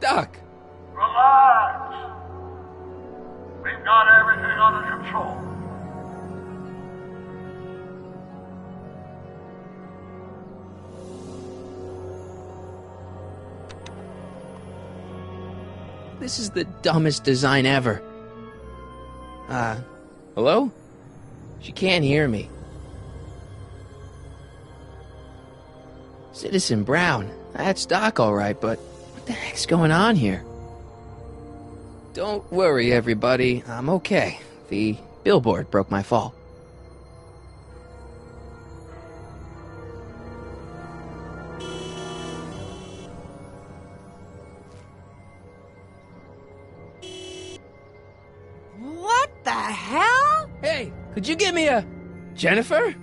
stuck. Relax. We've got everything under control. This is the dumbest design ever. Hello? She can't hear me. Citizen Brown. That's Doc, all right, but what the heck's going on here? Don't worry, everybody. I'm okay. The billboard broke my fall. What the hell? Hey, could you give me a... Jennifer?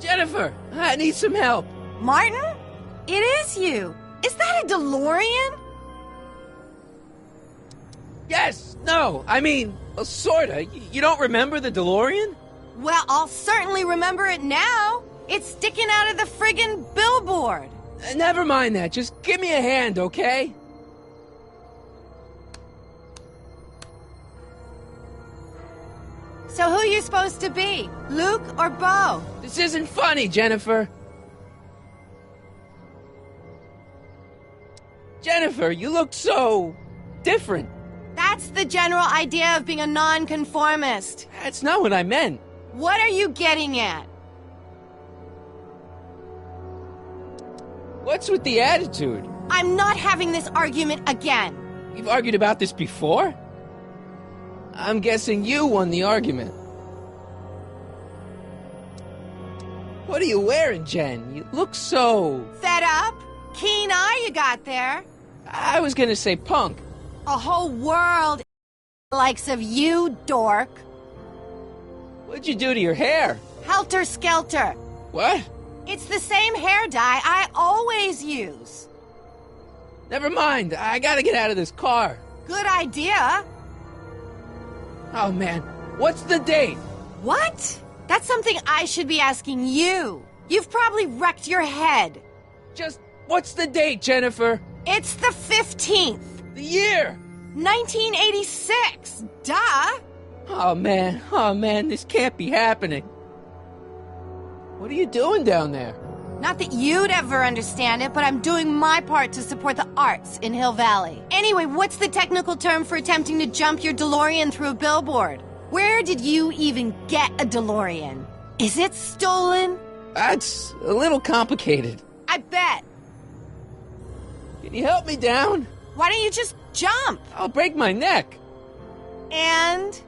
Jennifer, I need some help. Martin? It is you. Is that a DeLorean? Yes, no, I mean, sorta. You don't remember the DeLorean? Well, I'll certainly remember it now. It's sticking out of the friggin' billboard. Never mind that. Just give me a hand, okay? So who you supposed to be? Luke or Bo? This isn't funny, Jennifer. Jennifer, you look so... different. That's the general idea of being a nonconformist. That's not what I meant. What are you getting at? What's with the attitude? I'm not having this argument again. We've argued about this before? I'm guessing you won the argument. What are you wearing, Jen? You look so... Fed up? Keen eye you got there. I was gonna say punk. A whole world likes of you, dork. What'd you do to your hair? Helter skelter. What? It's the same hair dye I always use. Never mind. I gotta get out of this car. Good idea. Oh, man. What's the date? What? That's something I should be asking you. You've probably wrecked your head. Just, what's the date, Jennifer? It's the 15th. The year! 1986. Duh. Oh, man, this can't be happening. What are you doing down there? Not that you'd ever understand it, but I'm doing my part to support the arts in Hill Valley. Anyway, what's the technical term for attempting to jump your DeLorean through a billboard? Where did you even get a DeLorean? Is it stolen? That's a little complicated. I bet. Can you help me down? Why don't you just jump? I'll break my neck. And?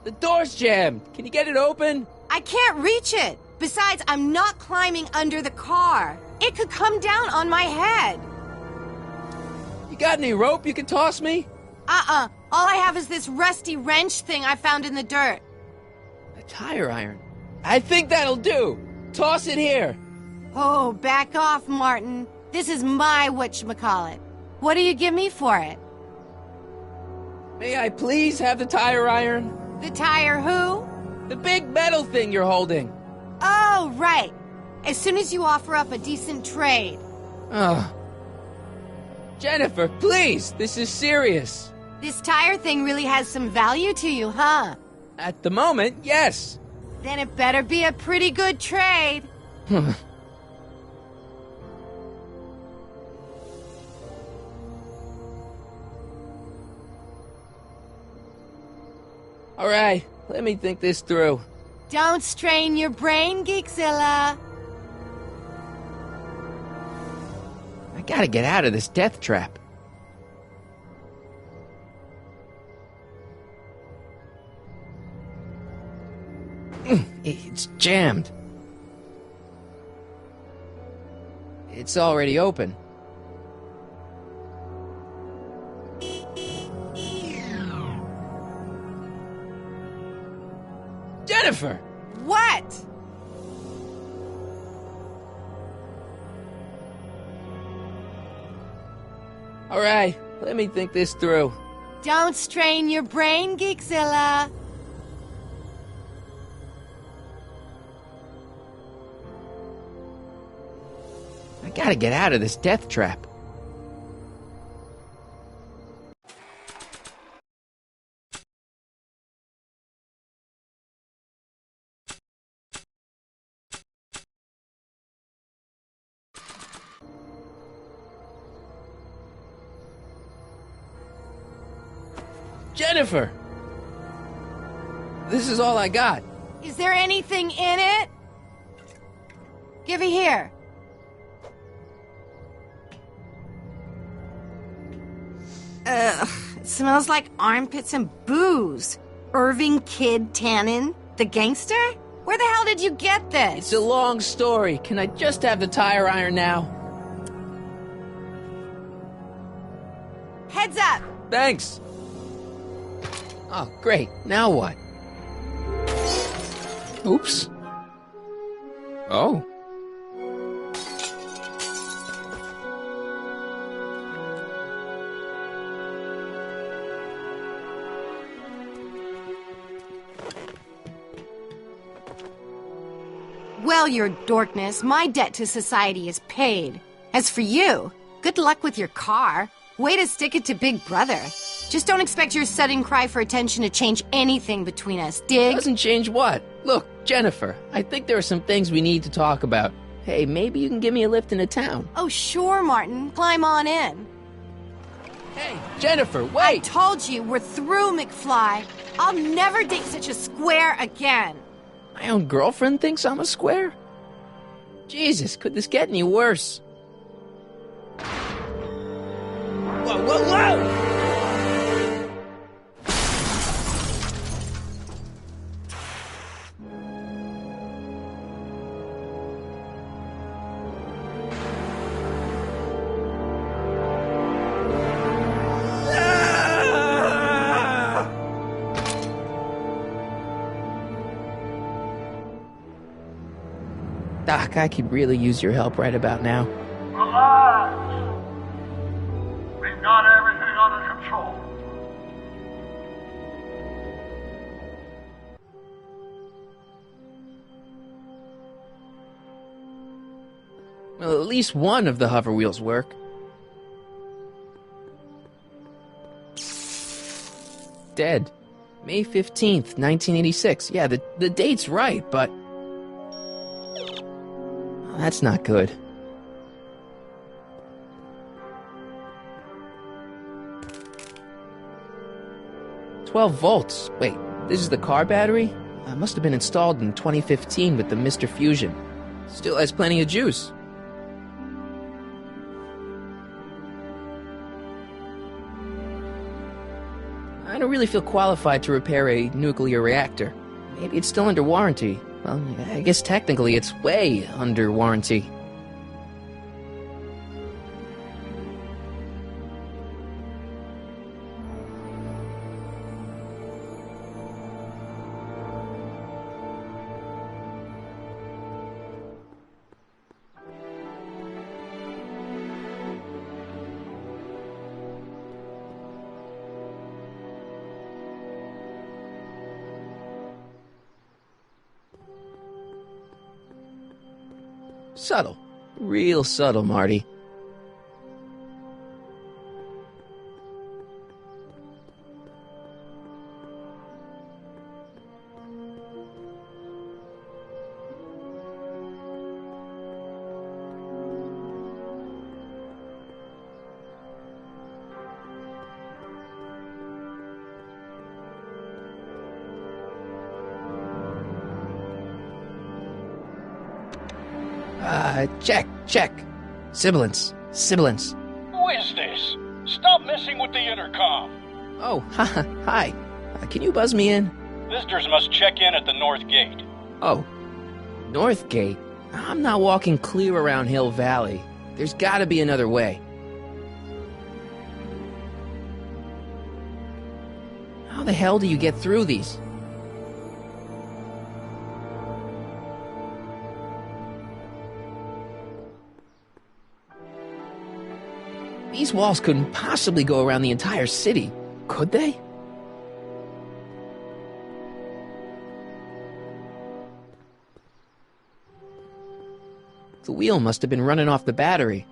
The door's jammed. Can you get it open? I can't reach it. Besides, I'm not climbing under the car. It could come down on my head. You got any rope you can toss me? All I have is this rusty wrench thing I found in the dirt. A tire iron. I think that'll do. Toss it here. Oh, back off, Martin. This is my whatchamacallit. What do you give me for it? May I please have the tire iron? The tire who? The big metal thing you're holding. Oh, right. As soon as you offer up a decent trade. Ugh. Jennifer, please, this is serious. This tire thing really has some value to you, huh? At the moment, yes. Then it better be a pretty good trade. All right, let me think this through. Don't strain your brain, Geekzilla. I gotta get out of this death trap. It's jammed. It's already open. Jennifer! What? All right, let me think this through. Don't strain your brain, Geekzilla. I gotta get out of this death trap. Jennifer! This is all I got. Is there anything in it? Give it here. Ugh, it smells like armpits and booze. Irving Kid Tannen, the gangster? Where the hell did you get this? It's a long story. Can I just have the tire iron now? Heads up! Thanks. Oh, great. Now what? Oops. Oh. Well, your dorkness, my debt to society is paid. As for you, good luck with your car. Way to stick it to Big Brother. Just don't expect your sudden cry for attention to change anything between us, dig? Doesn't change what? Look, Jennifer, I think there are some things we need to talk about. Hey, maybe you can give me a lift into town. Oh, sure, Martin. Climb on in. Hey, Jennifer, wait! I told you, we're through, McFly. I'll never date such a square again. My own girlfriend thinks I'm a square? Jesus, could this get any worse? Whoa, whoa, whoa! Doc, I could really use your help right about now. Relax. We've got everything under control. Well, at least one of the hover wheels work. Dead. May 15th, 1986. Yeah, the date's right, but... that's not good. "12 volts. Wait, this is the car battery? Must have been installed in 2015 with the Mr. Fusion. Still has plenty of juice. I don't really feel qualified to repair a nuclear reactor. Maybe it's still under warranty. Well, I guess technically it's way under warranty. Subtle. Real subtle, Marty. Check. Sibilance. Who is this? Stop messing with the intercom. Oh, hi. Can you buzz me in? Visitors must check in at the North Gate. Oh, North Gate? I'm not walking clear around Hill Valley. There's gotta be another way. How the hell do you get through these? These walls couldn't possibly go around the entire city, could they? The wheel must have been running off the battery.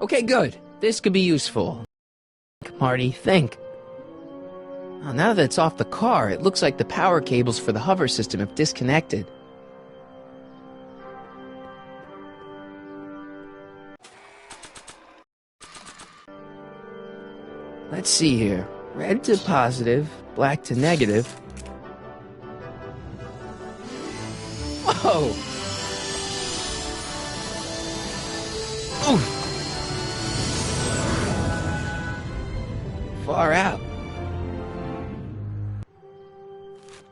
Okay, good. This could be useful. Marty, think. Oh, now that it's off the car, it looks like the power cables for the hover system have disconnected. Let's see here. Red to positive, black to negative. Whoa! Oof! Far out.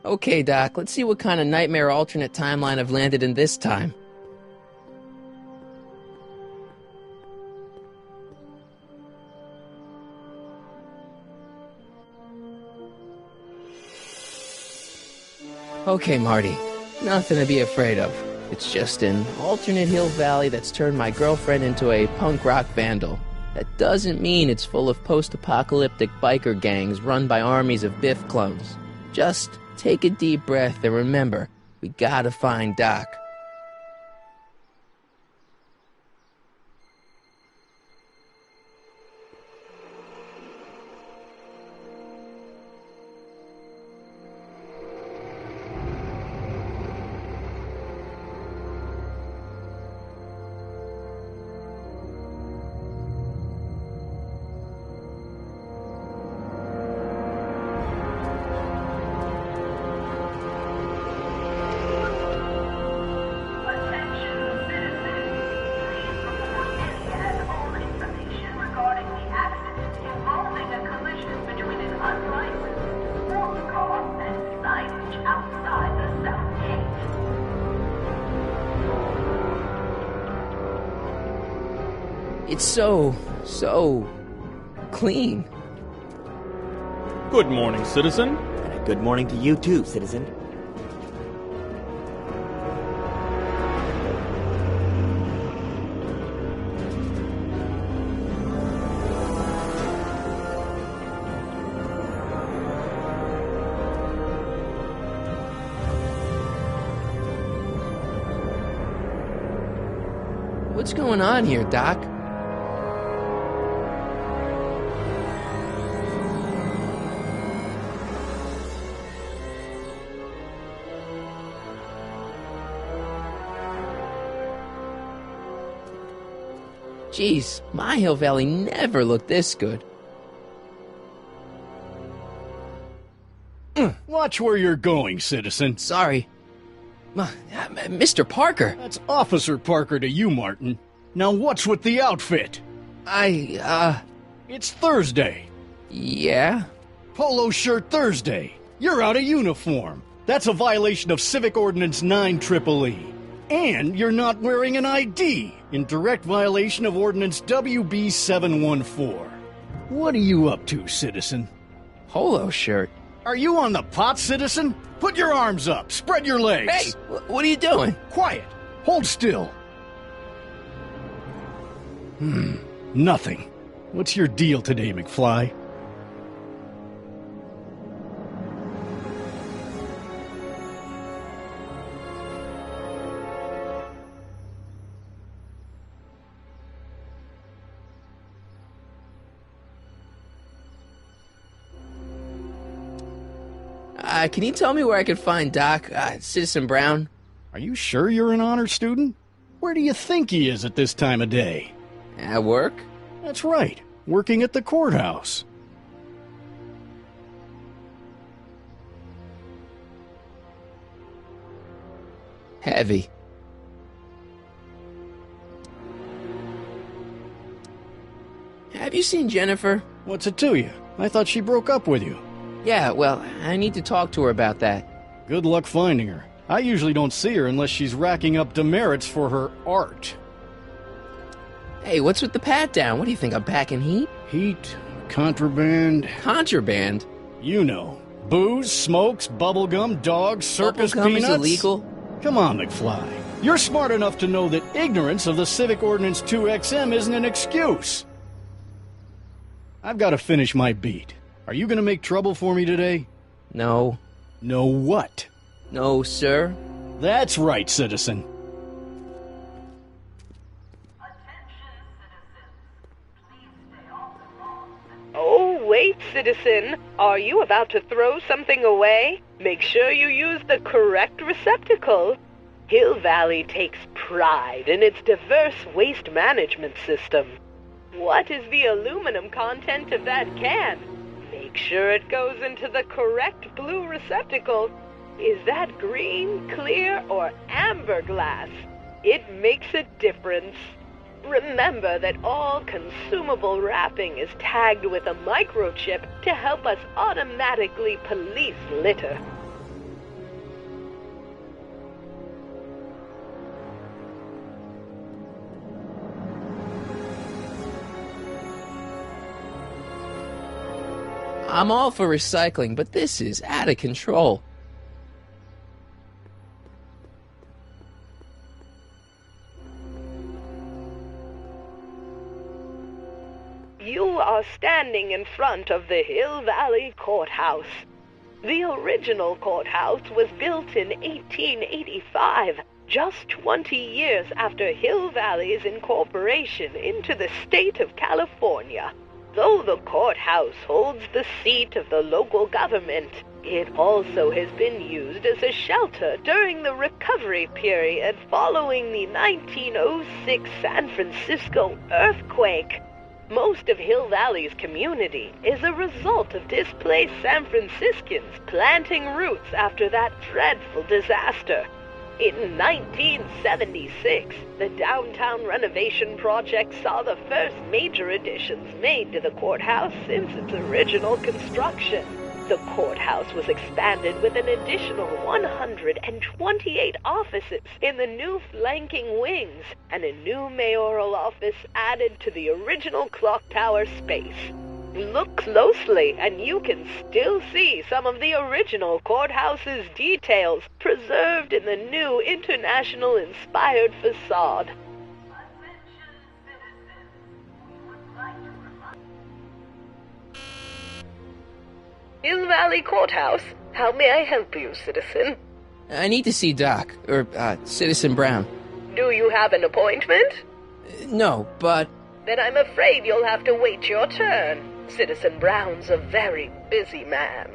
Okay, Doc, let's see what kind of nightmare alternate timeline I've landed in this time. Okay, Marty. Nothing to be afraid of. It's just an alternate Hill Valley that's turned my girlfriend into a punk rock vandal. That doesn't mean it's full of post-apocalyptic biker gangs run by armies of Biff clones. Just take a deep breath and remember, we gotta find Doc. It's so clean. Good morning, citizen. And a good morning to you too, citizen. What's going on here, Doc? Jeez, my Hill Valley never looked this good. Watch where you're going, citizen. Sorry. Mr. Parker. That's Officer Parker to you, Martin. Now what's with the outfit? It's Thursday. Yeah? Polo shirt Thursday. You're out of uniform. That's a violation of Civic Ordinance 9EEE. And you're not wearing an ID, in direct violation of Ordinance WB 714. What are you up to, citizen? Polo shirt. Are you on the pot, citizen? Put your arms up. Spread your legs. Hey, what are you doing? Quiet. Hold still. Nothing. What's your deal today, McFly? Can you tell me where I could find Doc, Citizen Brown? Are you sure you're an honor student? Where do you think he is at this time of day? At work? That's right, working at the courthouse. Heavy. Have you seen Jennifer? What's it to you? I thought she broke up with you. Yeah, well, I need to talk to her about that. Good luck finding her. I usually don't see her unless she's racking up demerits for her art. Hey, what's with the pat-down? What do you think, I'm packing heat? Heat, contraband... Contraband? You know. Booze, smokes, bubblegum, dogs, circus Bubblegum peanuts. is illegal? Come on, McFly. You're smart enough to know that ignorance of the Civic Ordinance 2XM isn't an excuse. I've got to finish my beat. Are you going to make trouble for me today? No. No what? No, sir. That's right, citizen. Oh, wait, citizen. Are you about to throw something away? Make sure you use the correct receptacle. Hill Valley takes pride in its diverse waste management system. What is the aluminum content of that can? Make sure it goes into the correct blue receptacle. Is that green, clear, or amber glass? It makes a difference. Remember that all consumable wrapping is tagged with a microchip to help us automatically police litter. I'm all for recycling, but this is out of control. You are standing in front of the Hill Valley Courthouse. The original courthouse was built in 1885, just 20 years after Hill Valley's incorporation into the state of California. Though the courthouse holds the seat of the local government, it also has been used as a shelter during the recovery period following the 1906 San Francisco earthquake. Most of Hill Valley's community is a result of displaced San Franciscans planting roots after that dreadful disaster. In 1976, the downtown renovation project saw the first major additions made to the courthouse since its original construction. The courthouse was expanded with an additional 128 offices in the new flanking wings, and a new mayoral office added to the original clock tower space. Look closely, and you can still see some of the original courthouse's details preserved in the new international-inspired facade. Hill Valley Courthouse. How may I help you, citizen? I need to see Doc, or Citizen Brown. Do you have an appointment? No, but... Then I'm afraid you'll have to wait your turn. Citizen Brown's a very busy man.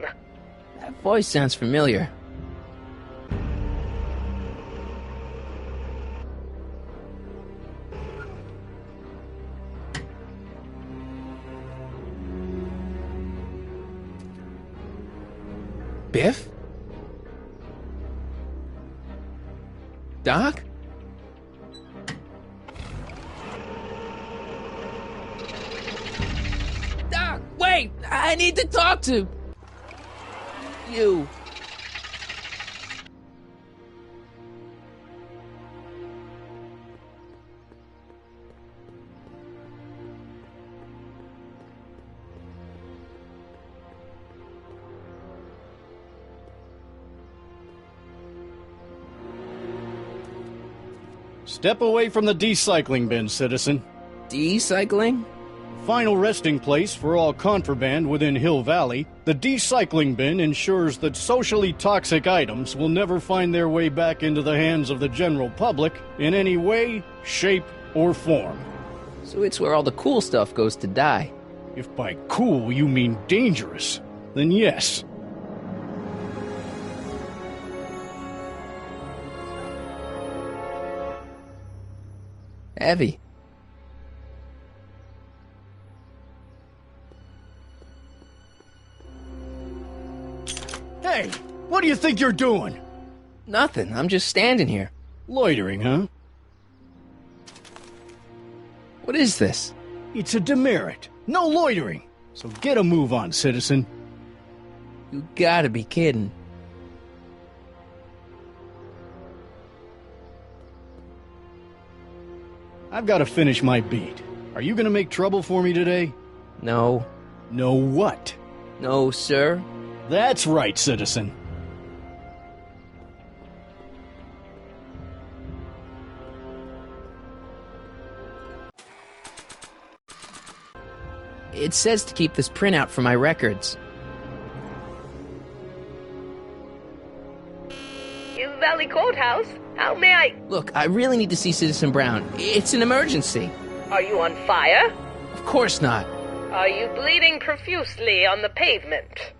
That voice sounds familiar. Biff? Doc? Doc, wait! I need to talk to you. Step away from the decycling bin, citizen. Decycling? Final resting place for all contraband within Hill Valley, the decycling bin ensures that socially toxic items will never find their way back into the hands of the general public in any way, shape, or form. So it's where all the cool stuff goes to die. If by cool you mean dangerous, then yes. Heavy. Hey, what do you think you're doing? Nothing. I'm just standing here. Loitering, huh? What is this? It's a demerit. No loitering. So get a move on, citizen. You gotta be kidding. I've got to finish my beat. Are you going to make trouble for me today? No. No what? No, sir. That's right, citizen. It says to keep this printout for my records. Hill Valley Courthouse? How may I... Look, I really need to see Citizen Brown. It's an emergency. Are you on fire? Of course not. Are you bleeding profusely on the pavement?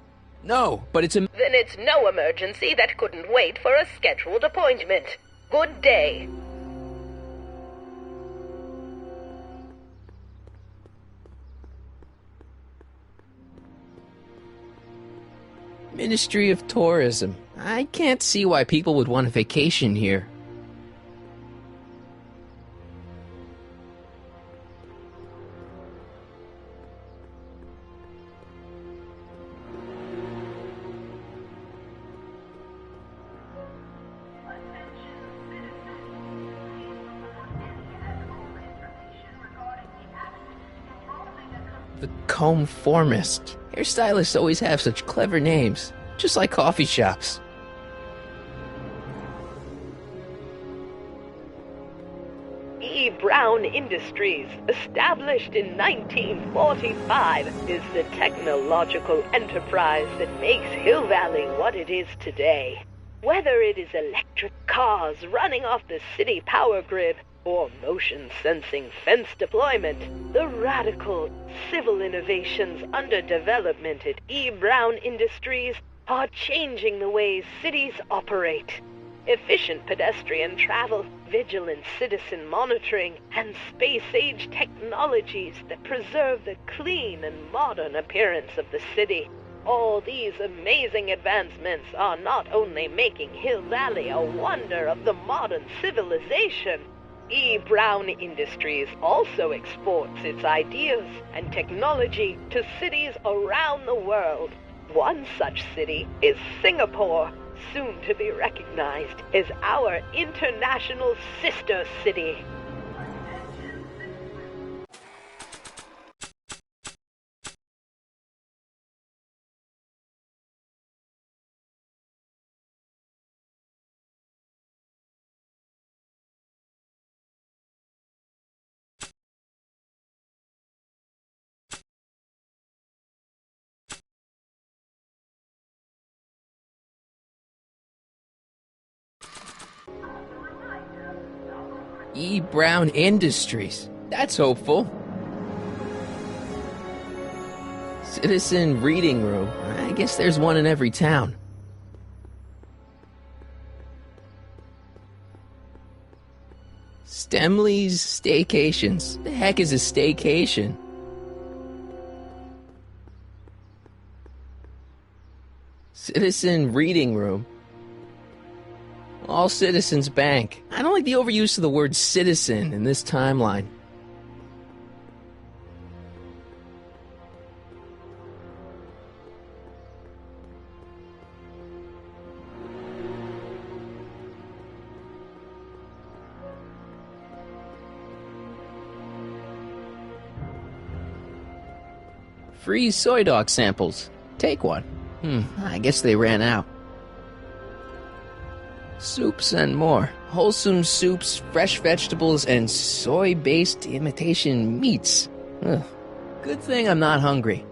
No, but it's a... Then it's no emergency that couldn't wait for a scheduled appointment. Good day. Ministry of Tourism. I can't see why people would want a vacation here. The Comformist. Hairstylists always have such clever names, just like coffee shops. E. Brown Industries, established in 1945, is the technological enterprise that makes Hill Valley what it is today. Whether it is electric cars running off the city power grid or motion-sensing fence deployment, the radical civil innovations under development at E. Brown Industries are changing the ways cities operate. Efficient pedestrian travel, vigilant citizen monitoring, and space-age technologies that preserve the clean and modern appearance of the city. All these amazing advancements are not only making Hill Valley a wonder of the modern civilization, E. Brown Industries also exports its ideas and technology to cities around the world. One such city is Singapore, soon to be recognized as our international sister city. E. Brown Industries. That's hopeful. Citizen Reading Room. I guess there's one in every town. Stemley's Staycations. The heck is a staycation? Citizen Reading Room. All Citizens Bank. I don't like the overuse of the word citizen in this timeline. Free soy dog samples. Take one. I guess they ran out. Soups and more. Wholesome soups, fresh vegetables, and soy-based imitation meats. Ugh. Good thing I'm not hungry.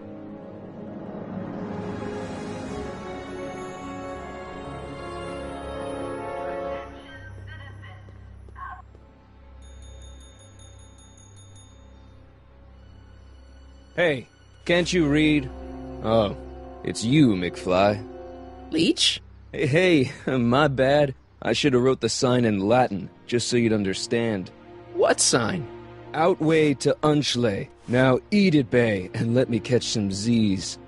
Hey, can't you read? Oh, it's you, McFly. Leech? Hey, my bad. I should have wrote the sign in Latin, just so you'd understand. What sign? Outway to Unchley. Now eat it, Bay, and let me catch some Z's.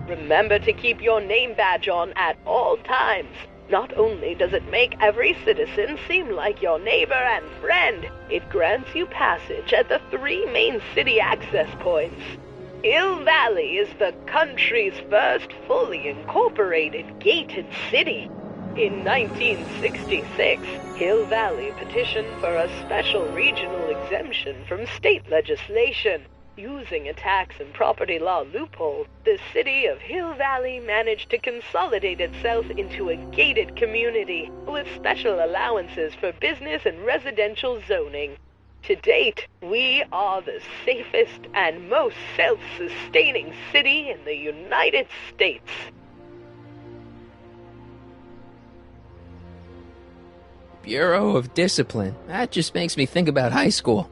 Remember to keep your name badge on at all times. Not only does it make every citizen seem like your neighbor and friend, it grants you passage at the 3 main city access points. Hill Valley is the country's first fully incorporated gated city. In 1966, Hill Valley petitioned for a special regional exemption from state legislation. Using a tax and property law loophole, the city of Hill Valley managed to consolidate itself into a gated community with special allowances for business and residential zoning. To date, we are the safest and most self-sustaining city in the United States. Bureau of Discipline. That just makes me think about high school.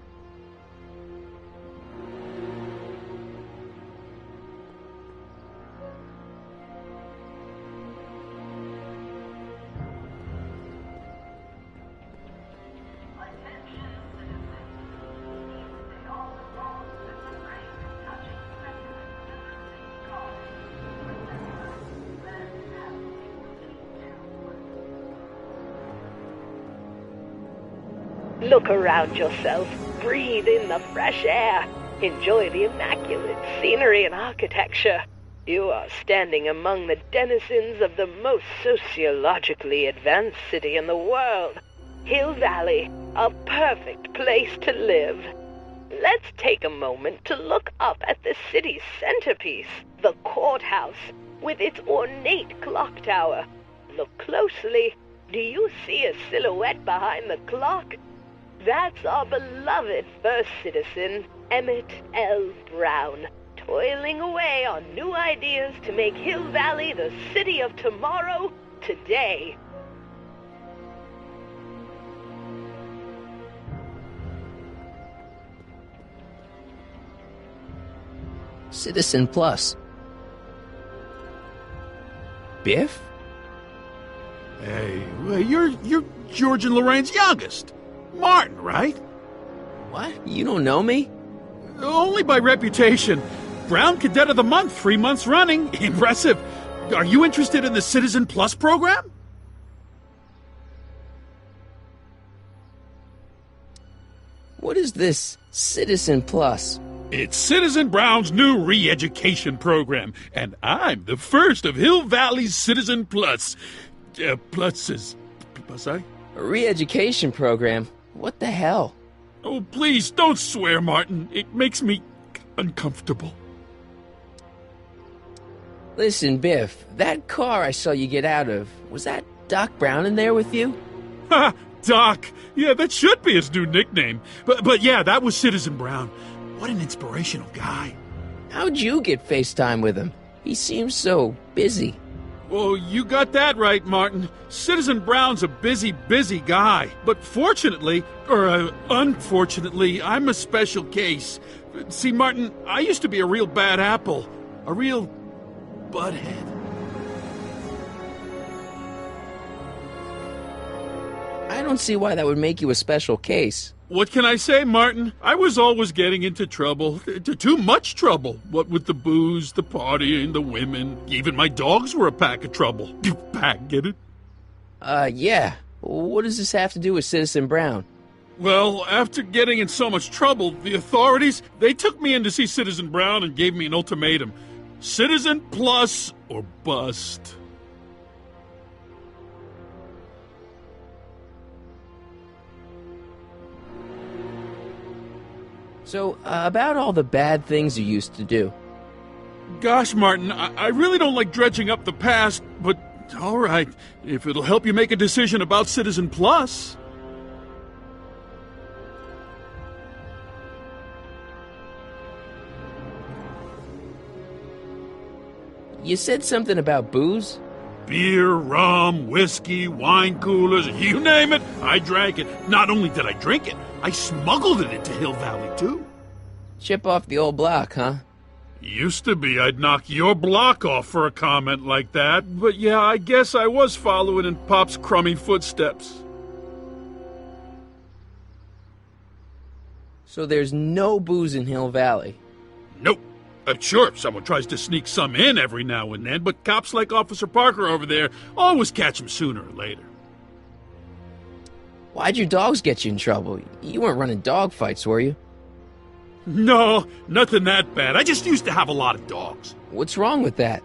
Look around yourself, breathe in the fresh air, enjoy the immaculate scenery and architecture. You are standing among the denizens of the most sociologically advanced city in the world. Hill Valley, a perfect place to live. Let's take a moment to look up at the city's centerpiece, the courthouse, with its ornate clock tower. Look closely. Do you see a silhouette behind the clock? That's our beloved first citizen, Emmett L. Brown, toiling away on new ideas to make Hill Valley the city of tomorrow, today. Citizen Plus. Biff? Hey, well, you're George and Lorraine's youngest. Martin, right? What? You don't know me? Only by reputation. Brown Cadet of the Month, 3 months running. Impressive. Are you interested in the Citizen Plus program? What is this Citizen Plus? It's Citizen Brown's new re-education program, and I'm the first of Hill Valley's Citizen Plus. Plus, I? A re-education program? What the hell? Oh, please, don't swear, Martin. It makes me uncomfortable. Listen, Biff, that car I saw you get out of, was that Doc Brown in there with you? Ha! Doc! Yeah, that should be his new nickname. But yeah, that was Citizen Brown. What an inspirational guy. How'd you get FaceTime with him? He seems so busy. Well, you got that right, Martin. Citizen Brown's a busy guy. But fortunately, or unfortunately, I'm a special case. See, Martin, I used to be a real bad apple. A real butthead. I don't see why that would make you a special case. What can I say, Martin? I was always getting into trouble. Too much trouble. What with the booze, the partying, the women. Even my dogs were a pack of trouble. Pack, get it? Yeah. What does this have to do with Citizen Brown? Well, after getting in so much trouble, the authorities, they took me in to see Citizen Brown and gave me an ultimatum. Citizen Plus or bust. So, about all the bad things you used to do. Gosh, Martin, I really don't like dredging up the past, but all right, if it'll help you make a decision about Citizen Plus. You said something about booze? Beer, rum, whiskey, wine coolers, you name it, I drank it. Not only did I drink it, I smuggled it into Hill Valley, too. Chip off the old block, huh? Used to be I'd knock your block off for a comment like that, but yeah, I guess I was following in Pop's crummy footsteps. So there's no booze in Hill Valley? Nope. Sure, someone tries to sneak some in every now and then, but cops like Officer Parker over there always catch him sooner or later. Why'd your dogs get you in trouble? You weren't running dog fights, were you? No, nothing that bad. I just used to have a lot of dogs. What's wrong with that?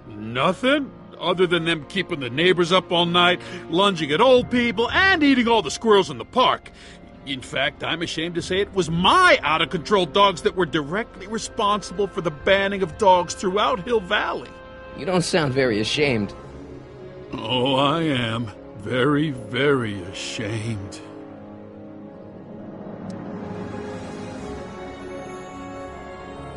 Nothing, other than them keeping the neighbors up all night, lunging at old people, and eating all the squirrels in the park. In fact, I'm ashamed to say it was my out-of-control dogs that were directly responsible for the banning of dogs throughout Hill Valley. You don't sound very ashamed. Oh, I am. Very, very ashamed.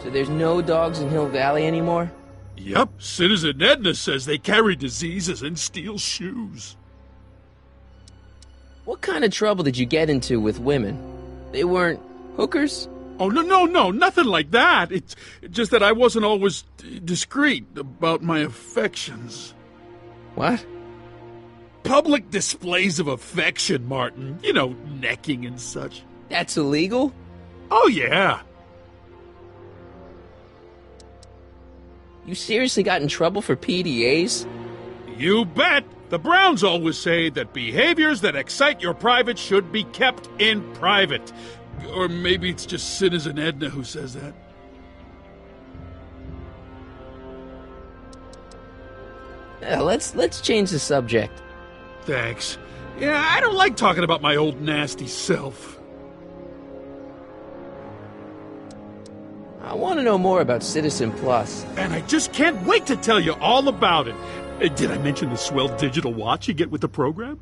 So there's no dogs in Hill Valley anymore? Yep, Citizen Edna says they carry diseases and steal shoes. What kind of trouble did you get into with women? They weren't hookers? Oh, no, nothing like that. It's just that I wasn't always discreet about my affections. What? Public displays of affection, Martin. You know, necking and such. That's illegal? Oh, yeah. You seriously got in trouble for PDAs? You bet. The Browns always say that behaviors that excite your private should be kept in private. Or maybe it's just Citizen Edna who says that. Let's change the subject. Thanks. Yeah, I don't like talking about my old nasty self. I want to know more about Citizen Plus. And I just can't wait to tell you all about it. Did I mention the swell digital watch you get with the program?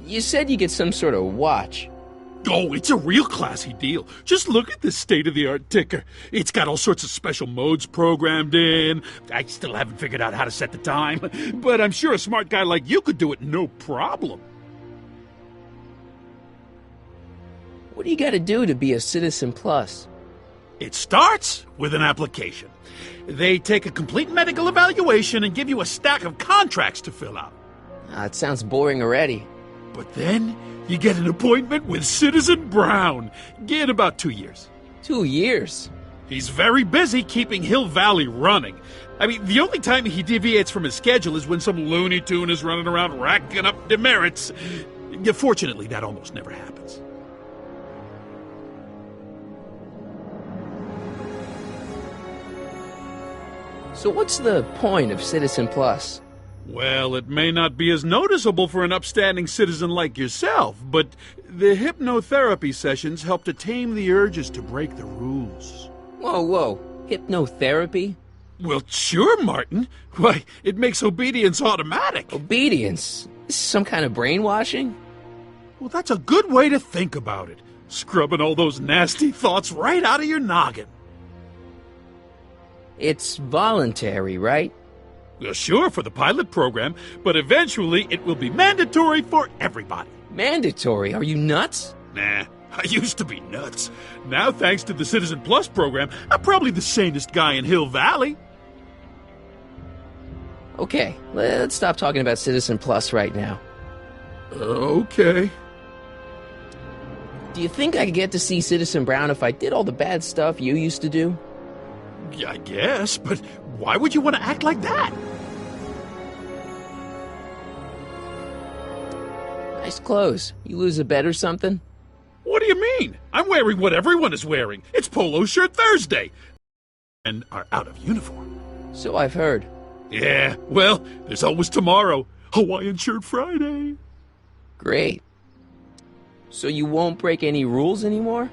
You said you get some sort of watch. Oh, it's a real classy deal. Just look at this state-of-the-art ticker. It's got all sorts of special modes programmed in. I still haven't figured out how to set the time, but I'm sure a smart guy like you could do it no problem. What do you got to do to be a Citizen Plus? It starts with an application. They take a complete medical evaluation and give you a stack of contracts to fill out. It sounds boring already. But then you get an appointment with Citizen Brown. Get about 2 years. 2 years? He's very busy keeping Hill Valley running. I mean, the only time he deviates from his schedule is when some Looney Tune is running around racking up demerits. Fortunately, that almost never happens. So what's the point of Citizen Plus? Well, it may not be as noticeable for an upstanding citizen like yourself, but the hypnotherapy sessions help to tame the urges to break the rules. Whoa. Hypnotherapy? Well, sure, Martin. Why, it makes obedience automatic. Obedience? This is some kind of brainwashing? Well, that's a good way to think about it. Scrubbing all those nasty thoughts right out of your noggin. It's voluntary, right? Sure, for the pilot program, but eventually it will be mandatory for everybody. Mandatory? Are you nuts? Nah, I used to be nuts. Now, thanks to the Citizen Plus program, I'm probably the sanest guy in Hill Valley. Okay, let's stop talking about Citizen Plus right now. Okay. Do you think I could get to see Citizen Brown if I did all the bad stuff you used to do? Yeah, I guess, but why would you want to act like that? Nice clothes. You lose a bet or something? What do you mean? I'm wearing what everyone is wearing. It's Polo Shirt Thursday. And are out of uniform. So I've heard. Yeah, well, there's always tomorrow. Hawaiian Shirt Friday. Great. So you won't break any rules anymore?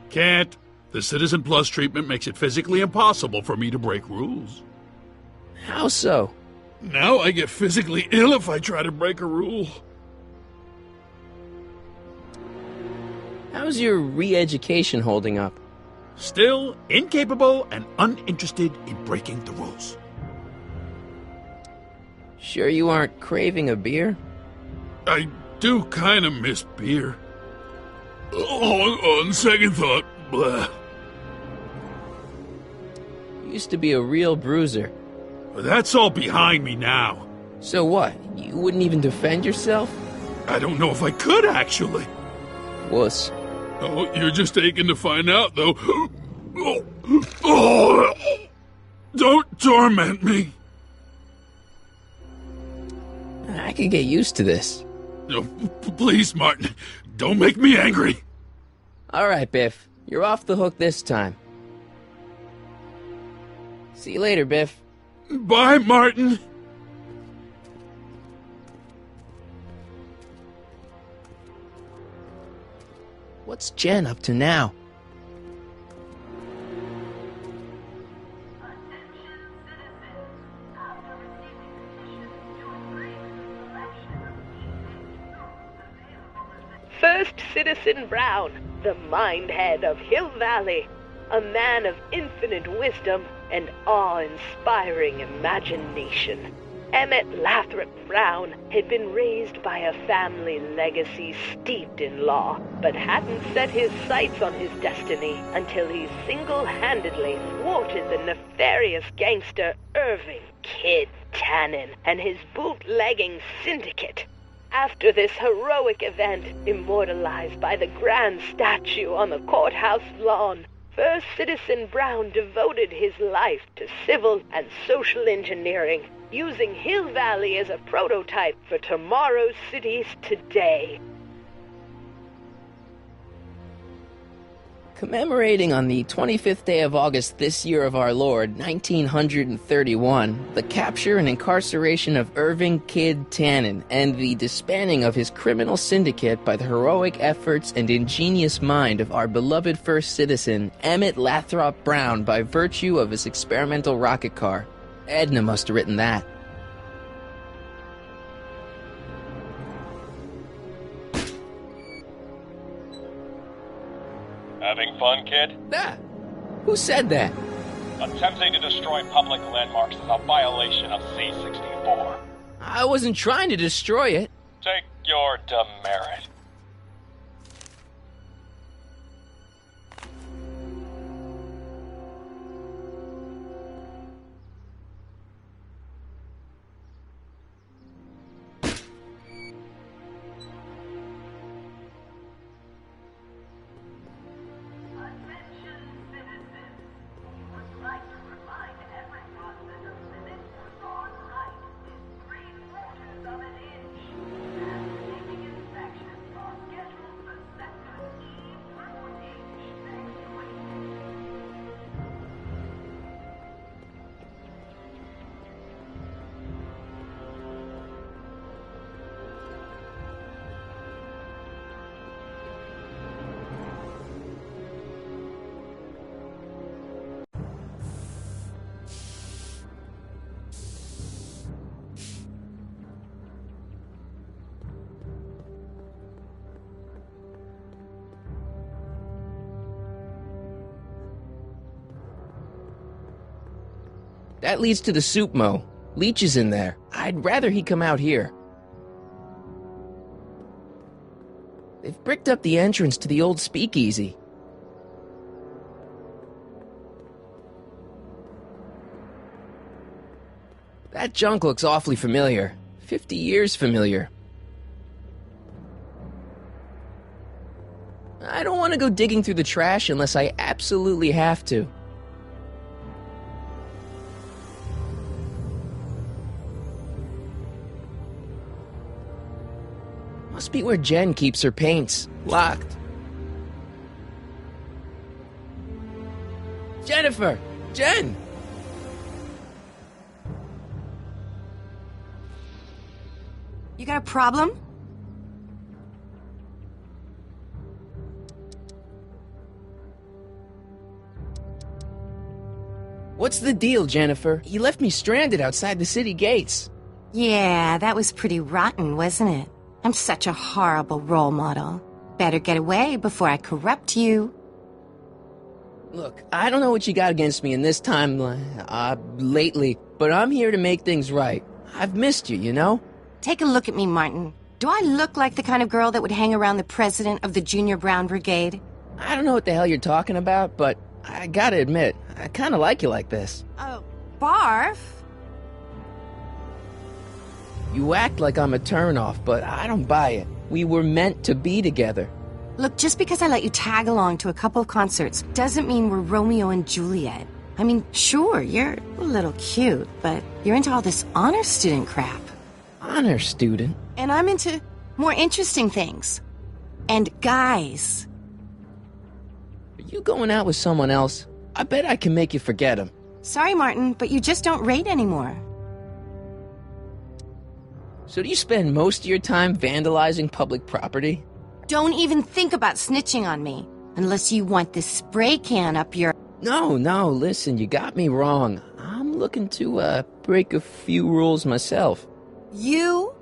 Can't. The Citizen Plus treatment makes it physically impossible for me to break rules. How so? Now I get physically ill if I try to break a rule. How's your re-education holding up? Still incapable and uninterested in breaking the rules. Sure you aren't craving a beer? I do kind of miss beer. On second thought, blah. You used to be a real bruiser. That's all behind me now. So what? You wouldn't even defend yourself? I don't know if I could, actually. Wuss. Oh, you're just aching to find out, though. Oh, don't torment me. I could get used to this. No, please, Martin, don't make me angry. All right, Biff. You're off the hook this time. See you later, Biff. Bye, Martin. What's Jen up to now? First Citizen Brown, the mind-head of Hill Valley, a man of infinite wisdom and awe-inspiring imagination. Emmett Lathrop Brown had been raised by a family legacy steeped in law, but hadn't set his sights on his destiny until he single-handedly thwarted the nefarious gangster Irving Kid Tannen and his bootlegging syndicate. After this heroic event, immortalized by the grand statue on the courthouse lawn, First Citizen Brown devoted his life to civil and social engineering, using Hill Valley as a prototype for tomorrow's cities today. Commemorating on the 25th day of August this year of our Lord, 1931, the capture and incarceration of Irving Kid Tannen and the disbanding of his criminal syndicate by the heroic efforts and ingenious mind of our beloved first citizen, Emmett Lathrop Brown, by virtue of his experimental rocket car. Edna must have written that. Having fun, kid? Ah, who said that? Attempting to destroy public landmarks is a violation of C-64. I wasn't trying to destroy it. Take your demerit. That leads to the soup mo. Leech is in there. I'd rather he come out here. They've bricked up the entrance to the old speakeasy. That junk looks awfully familiar. 50 years familiar. I don't want to go digging through the trash unless I absolutely have to. Must be where Jen keeps her paints. Locked. Jennifer! Jen! You got a problem? What's the deal, Jennifer? You left me stranded outside the city gates. Yeah, that was pretty rotten, wasn't it? I'm such a horrible role model. Better get away before I corrupt you. Look, I don't know what you got against me in this time, lately, but I'm here to make things right. I've missed you, you know? Take a look at me, Martin. Do I look like the kind of girl that would hang around the president of the Junior Brown Brigade? I don't know what the hell you're talking about, but I gotta admit, I kinda like you like this. Oh, barf? You act like I'm a turnoff, but I don't buy it. We were meant to be together. Look, just because I let you tag along to a couple of concerts doesn't mean we're Romeo and Juliet. I mean, sure, you're a little cute, but you're into all this honor student crap. Honor student? And I'm into More interesting things. And guys. Are you going out with someone else? I bet I can make you forget him. Sorry, Martin, but you just don't rate anymore. So do you spend most of your time vandalizing public property? Don't even think about snitching on me. Unless you want this spray can up your... No, listen, you got me wrong. I'm looking to, break a few rules myself. You?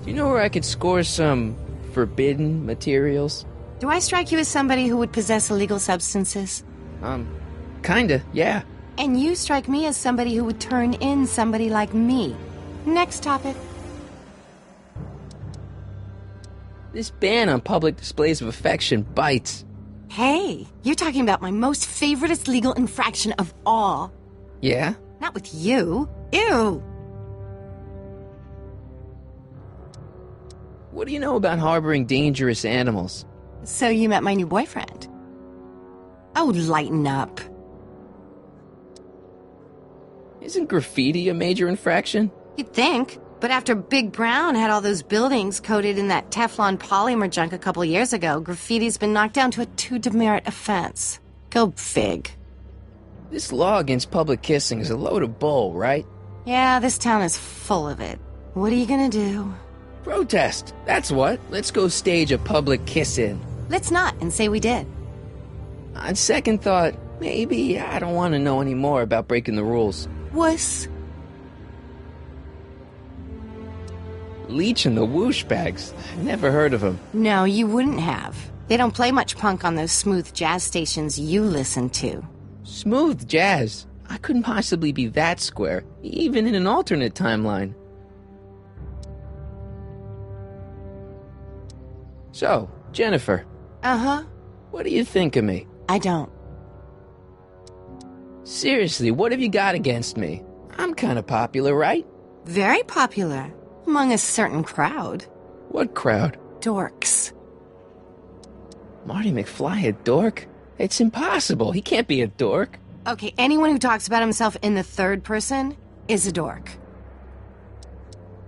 Do you know where I could score some forbidden materials? Do I strike you as somebody who would possess illegal substances? Kinda, yeah. And you strike me as somebody who would turn in somebody like me. Next topic. This ban on public displays of affection bites. Hey, you're talking about my most favoriteest legal infraction of all. Yeah? Not with you. Ew! What do you know about harboring dangerous animals? So you met my new boyfriend. Oh, lighten up. Isn't graffiti a major infraction? You'd think. But after Big Brown had all those buildings coated in that Teflon polymer junk a couple years ago, graffiti's been knocked down to a 2 demerit offense. Go fig. This law against public kissing is a load of bull, right? Yeah, this town is full of it. What are you gonna do? Protest! That's what. Let's go stage a public kiss-in. Let's not, and say we did. On second thought, maybe I don't want to know any more about breaking the rules. Wuss. Leech and the Whoosh Bags. Never heard of them. No, you wouldn't have. They don't play much punk on those smooth jazz stations you listen to. Smooth jazz? I couldn't possibly be that square, even in an alternate timeline. So, Jennifer. Uh-huh. What do you think of me? I don't. Seriously, what have you got against me? I'm kind of popular, right? Very popular. Among a certain crowd. What crowd? Dorks. Marty McFly a dork? It's impossible. He can't be a dork. Okay, anyone who talks about himself in the third person is a dork.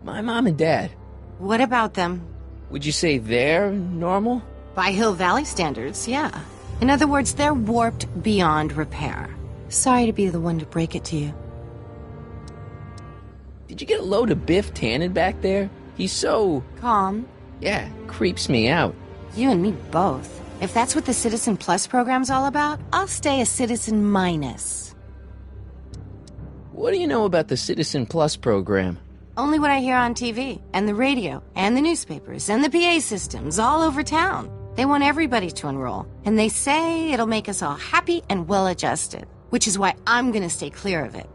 My mom and dad. What about them? Would you say they're normal? By Hill Valley standards, yeah. In other words, they're warped beyond repair. Sorry to be the one to break it to you. Did you get a load of Biff Tannen back there? He's so... Calm. Yeah, creeps me out. You and me both. If that's what the Citizen Plus program's all about, I'll stay a Citizen Minus. What do you know about the Citizen Plus program? Only what I hear on TV, and the radio, and the newspapers, and the PA systems all over town. They want everybody to enroll, and they say it'll make us all happy and well-adjusted, which is why I'm gonna stay clear of it.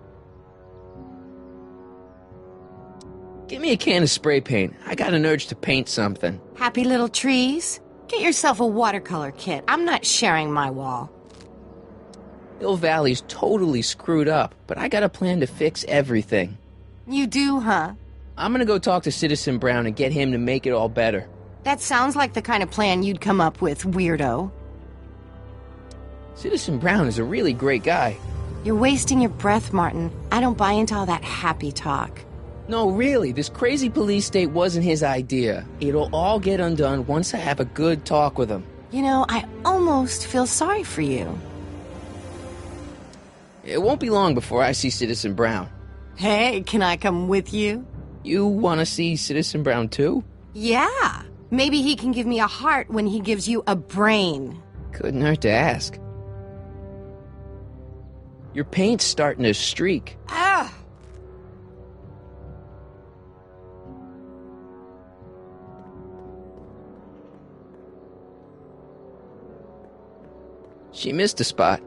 Give me a can of spray paint. I got an urge to paint something. Happy little trees? Get yourself a watercolor kit. I'm not sharing my wall. Hill Valley's totally screwed up, but I got a plan to fix everything. You do, huh? I'm gonna go talk to Citizen Brown and get him to make it all better. That sounds like the kind of plan you'd come up with, weirdo. Citizen Brown is a really great guy. You're wasting your breath, Martin. I don't buy into all that happy talk. No, really, this crazy police state wasn't his idea. It'll all get undone once I have a good talk with him. You know, I almost feel sorry for you. It won't be long before I see Citizen Brown. Hey, can I come with you? You want to see Citizen Brown too? Yeah. Maybe he can give me a heart when he gives you a brain. Couldn't hurt to ask. Your paint's starting to streak. Ah! She missed a spot.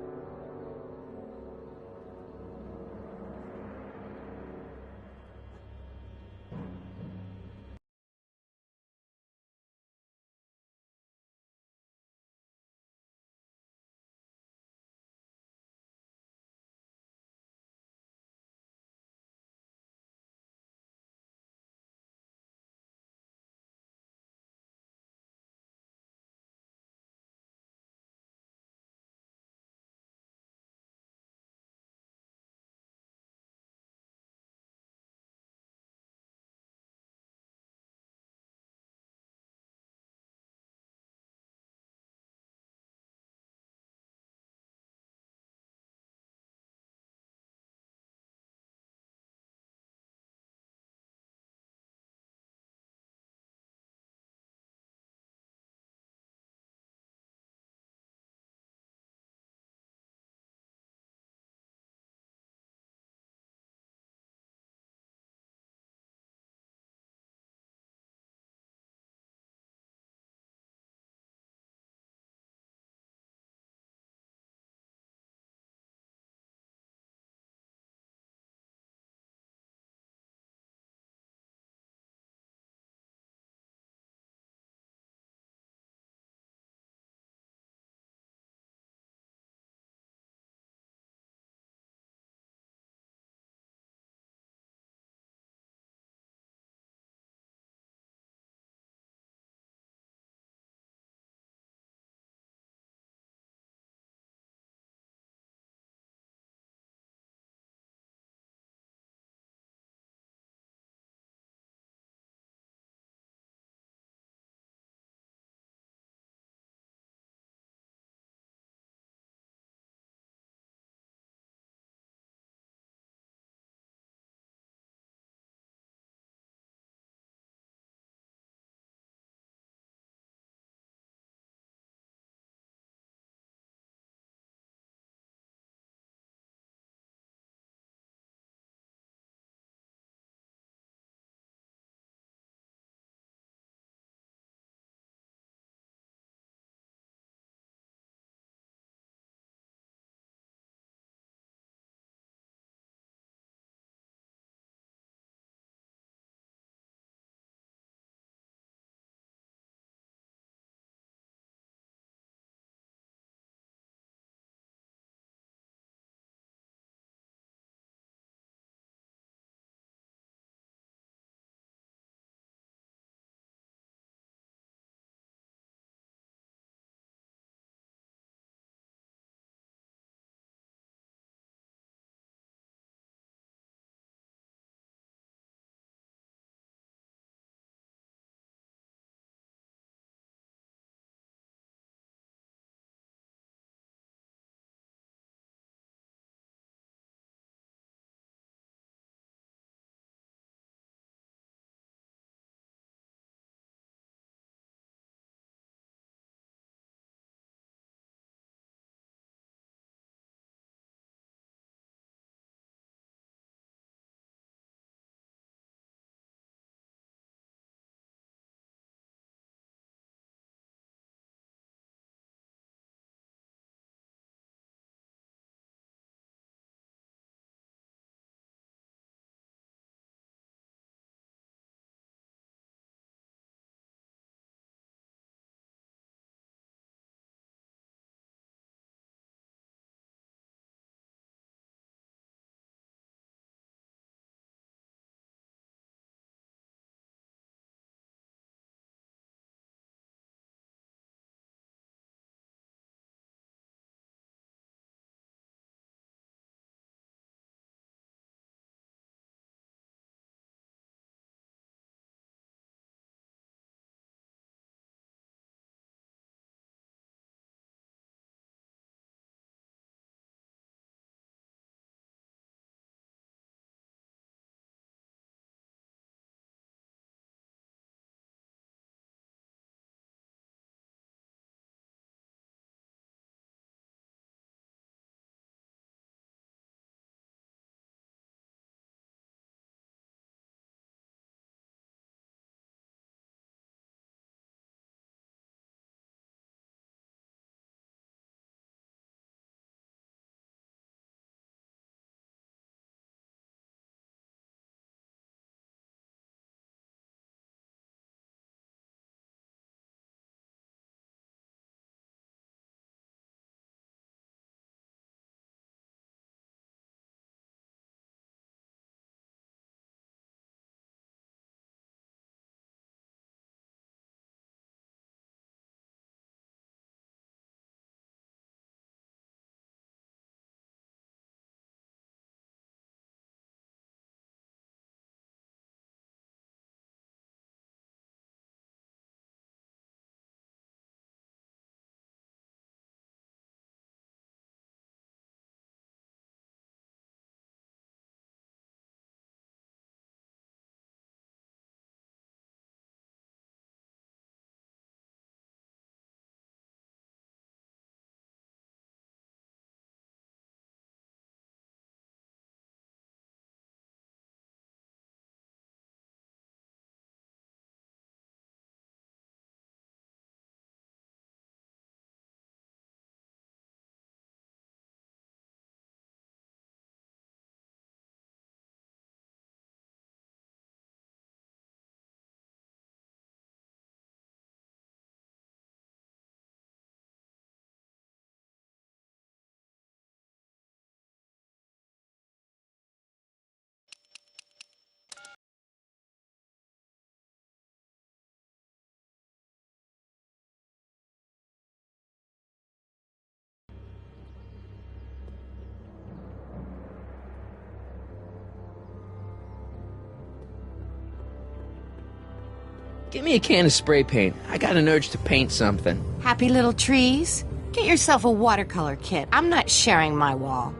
Give me a can of spray paint. I got an urge to paint something. Happy little trees? Get yourself a watercolor kit. I'm not sharing my wall.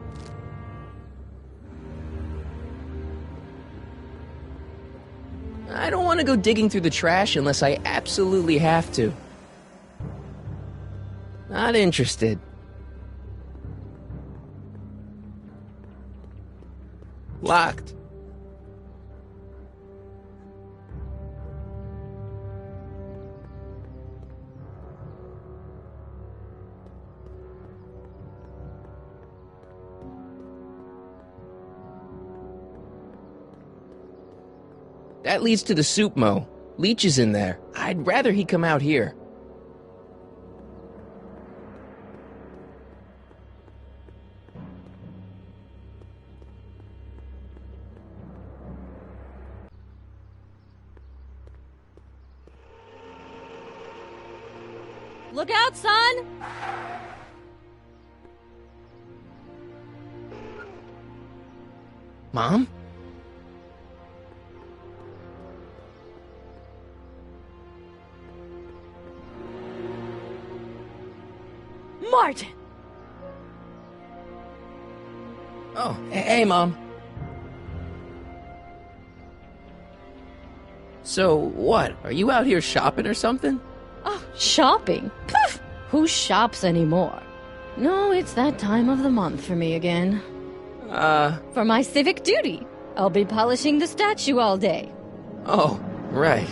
I don't want to go digging through the trash unless I absolutely have to. Not interested. Locked. That leads to the soup mo. Leech is in there. I'd rather he come out here. Look out, son! Mom? Martin! Oh, hey, Mom. So, what? Are you out here shopping or something? Oh, shopping? Poof! Who shops anymore? No, it's that time of the month for me again. For my civic duty. I'll be polishing the statue all day. Oh, right.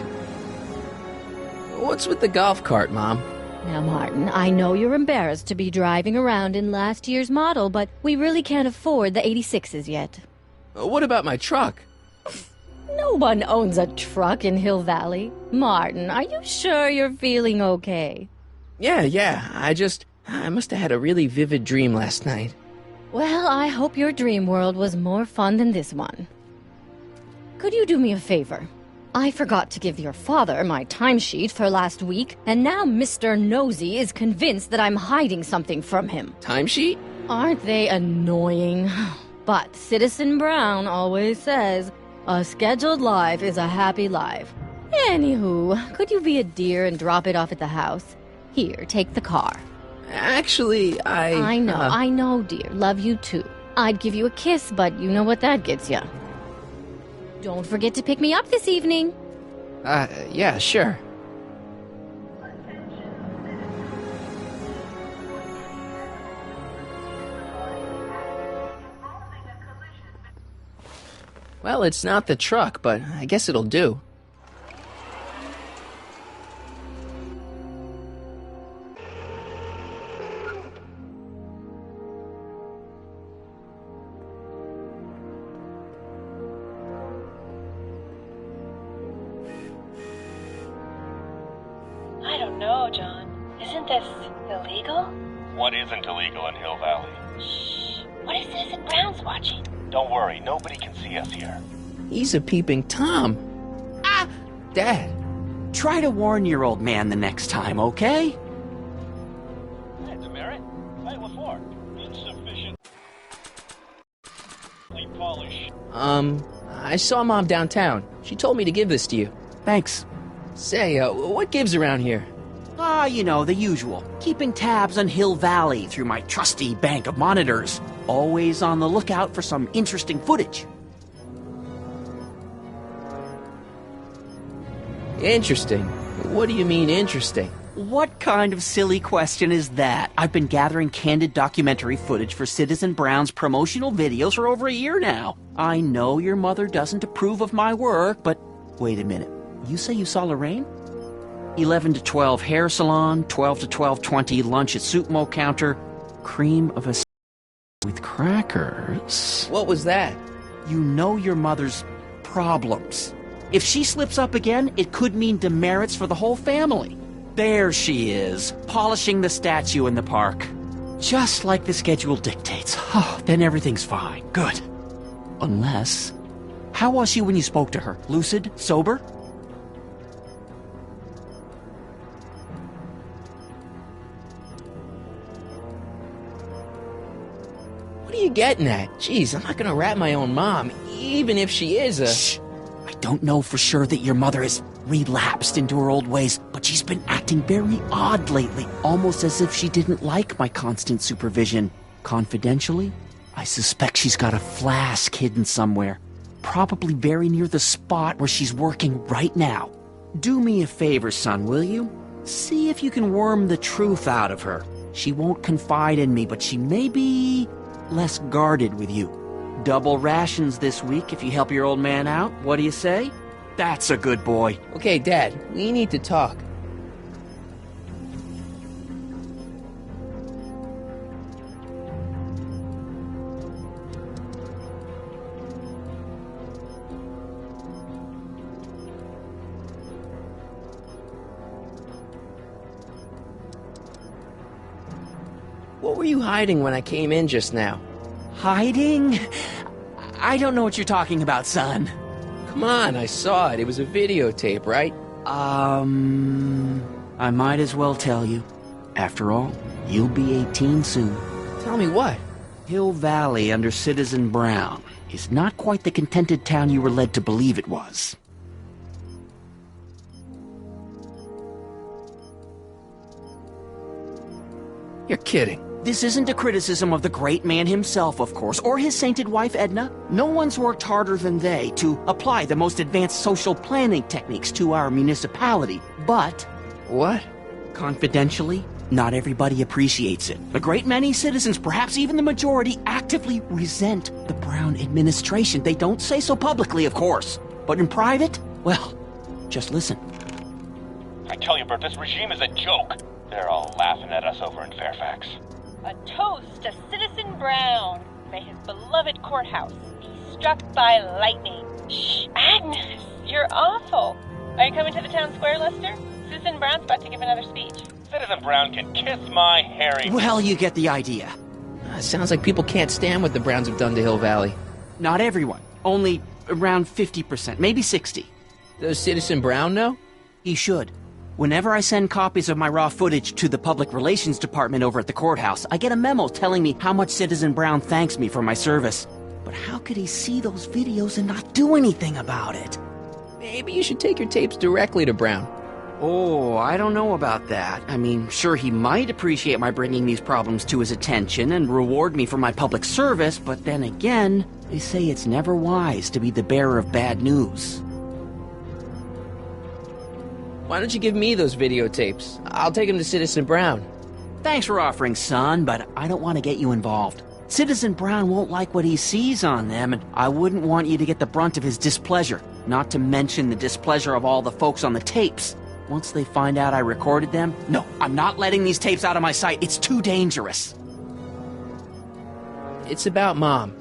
What's with the golf cart, Mom? Now, Martin, I know you're embarrassed to be driving around in last year's model, but we really can't afford the 86s yet. What about my truck? No one owns a truck in Hill Valley. Martin, are you sure you're feeling okay? Yeah. I must have had a really vivid dream last night. Well, I hope your dream world was more fun than this one. Could you do me a favor? I forgot to give your father my timesheet for last week, and now Mr. Nosy is convinced that I'm hiding something from him. Timesheet? Aren't they annoying? But Citizen Brown always says, a scheduled life is a happy life. Anywho, could you be a dear and drop it off at the house? Here, take the car. Actually, I know, dear. Love you too. I'd give you a kiss, but you know what that gets ya. Don't forget to pick me up this evening. Yeah, sure. Well, it's not the truck, but I guess it'll do. I don't know, John. Isn't this illegal? What isn't illegal in Hill Valley? Shh. What is Citizen Brown's watching? Don't worry, nobody can see us here. He's a peeping Tom. Ah! Dad. Try to warn your old man the next time, okay? Hey, Demerit. Hey, what for? Insufficient. Polish. I saw Mom downtown. She told me to give this to you. Thanks. Say, what gives around here? You know, the usual. Keeping tabs on Hill Valley through my trusty bank of monitors. Always on the lookout for some interesting footage. Interesting. What do you mean, interesting? What kind of silly question is that? I've been gathering candid documentary footage for Citizen Brown's promotional videos for over a year now. I know your mother doesn't approve of my work, but wait a minute. You say you saw Lorraine? 11 to 12 hair salon, 12 to 12:20 lunch at Soup Mo counter, cream of a with crackers. What was that? You know your mother's problems. If she slips up again, it could mean demerits for the whole family. There she is, polishing the statue in the park. Just like the schedule dictates. Oh, then everything's fine. Good. Unless... How was she when you spoke to her? Lucid? Sober? What are you getting at? Jeez, I'm not gonna rat my own mom, even if she is a... Shh! I don't know for sure that your mother has relapsed into her old ways, but she's been acting very odd lately, almost as if she didn't like my constant supervision. Confidentially, I suspect she's got a flask hidden somewhere, probably very near the spot where she's working right now. Do me a favor, son, will you? See if you can worm the truth out of her. She won't confide in me, but she may be less guarded with you. Double rations this week if you help your old man out. What do you say? That's a good boy. Okay, Dad, we need to talk. What were you hiding when I came in just now? Hiding? I don't know what you're talking about, son. Come on, I saw it. It was a videotape, right? I might as well tell you. After all, you'll be 18 soon. Tell me what? Hill Valley under Citizen Brown is not quite the contented town you were led to believe it was. You're kidding. This isn't a criticism of the great man himself, of course, or his sainted wife, Edna. No one's worked harder than they to apply the most advanced social planning techniques to our municipality. But... What? Confidentially, not everybody appreciates it. A great many citizens, perhaps even the majority, actively resent the Brown administration. They don't say so publicly, of course. But in private, well, just listen. I tell you, Bert, this regime is a joke. They're all laughing at us over in Fairfax. A toast to Citizen Brown. May his beloved courthouse be struck by lightning. Shh, Agnes, you're awful. Are you coming to the town square, Lester? Citizen Brown's about to give another speech. Citizen Brown can kiss my hairy... Well, you get the idea. Sounds like people can't stand what the Browns have done to Hill Valley. Not everyone. Only around 50%, maybe 60%. Does Citizen Brown know? He should. Whenever I send copies of my raw footage to the Public Relations Department over at the courthouse, I get a memo telling me how much Citizen Brown thanks me for my service. But how could he see those videos and not do anything about it? Maybe you should take your tapes directly to Brown. Oh, I don't know about that. I mean, sure, he might appreciate my bringing these problems to his attention and reward me for my public service, but then again, they say it's never wise to be the bearer of bad news. Why don't you give me those videotapes? I'll take them to Citizen Brown. Thanks for offering, son, but I don't want to get you involved. Citizen Brown won't like what he sees on them, and I wouldn't want you to get the brunt of his displeasure, not to mention the displeasure of all the folks on the tapes. Once they find out I recorded them, no, I'm not letting these tapes out of my sight. It's too dangerous. It's about Mom.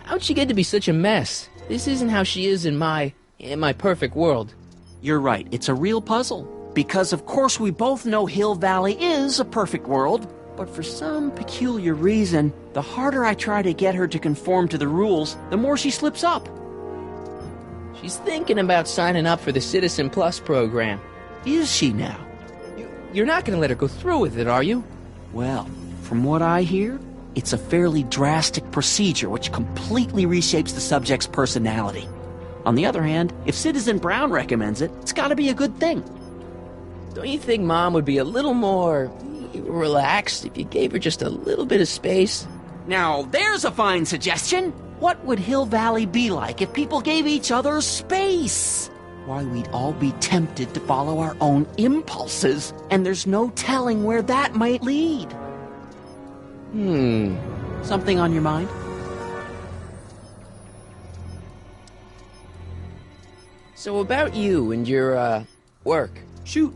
How'd she get to be such a mess? This isn't how she is in my perfect world. You're right, it's a real puzzle. Because of course we both know Hill Valley is a perfect world, but for some peculiar reason, the harder I try to get her to conform to the rules, the more she slips up. She's thinking about signing up for the Citizen Plus program. Is she now? You're not going to let her go through with it, are you? Well, from what I hear, it's a fairly drastic procedure which completely reshapes the subject's personality. On the other hand, if Citizen Brown recommends it, it's got to be a good thing. Don't you think Mom would be a little more relaxed if you gave her just a little bit of space? Now, there's a fine suggestion. What would Hill Valley be like if people gave each other space? Why, we'd all be tempted to follow our own impulses, and there's no telling where that might lead. Something on your mind? So about you and your, work. Shoot.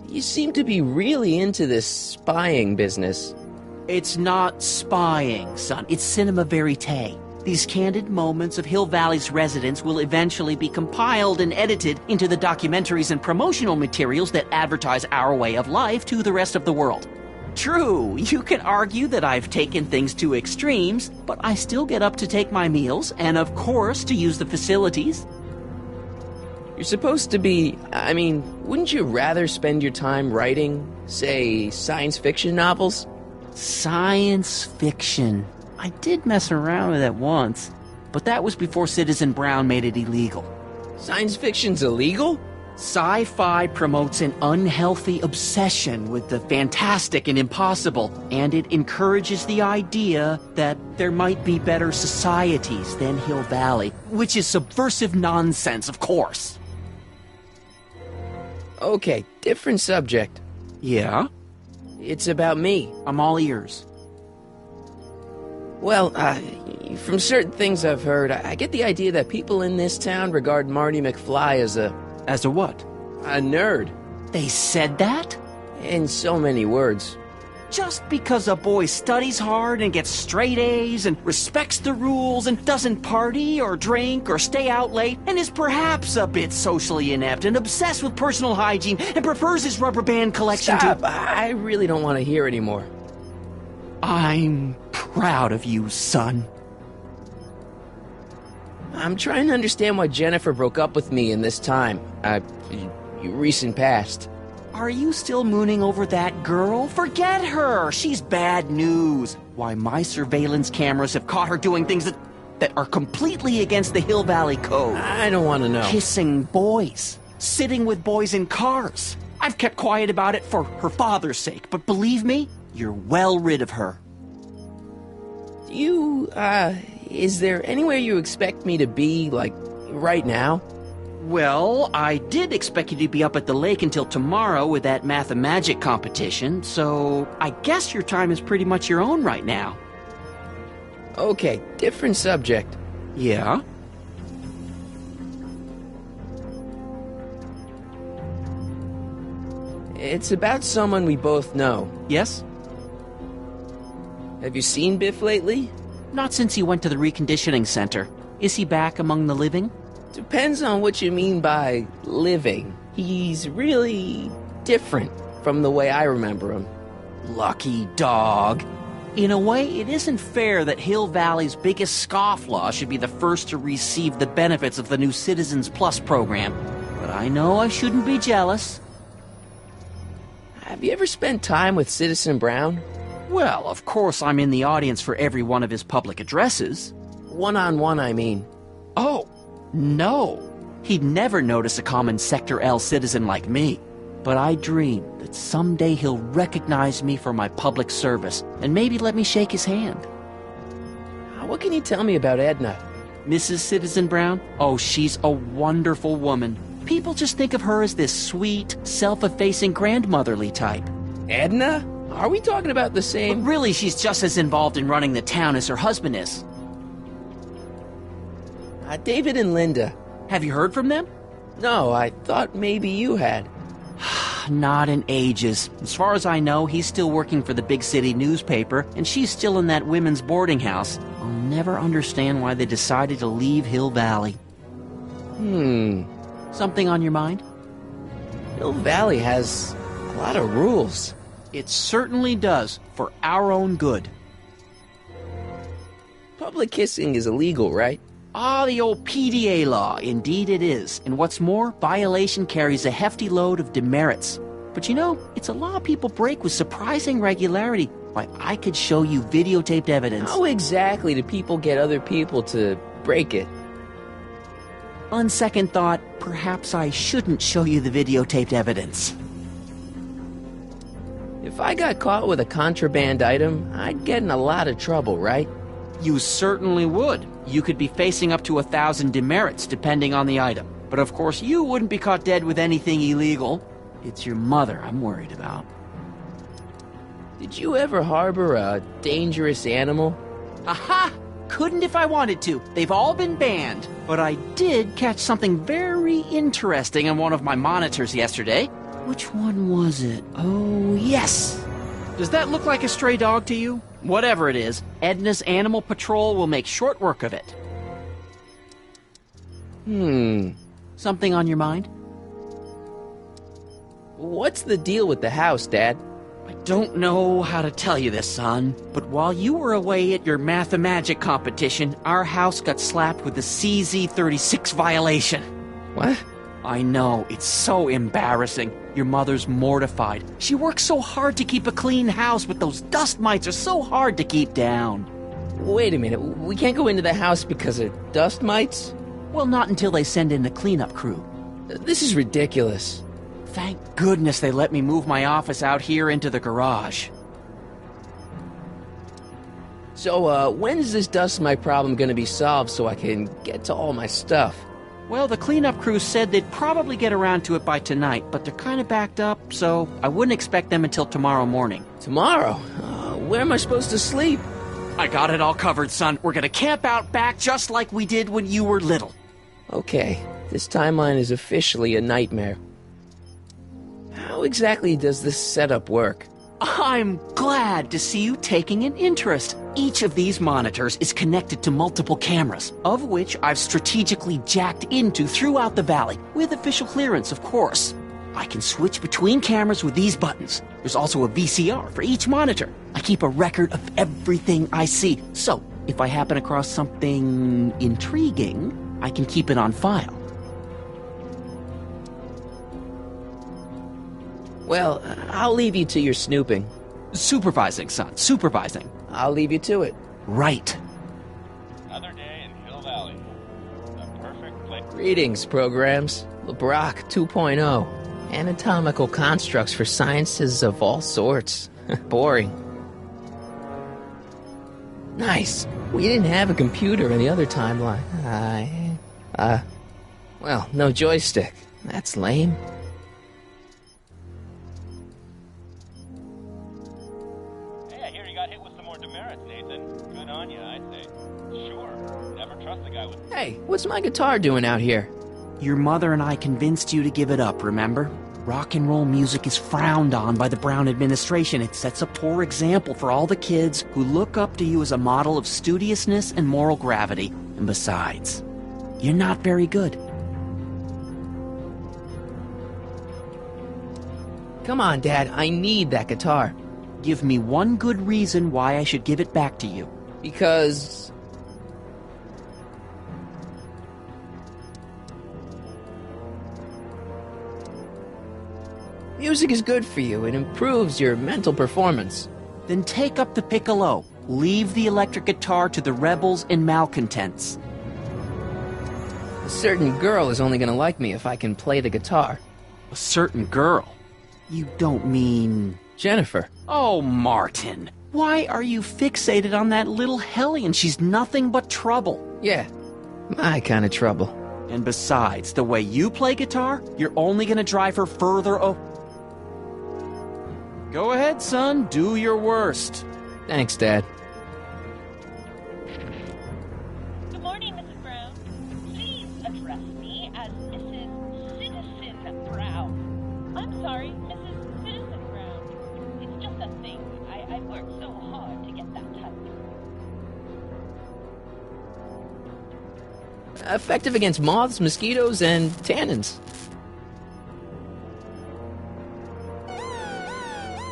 You seem to be really into this spying business. It's not spying, son. It's cinema verite. These candid moments of Hill Valley's residents will eventually be compiled and edited into the documentaries and promotional materials that advertise our way of life to the rest of the world. True, you can argue that I've taken things to extremes, but I still get up to take my meals, and of course to use the facilities. You're supposed to be... wouldn't you rather spend your time writing, say, science fiction novels? Science fiction. I did mess around with it once, but that was before Citizen Brown made it illegal. Science fiction's illegal? Sci-fi promotes an unhealthy obsession with the fantastic and impossible, and it encourages the idea that there might be better societies than Hill Valley, which is subversive nonsense, of course. Okay, different subject. Yeah? It's about me. I'm all ears. Well, from certain things I've heard, I get the idea that people in this town regard Marty McFly as a... As a what? A nerd. They said that? In so many words. Just because a boy studies hard and gets straight A's and respects the rules and doesn't party or drink or stay out late and is perhaps a bit socially inept and obsessed with personal hygiene and prefers his rubber band collection Stop. I really don't want to hear anymore. I'm proud of you, son. I'm trying to understand why Jennifer broke up with me in this time. Recent past. Are you still mooning over that girl? Forget her! She's bad news. Why, my surveillance cameras have caught her doing things that are completely against the Hill Valley Code. I don't want to know. Kissing boys. Sitting with boys in cars. I've kept quiet about it for her father's sake, but believe me, you're well rid of her. Is there anywhere you expect me to be, like, right now? Well, I did expect you to be up at the lake until tomorrow with that math-magic competition, so I guess your time is pretty much your own right now. Okay, different subject. Yeah? It's about someone we both know. Yes? Have you seen Biff lately? Not since he went to the reconditioning center. Is he back among the living? Depends on what you mean by living. He's really different from the way I remember him. Lucky dog. In a way, it isn't fair that Hill Valley's biggest scofflaw should be the first to receive the benefits of the new Citizens Plus program. But I know I shouldn't be jealous. Have you ever spent time with Citizen Brown? Well, of course I'm in the audience for every one of his public addresses. One-on-one, I mean. Oh, no. He'd never notice a common Sector L citizen like me. But I dream that someday he'll recognize me for my public service and maybe let me shake his hand. What can you tell me about Edna? Mrs. Citizen Brown? Oh, she's a wonderful woman. People just think of her as this sweet, self-effacing grandmotherly type. Edna? Are we talking about the same? But really, she's just as involved in running the town as her husband is. David and Linda. Have you heard from them? No, I thought maybe you had. Not in ages. As far as I know, he's still working for the big city newspaper, and she's still in that women's boarding house. I'll never understand why they decided to leave Hill Valley. Something on your mind? Hill Valley has a lot of rules. It certainly does, for our own good. Public kissing is illegal, right? Ah, the old PDA law. Indeed it is. And what's more, violation carries a hefty load of demerits. But you know, it's a law people break with surprising regularity. Why, I could show you videotaped evidence. How exactly do people get other people to break it? On second thought, perhaps I shouldn't show you the videotaped evidence. If I got caught with a contraband item, I'd get in a lot of trouble, right? You certainly would. You could be facing up to 1,000 demerits, depending on the item. But of course, you wouldn't be caught dead with anything illegal. It's your mother I'm worried about. Did you ever harbor a dangerous animal? Aha! Couldn't if I wanted to. They've all been banned. But I did catch something very interesting on one of my monitors yesterday. Which one was it? Oh, yes! Does that look like a stray dog to you? Whatever it is, Edna's Animal Patrol will make short work of it. Something on your mind? What's the deal with the house, Dad? I don't know how to tell you this, son, but while you were away at your math-magic competition, our house got slapped with the CZ-36 violation. What? I know, it's so embarrassing. Your mother's mortified. She works so hard to keep a clean house, but those dust mites are so hard to keep down. Wait a minute, we can't go into the house because of dust mites? Well, not until they send in the cleanup crew. This is ridiculous. Thank goodness they let me move my office out here into the garage. So, when's this dust mite problem gonna be solved so I can get to all my stuff? Well, the cleanup crew said they'd probably get around to it by tonight, but they're kind of backed up, so I wouldn't expect them until tomorrow morning. Tomorrow? Where am I supposed to sleep? I got it all covered, son. We're gonna camp out back just like we did when you were little. Okay, this timeline is officially a nightmare. How exactly does this setup work? I'm glad to see you taking an interest. Each of these monitors is connected to multiple cameras, of which I've strategically jacked into throughout the valley, with official clearance, of course. I can switch between cameras with these buttons. There's also a VCR for each monitor. I keep a record of everything I see, so if I happen across something intriguing, I can keep it on file. Well, I'll leave you to your snooping. Supervising, son, supervising. I'll leave you to it. Right. Another day in Hill Valley. The perfect place. Greetings, programs. LeBrock 2.0. Anatomical constructs for sciences of all sorts. Boring. Nice. We didn't have a computer in the other timeline. Well, no joystick. That's lame. Hey, I hear you got hit with some more demerits, Nathan. Good on you, I'd say. Sure. Never trust a guy with... Hey, what's my guitar doing out here? Your mother and I convinced you to give it up, remember? Rock and roll music is frowned on by the Brown administration. It sets a poor example for all the kids who look up to you as a model of studiousness and moral gravity. And besides, you're not very good. Come on, Dad, I need that guitar. Give me one good reason why I should give it back to you. Because... music is good for you. It improves your mental performance. Then take up the piccolo. Leave the electric guitar to the rebels and malcontents. A certain girl is only gonna like me if I can play the guitar. A certain girl? You don't mean... Jennifer. Oh, Martin. Why are you fixated on that little hellion? She's nothing but trouble. Yeah, my kind of trouble. And besides, the way you play guitar, you're only gonna drive her further Go ahead, son. Do your worst. Thanks, Dad. Good morning, Mrs. Brown. Please address me as Mrs. Citizen Brown. I'm sorry, Mrs. Citizen Brown. It's just a thing. I worked so hard to get that title. Effective against moths, mosquitoes, and tannins.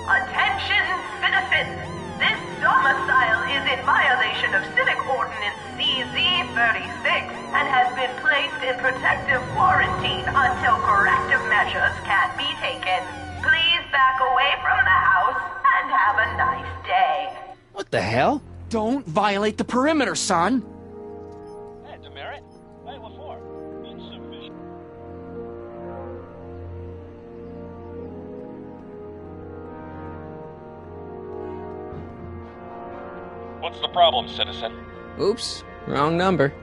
Attention, citizens! This domicile is in violation of Civic Ordinance CZ-36 and has been placed in protective quarantine until corrective measures can be taken. Please back away from the house and have a nice day. What the hell? Don't violate the perimeter, son! Hey, demerit? Hey, what for? Insufficient. What's the problem, citizen? Oops, wrong number.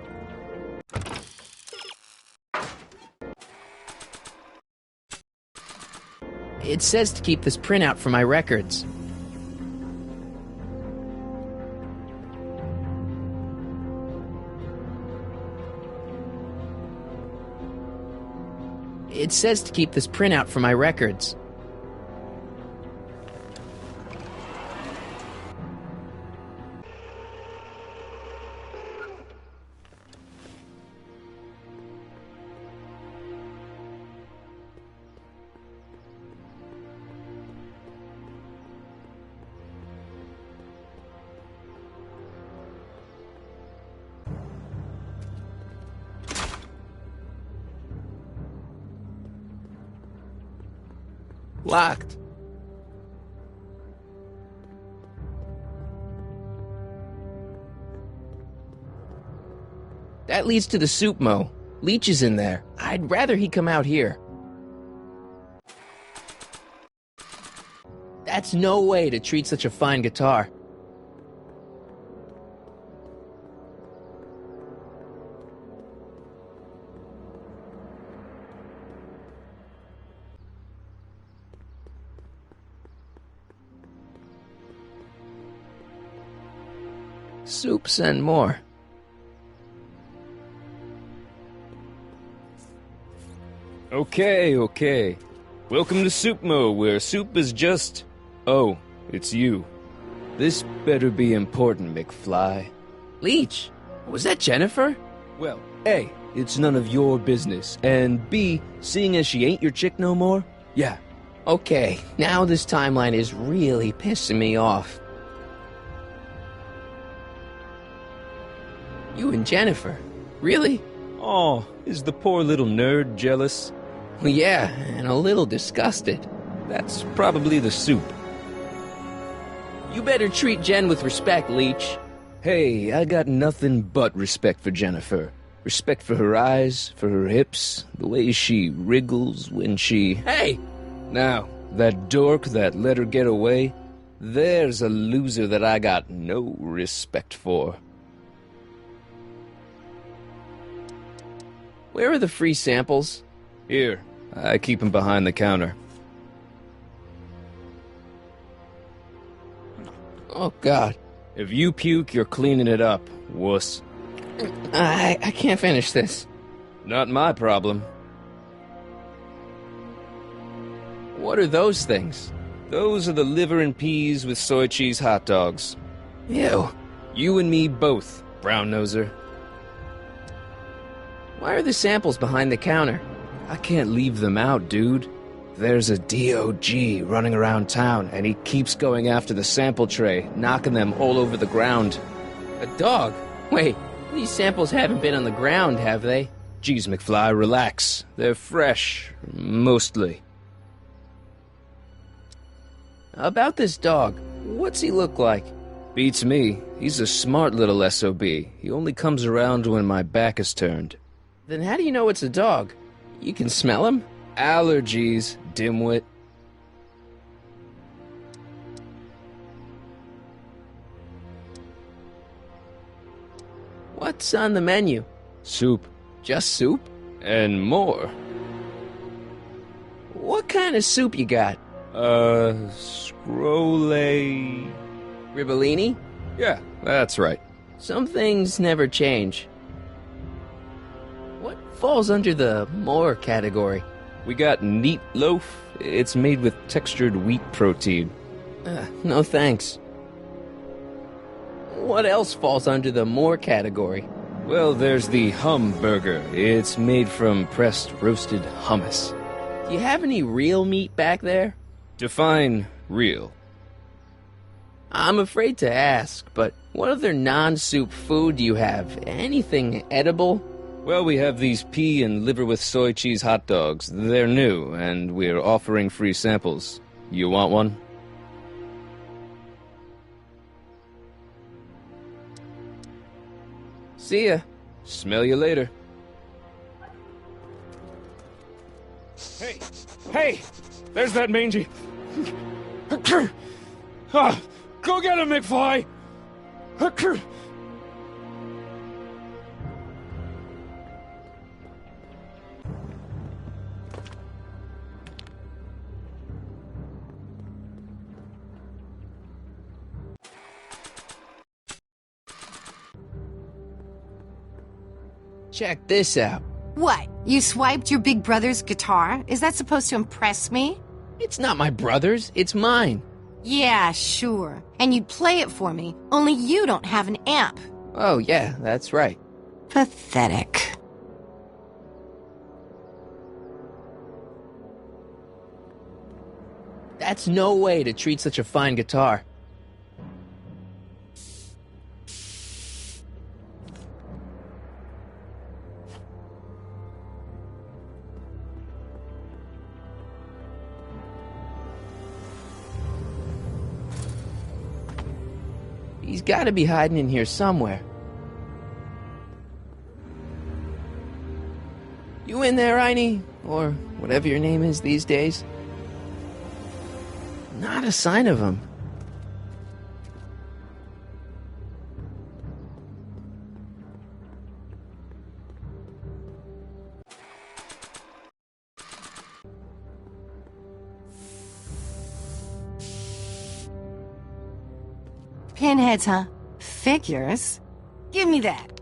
It says to keep this printout for my records. It says to keep this printout for my records. Locked. That leads to the soup mo. Leech is in there. I'd rather he come out here. That's no way to treat such a fine guitar. Soups and more. Okay. Welcome to Soup Mo, where soup is just... Oh, it's you. This better be important, McFly. Leech, was that Jennifer? Well, A, it's none of your business, and B, seeing as she ain't your chick no more, yeah. Okay, now this timeline is really pissing me off. You and Jennifer? Really? Oh, is the poor little nerd jealous? Well, yeah, and a little disgusted. That's probably the soup. You better treat Jen with respect, Leech. Hey, I got nothing but respect for Jennifer. Respect for her eyes, for her hips, the way she wriggles when she... Hey! Now, that dork that let her get away, there's a loser that I got no respect for. Where are the free samples? Here, I keep them behind the counter. Oh, God. If you puke, you're cleaning it up, wuss. I can't finish this. Not my problem. What are those things? Those are the liver and peas with soy cheese hot dogs. Ew. You and me both, brown noser. Why are the samples behind the counter? I can't leave them out, dude. There's a DOG running around town, and he keeps going after the sample tray, knocking them all over the ground. A dog? Wait, these samples haven't been on the ground, have they? Geez, McFly, relax. They're fresh, mostly. About this dog, what's he look like? Beats me. He's a smart little SOB. He only comes around when my back is turned. Then how do you know it's a dog? You can smell him? Allergies, dimwit. What's on the menu? Soup. Just soup? And more. What kind of soup you got? Scrolle... Ribellini? Yeah, that's right. Some things never change. What falls under the more category? We got neat loaf. It's made with textured wheat protein. No thanks. What else falls under the more category? Well, there's the hum burger. It's made from pressed roasted hummus. Do you have any real meat back there? Define real. I'm afraid to ask, but what other non-soup food do you have? Anything edible? Well, we have these pea and liver with soy cheese hot dogs. They're new, and we're offering free samples. You want one? See ya. Smell you later. Hey! There's that mangy. Go get him, McFly! Check this out. What? You swiped your big brother's guitar? Is that supposed to impress me? It's not my brother's, it's mine. Yeah, sure. And you'd play it for me, only you don't have an amp. Oh, yeah, that's right. Pathetic. That's no way to treat such a fine guitar. He's gotta be hiding in here somewhere. You in there, Einie? Or whatever your name is these days? Not a sign of him. Pinheads, huh? Figures? Give me that.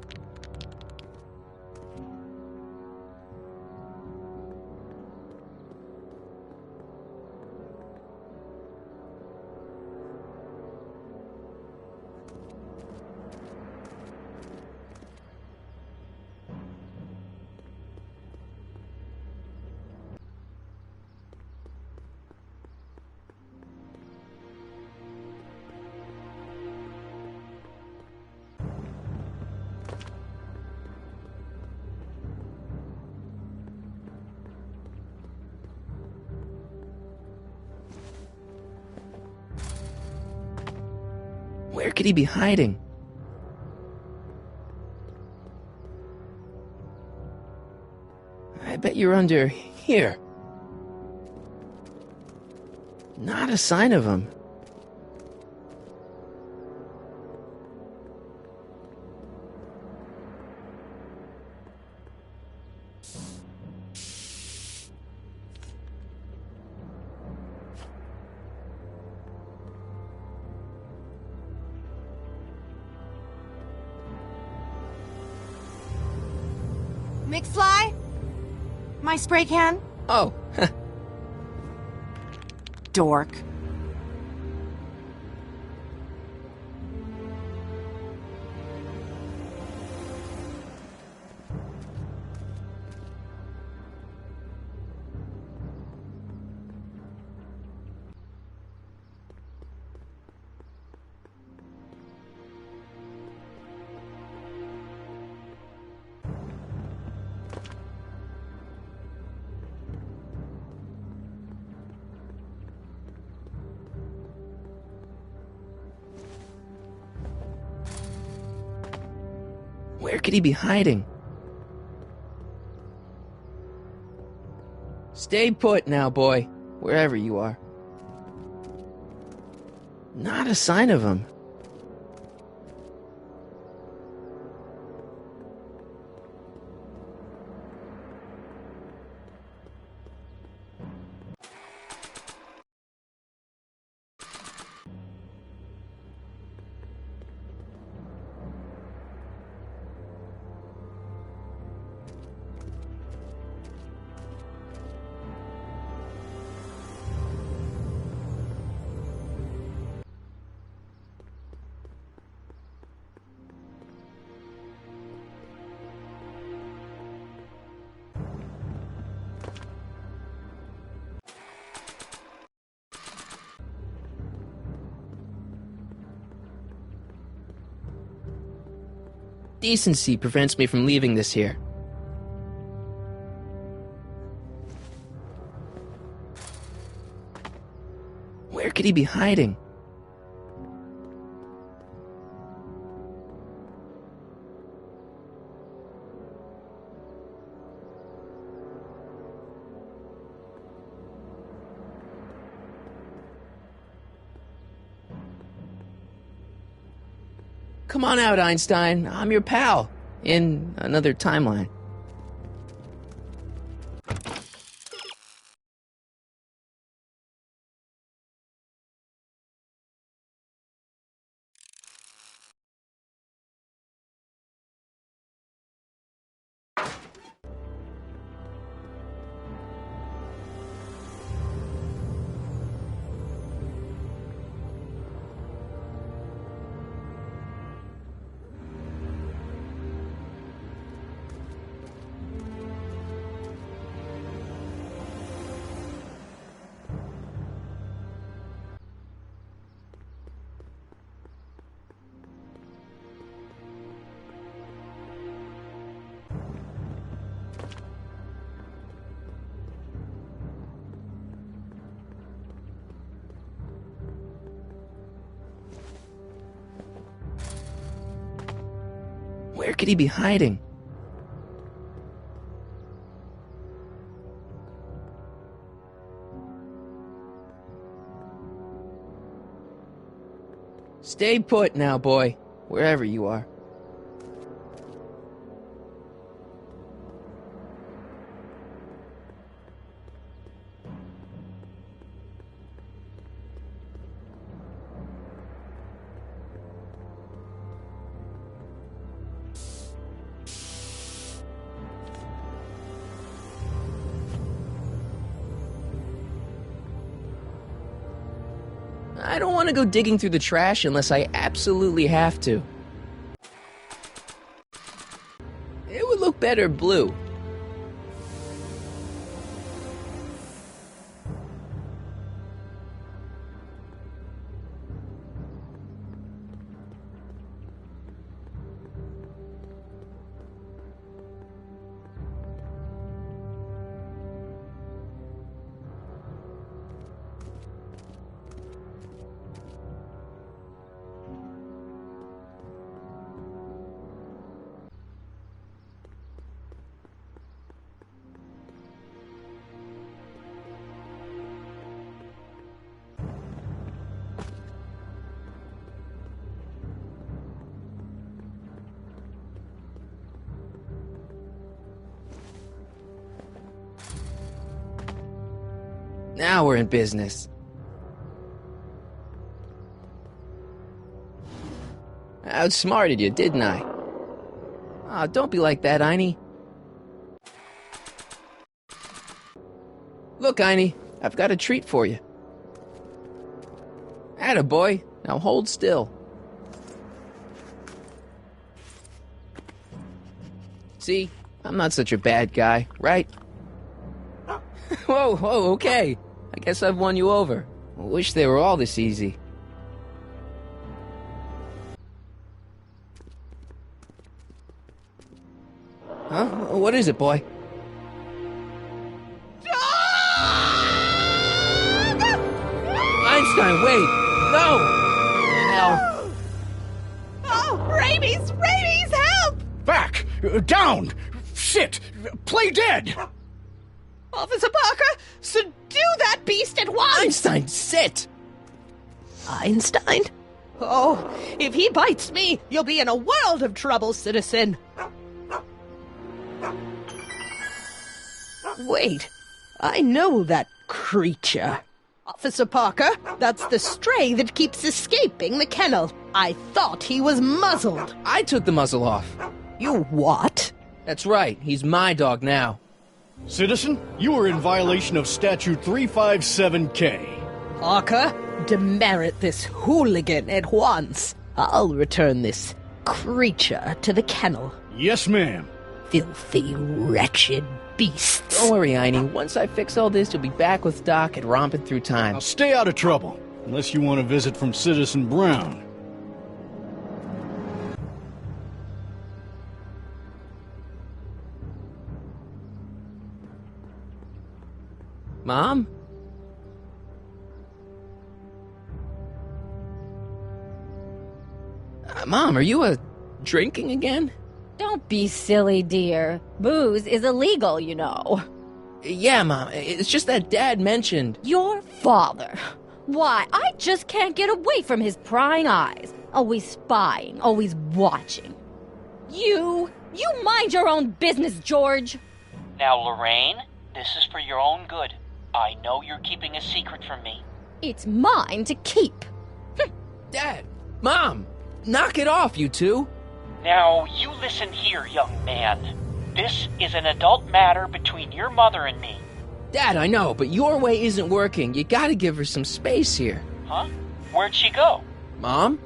Where could he be hiding? I bet you're under here. Not a sign of him. McFly? My spray can? Oh, Dork. where could he be hiding? Stay put now, boy, wherever you are. Not a sign of him. Decency prevents me from leaving this here. Where could he be hiding? Come on out, Einstein. I'm your pal. In another timeline. Where could he be hiding? Stay put now, boy, wherever you are. I don't want to go digging through the trash unless I absolutely have to. It would look better blue. Now we're in business. I outsmarted you, didn't I? Aw, don't be like that, Einie. Look, Einie, I've got a treat for you. Attaboy, now hold still. See, I'm not such a bad guy, right? Whoa, okay. I guess I've won you over. I wish they were all this easy. Huh? What is it, boy? Einstein, wait! No! Hell. Oh, rabies! Rabies, help! Back! Down! Shit! Play dead! Officer Parker, subdue that beast at once! Einstein, sit! Einstein? Oh, if he bites me, you'll be in a world of trouble, citizen. Wait, I know that creature. Officer Parker, that's the stray that keeps escaping the kennel. I thought he was muzzled. I took the muzzle off. You what? That's right, he's my dog now. Citizen, you are in violation of Statute 357K. Parker, demerit this hooligan at once. I'll return this creature to the kennel. Yes, ma'am. Filthy, wretched beasts. Don't worry, Einie. Once I fix all this, you'll be back with Doc and romping through time. Now stay out of trouble, unless you want a visit from Citizen Brown. Mom? Mom, are you, drinking again? Don't be silly, dear. Booze is illegal, you know. Yeah, Mom. It's just that Dad mentioned... Your father. Why, I just can't get away from his prying eyes. Always spying, always watching. You mind your own business, George. Now, Lorraine, this is for your own good. I know you're keeping a secret from me. It's mine to keep. Dad! Mom! Knock it off, you two! Now, you listen here, young man. This is an adult matter between your mother and me. Dad, I know, but your way isn't working. You gotta give her some space here. Huh? Where'd she go? Mom?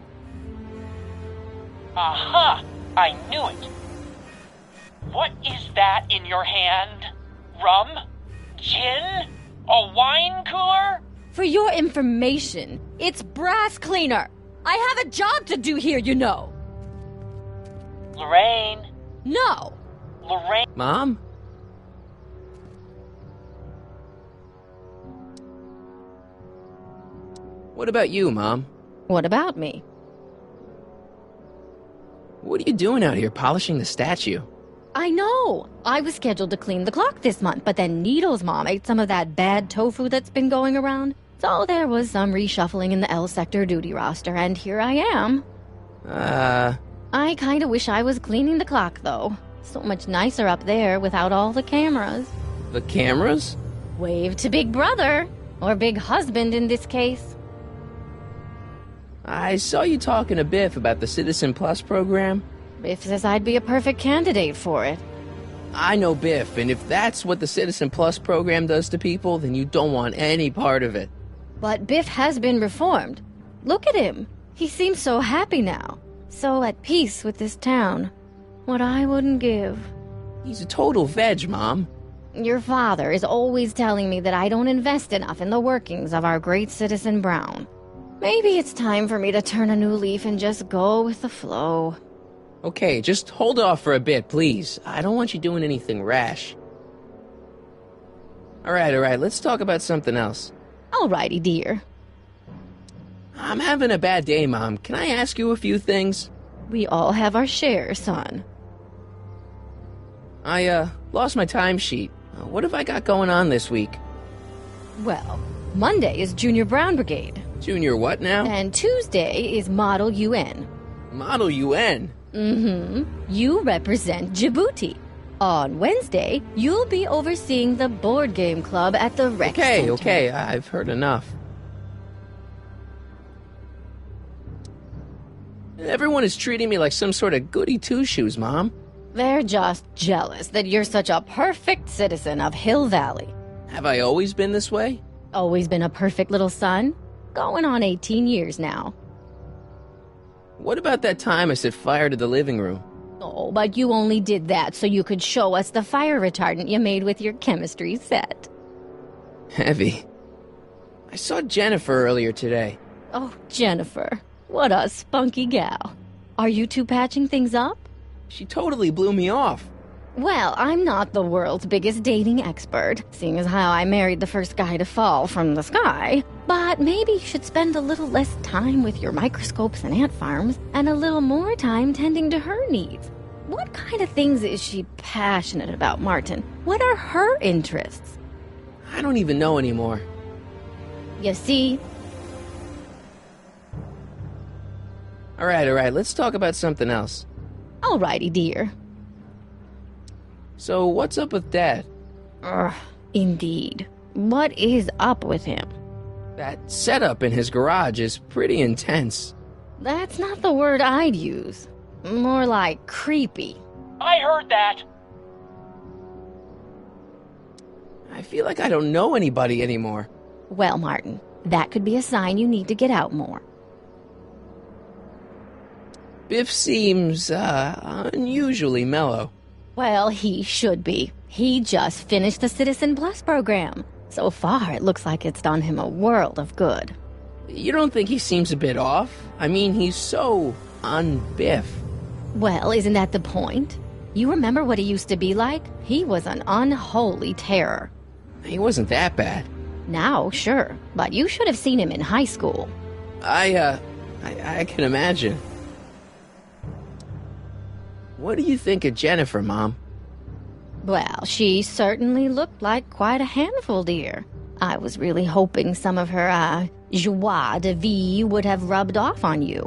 Aha! I knew it. What is that in your hand? Rum? Gin? A wine cooler? For your information, it's brass cleaner. I have a job to do here, you know. Lorraine. No. Lorraine. Mom? What about you, Mom? What about me? What are you doing out here, polishing the statue? I know! I was scheduled to clean the clock this month, but then Needle's mom ate some of that bad tofu that's been going around. So there was some reshuffling in the L sector duty roster, and here I am. I kinda wish I was cleaning the clock, though. So much nicer up there without all the cameras. The cameras? Wave to Big Brother. Or Big Husband in this case. I saw you talking to Biff about the Citizen Plus program. Biff says I'd be a perfect candidate for it. I know Biff, and if that's what the Citizen Plus program does to people, then you don't want any part of it. But Biff has been reformed. Look at him. He seems so happy now. So at peace with this town. What I wouldn't give. He's a total veg, Mom. Your father is always telling me that I don't invest enough in the workings of our great Citizen Brown. Maybe it's time for me to turn a new leaf and just go with the flow. Okay, just hold off for a bit, please. I don't want you doing anything rash. Alright, let's talk about something else. Alrighty, dear. I'm having a bad day, Mom. Can I ask you a few things? We all have our share, son. I, lost my timesheet. What have I got going on this week? Well, Monday is Junior Brown Brigade. Junior what now? And Tuesday is Model UN. Model UN? Mm-hmm. You represent Djibouti. On Wednesday, you'll be overseeing the board game club at the rec center. Okay, I've heard enough. Everyone is treating me like some sort of goody two-shoes, Mom. They're just jealous that you're such a perfect citizen of Hill Valley. Have I always been this way? Always been a perfect little son? Going on 18 years now. What about that time I set fire to the living room? Oh, but you only did that so you could show us the fire retardant you made with your chemistry set. Heavy. I saw Jennifer earlier today. Oh, Jennifer. What a spunky gal. Are you two patching things up? She totally blew me off. Well, I'm not the world's biggest dating expert, seeing as how I married the first guy to fall from the sky. But maybe you should spend a little less time with your microscopes and ant farms, and a little more time tending to her needs. What kind of things is she passionate about, Martin? What are her interests? I don't even know anymore. You see? Alright, let's talk about something else. Alrighty, dear. So, what's up with Dad? Indeed. What is up with him? That setup in his garage is pretty intense. That's not the word I'd use. More like creepy. I heard that! I feel like I don't know anybody anymore. Well, Martin, that could be a sign you need to get out more. Biff seems, unusually mellow. Well, he should be. He just finished the Citizen Plus program. So far, it looks like it's done him a world of good. You don't think he seems a bit off? I mean, he's so un-Biff. Well, isn't that the point? You remember what he used to be like? He was an unholy terror. He wasn't that bad. Now, sure, but you should have seen him in high school. I can imagine. What do you think of Jennifer, Mom? Well, she certainly looked like quite a handful, dear. I was really hoping some of her, joie de vivre would have rubbed off on you.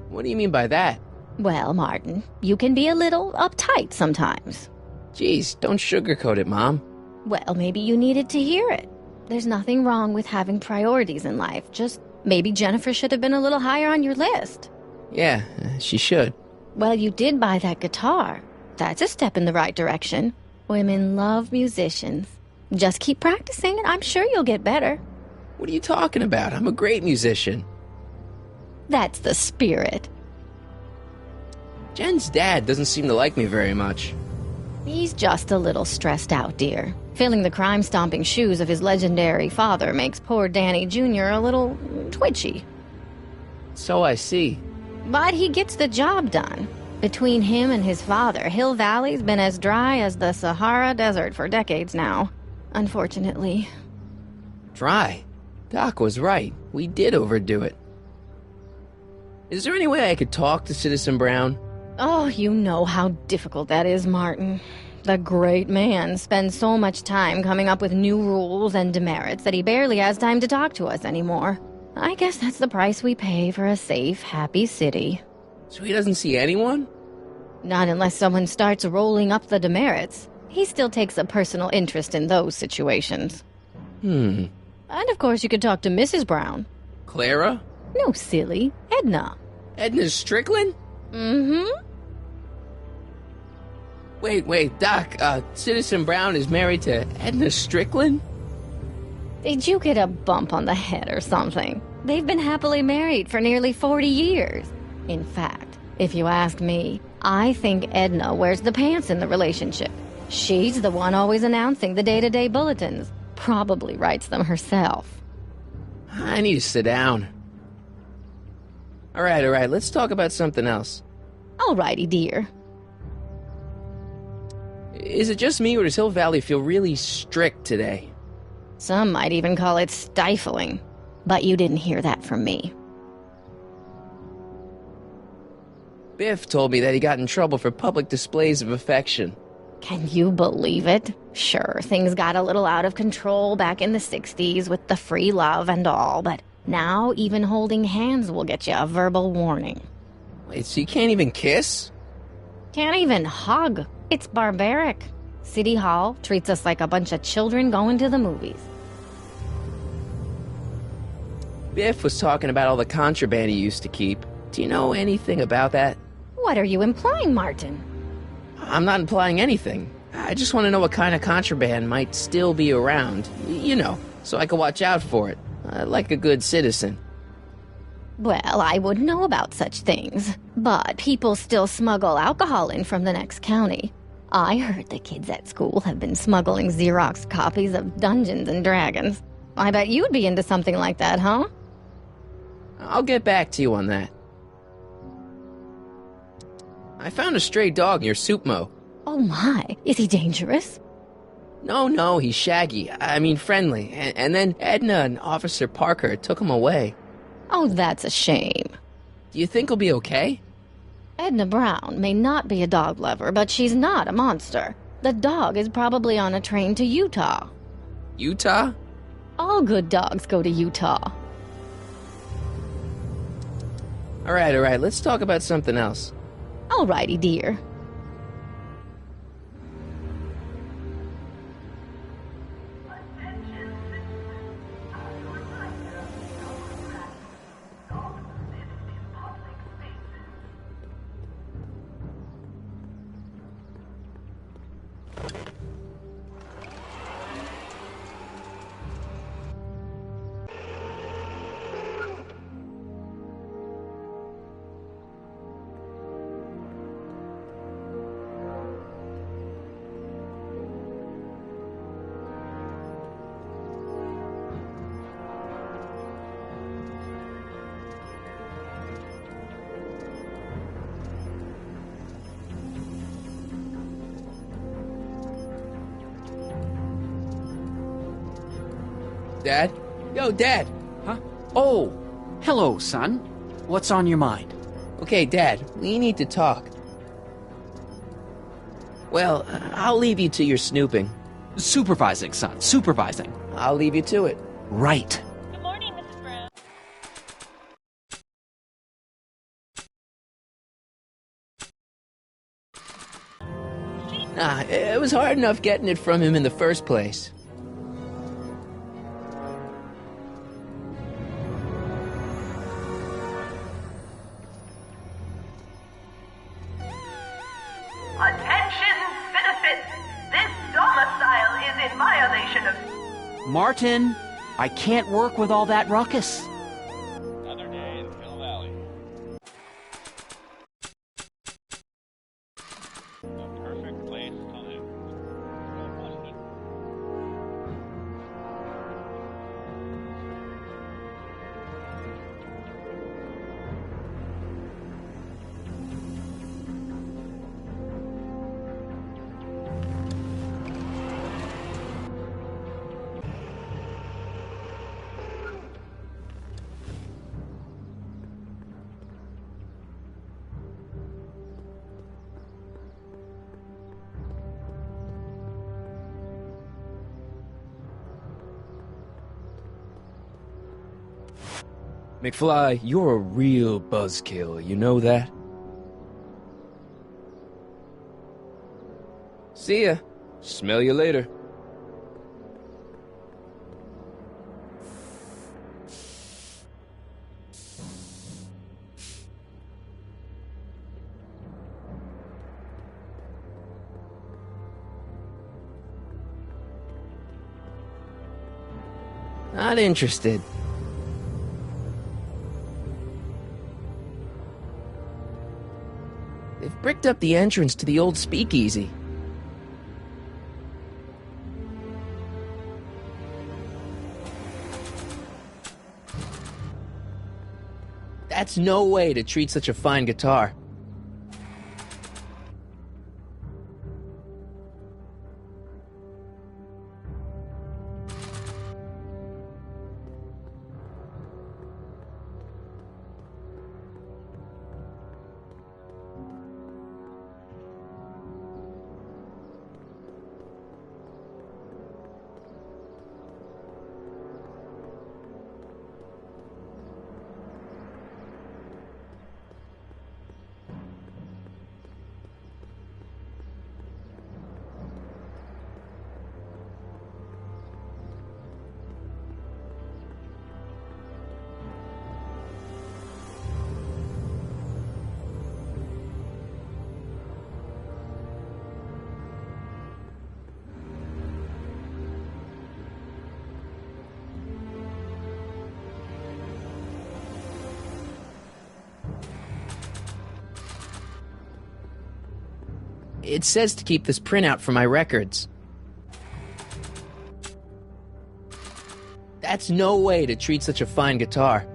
What do you mean by that? Well, Martin, you can be a little uptight sometimes. Geez, don't sugarcoat it, Mom. Well, maybe you needed to hear it. There's nothing wrong with having priorities in life. Just maybe Jennifer should have been a little higher on your list. Yeah, she should. Well, you did buy that guitar. That's a step in the right direction. Women love musicians. Just keep practicing and I'm sure you'll get better. What are you talking about? I'm a great musician. That's the spirit. Jen's dad doesn't seem to like me very much. He's just a little stressed out, dear. Filling the crime-stomping shoes of his legendary father makes poor Danny Jr. a little twitchy. So I see. But he gets the job done. Between him and his father, Hill Valley's been as dry as the Sahara Desert for decades now. Unfortunately. Dry? Doc was right. We did overdo it. Is there any way I could talk to Citizen Brown? Oh, you know how difficult that is, Martin. The great man spends so much time coming up with new rules and demerits that he barely has time to talk to us anymore. I guess that's the price we pay for a safe, happy city. So he doesn't see anyone? Not unless someone starts rolling up the demerits. He still takes a personal interest in those situations. And of course you could talk to Mrs. Brown. Clara? No, silly. Edna. Edna Strickland? Mm-hmm. Wait, Doc, Citizen Brown is married to Edna Strickland? Did you get a bump on the head or something? They've been happily married for nearly 40 years. In fact, if you ask me, I think Edna wears the pants in the relationship. She's the one always announcing the day-to-day bulletins. Probably writes them herself. I need to sit down. All right, let's talk about something else. Alrighty, dear. Is it just me, or does Hill Valley feel really strict today? Some might even call it stifling. But you didn't hear that from me. Biff told me that he got in trouble for public displays of affection. Can you believe it? Sure, things got a little out of control back in the 60s with the free love and all, but now even holding hands will get you a verbal warning. Wait, so you can't even kiss? Can't even hug. It's barbaric. City Hall treats us like a bunch of children going to the movies. Biff was talking about all the contraband he used to keep. Do you know anything about that? What are you implying, Martin? I'm not implying anything. I just want to know what kind of contraband might still be around. You know, so I can watch out for it. Like a good citizen. Well, I wouldn't know about such things. But people still smuggle alcohol in from the next county. I heard the kids at school have been smuggling Xerox copies of Dungeons and Dragons. I bet you'd be into something like that, huh? I'll get back to you on that. I found a stray dog near Supmo. Oh my, is he dangerous? No, he's shaggy. I mean friendly. And then Edna and Officer Parker took him away. Oh, that's a shame. Do you think he'll be okay? Edna Brown may not be a dog lover, but she's not a monster. The dog is probably on a train to Utah. Utah? All good dogs go to Utah. All right, let's talk about something else. Alrighty, dear. Dad? Yo, Dad! Huh? Oh, hello, son. What's on your mind? Okay, Dad, we need to talk. Well, I'll leave you to your snooping. Supervising, son, supervising. I'll leave you to it. Right. Good morning, Mrs. Brown. Nah, it was hard enough getting it from him in the first place. Attention, citizens! This domicile is in violation of... Martin, I can't work with all that ruckus. Another day in Hill Valley. The perfect place to live. Wasn't it? McFly, you're a real buzzkill, you know that? See ya. Smell you later. Not interested. They've bricked up the entrance to the old speakeasy. That's no way to treat such a fine guitar. It says to keep this printout for my records. That's no way to treat such a fine guitar.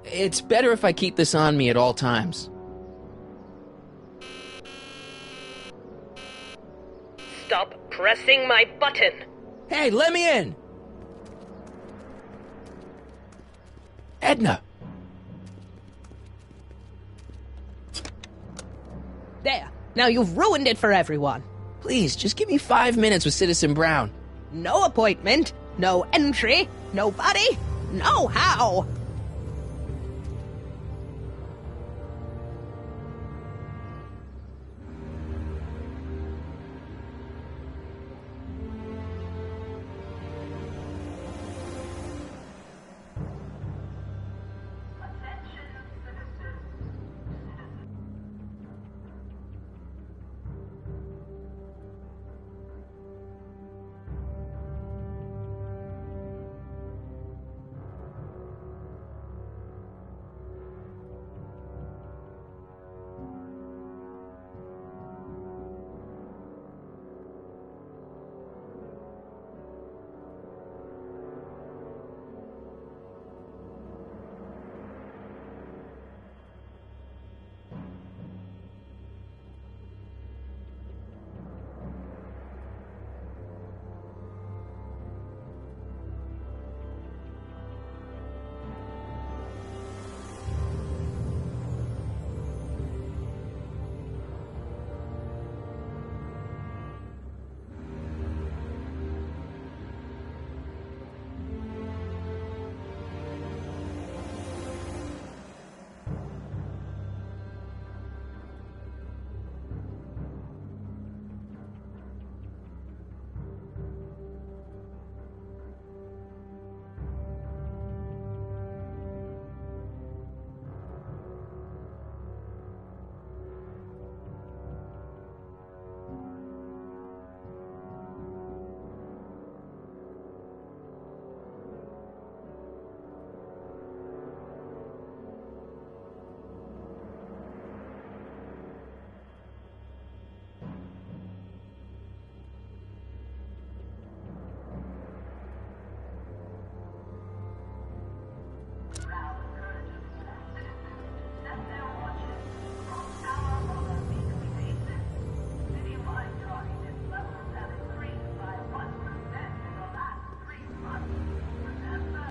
It's better if I keep this on me at all times. Stop pressing my button! Hey, let me in! Edna! There. Now you've ruined it for everyone. Please, just give me 5 minutes with Citizen Brown. No appointment, no entry, nobody, no how.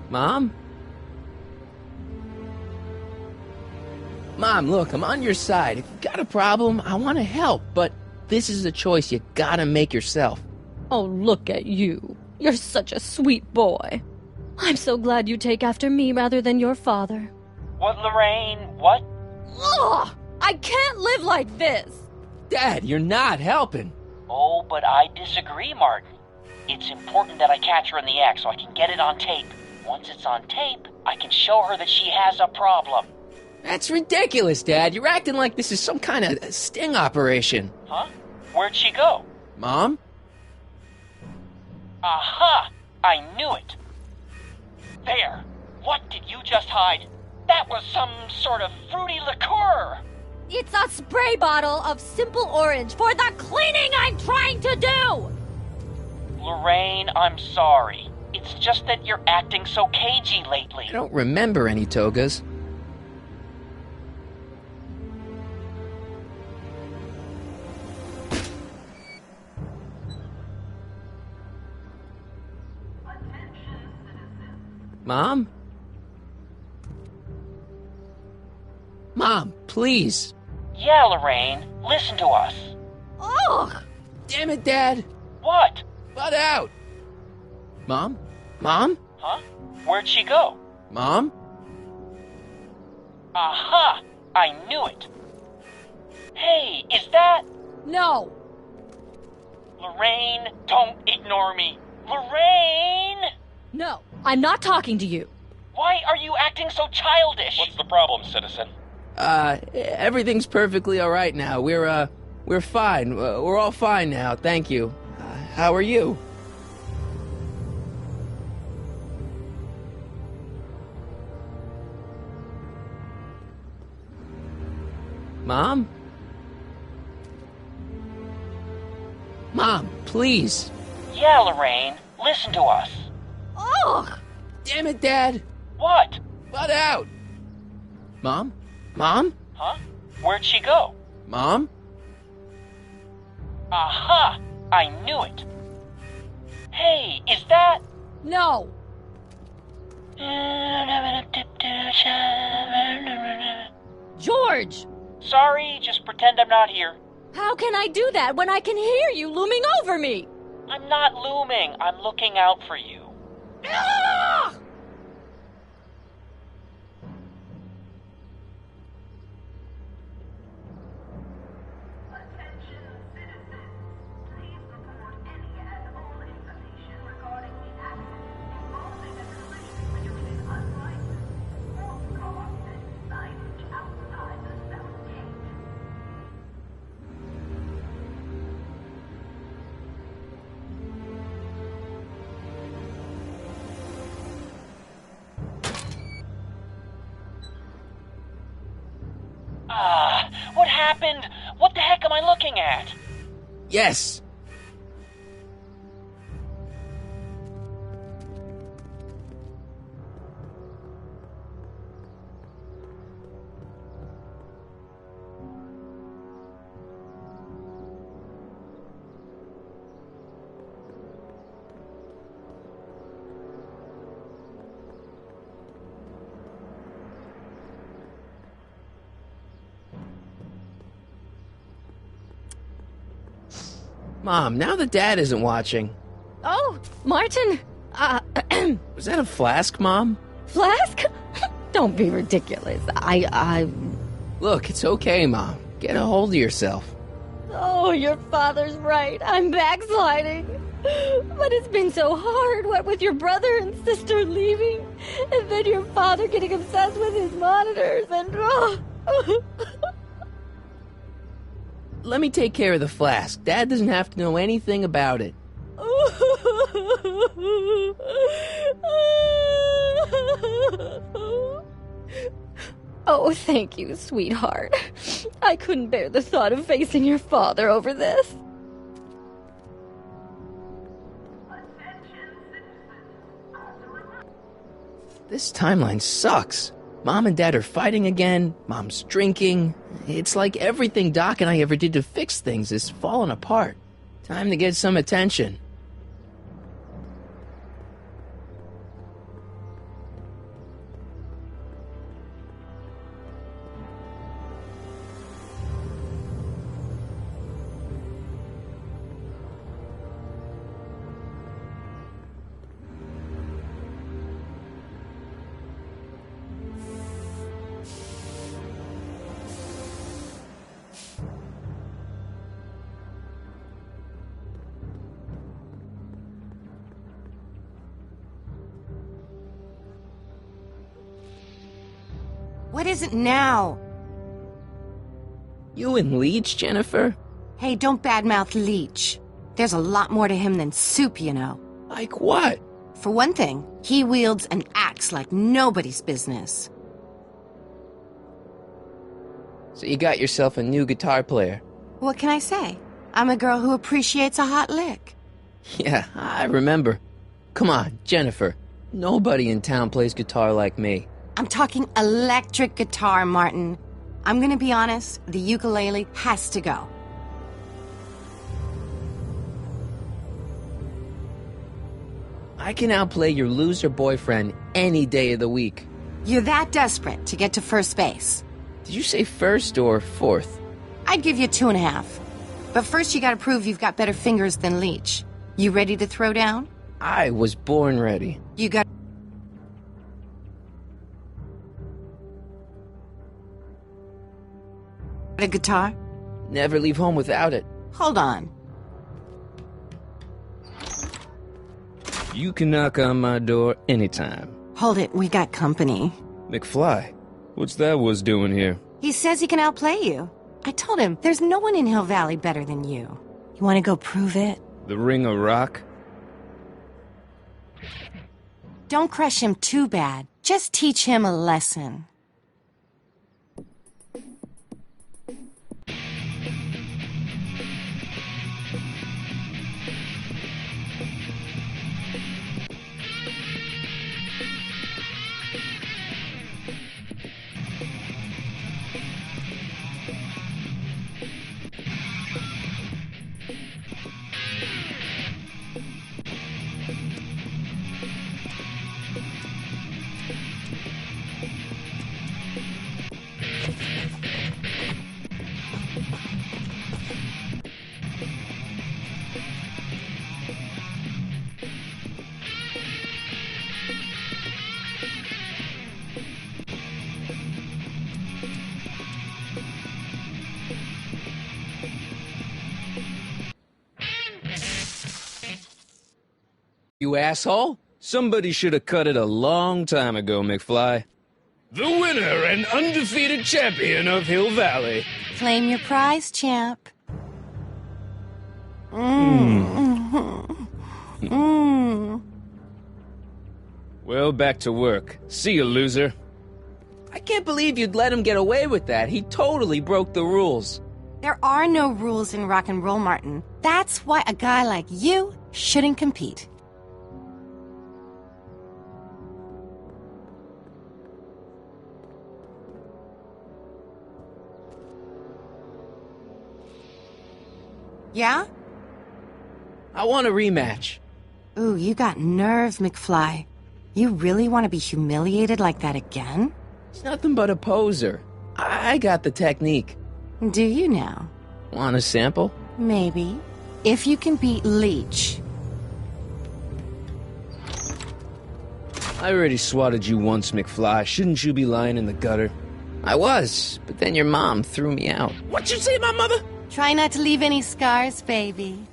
Mom? Mom, look, I'm on your side. If you've got a problem, I want to help, but this is a choice you gotta make yourself. Oh, look at you. You're such a sweet boy. I'm so glad you take after me rather than your father. What, Lorraine? What? Ugh! I can't live like this! Dad, you're not helping. Oh, but I disagree, Martin. It's important that I catch her in the act so I can get it on tape. Once it's on tape, I can show her that she has a problem. That's ridiculous, Dad. You're acting like this is some kind of sting operation. Huh? Where'd she go? Mom? Aha! I knew it. There. What did you just hide? That was some sort of fruity liqueur. It's a spray bottle of simple orange for the cleaning I'm trying to do! Lorraine, I'm sorry. It's just that you're acting so cagey lately. I don't remember any togas. Mom? Mom, please. Yeah, Lorraine. Listen to us. Ugh! Damn it, Dad. What? Butt out. Mom? Mom? Huh? Where'd she go? Mom? Aha! I knew it. Hey, is that... No! Lorraine, don't ignore me. Lorraine! No, I'm not talking to you. Why are you acting so childish? What's the problem, citizen? Everything's perfectly all right now. We're fine. We're all fine now, thank you. How are you? Mom? Mom, please. Yeah, Lorraine. Listen to us. Ugh! Damn it, Dad. What? Butt out. Mom? Mom? Huh? Where'd she go? Mom? Aha! I knew it. Hey, is that... No! George! Sorry, just pretend I'm not here. How can I do that when I can hear you looming over me? I'm not looming. I'm looking out for you. Ah! What happened? What the heck am I looking at? Yes. Mom, now that Dad isn't watching. Oh, Martin, Was that a flask, Mom? Flask? Don't be ridiculous. Look, it's okay, Mom. Get a hold of yourself. Oh, your father's right. I'm backsliding. But it's been so hard, what with your brother and sister leaving, and then your father getting obsessed with his monitors, and... Let me take care of the flask. Dad doesn't have to know anything about it. Oh, thank you, sweetheart. I couldn't bear the thought of facing your father over this. This timeline sucks. Mom and Dad are fighting again. Mom's drinking. It's like everything Doc and I ever did to fix things is falling apart. Time to get some attention. What is it now? You and Leech, Jennifer? Hey, don't badmouth Leech. There's a lot more to him than soup, you know. Like what? For one thing, he wields an axe like nobody's business. So you got yourself a new guitar player. What can I say? I'm a girl who appreciates a hot lick. Yeah, I remember. Come on, Jennifer. Nobody in town plays guitar like me. I'm talking electric guitar, Martin. I'm gonna be honest, the ukulele has to go. I can outplay your loser boyfriend any day of the week. You're that desperate to get to first base. Did you say first or fourth? I'd give you 2.5. But first you gotta prove you've got better fingers than Leech. You ready to throw down? I was born ready. You got... a guitar? Never leave home without it. Hold on. You can knock on my door anytime. Hold it, we got company. McFly, what's that was doing here? He says he can outplay you. I told him, there's no one in Hill Valley better than you. You want to go prove it? The Ring of Rock? Don't crush him too bad. Just teach him a lesson. You asshole! Somebody should have cut it a long time ago, McFly. The winner and undefeated champion of Hill Valley. Claim your prize, champ. Well, back to work. See you, loser. I can't believe you'd let him get away with that. He totally broke the rules. There are no rules in rock and roll, Martin. That's why a guy like you shouldn't compete. Yeah? I want a rematch. Ooh, you got nerve, McFly. You really want to be humiliated like that again? He's nothing but a poser. I got the technique. Do you now? Want a sample? Maybe. If you can beat Leech. I already swatted you once, McFly. Shouldn't you be lying in the gutter? I was, but then your mom threw me out. What'd you say, my mother? Try not to leave any scars, baby.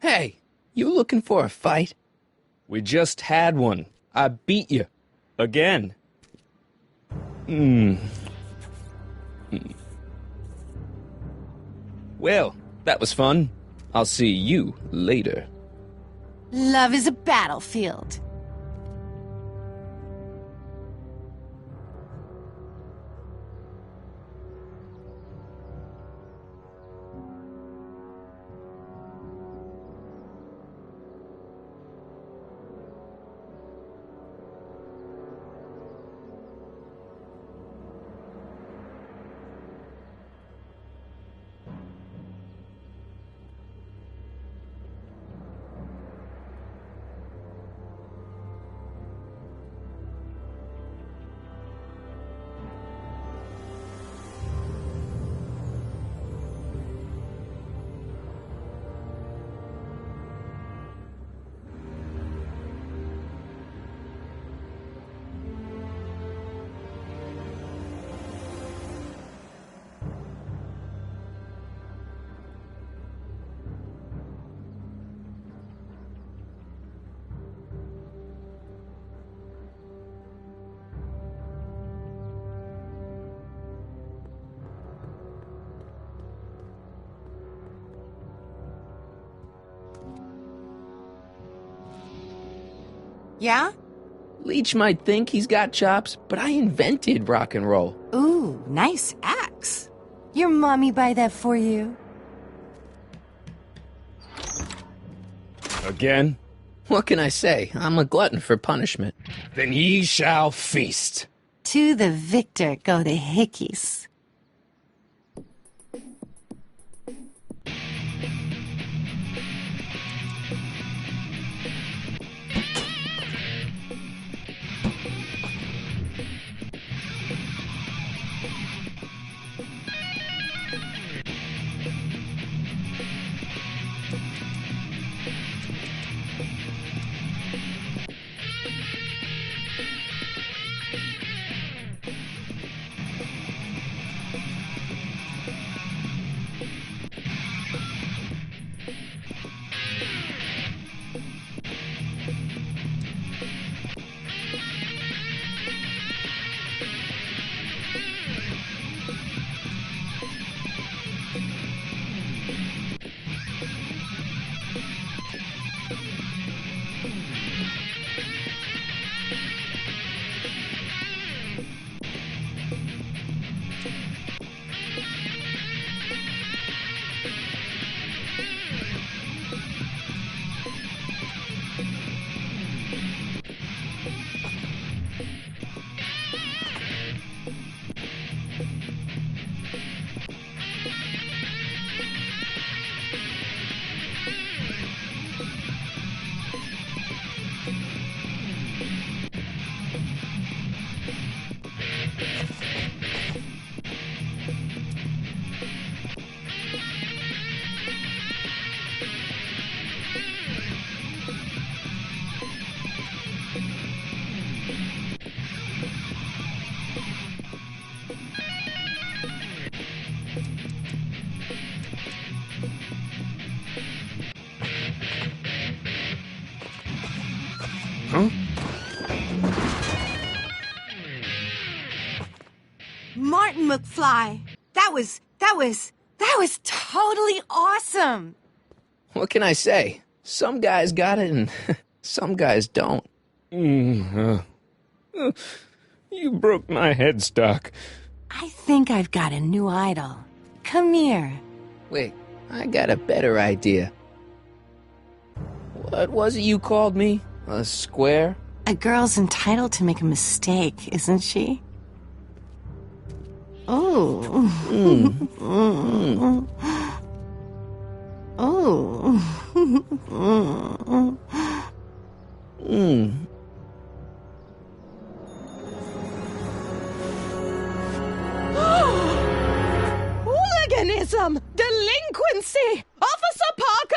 Hey, You looking for a fight? We just had one. I beat you. Again. Well, that was fun. I'll see you later. Love is a battlefield. Yeah? Leech might think he's got chops, but I invented rock and roll. Ooh, nice axe. Your mommy buy that for you? Again? What can I say? I'm a glutton for punishment. Then ye shall feast. To the victor go the hickeys. Huh? Martin McFly. That was totally awesome. What can I say? Some guys got it and some guys don't. You broke my headstock. I think I've got a new idol. Come here. Wait, I got a better idea. What was it you called me? A square? A girl's entitled to make a mistake, isn't she? Oh. Oh. Hooliganism! Delinquency! Officer Parker!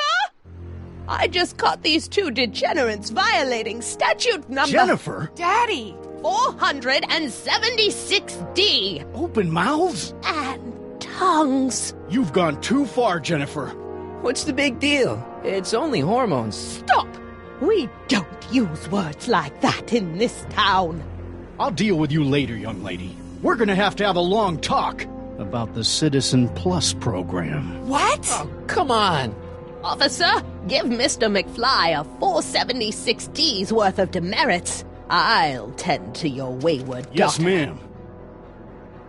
I just caught these two degenerates violating statute number... Jennifer! Daddy! 476D! Open mouths? And tongues. You've gone too far, Jennifer. What's the big deal? It's only hormones. Stop! We don't use words like that in this town. I'll deal with you later, young lady. We're gonna have a long talk about the Citizen Plus program. What? Oh, come on. Officer, give Mr. McFly a 476 D's worth of demerits. I'll tend to your wayward daughter. Yes, ma'am.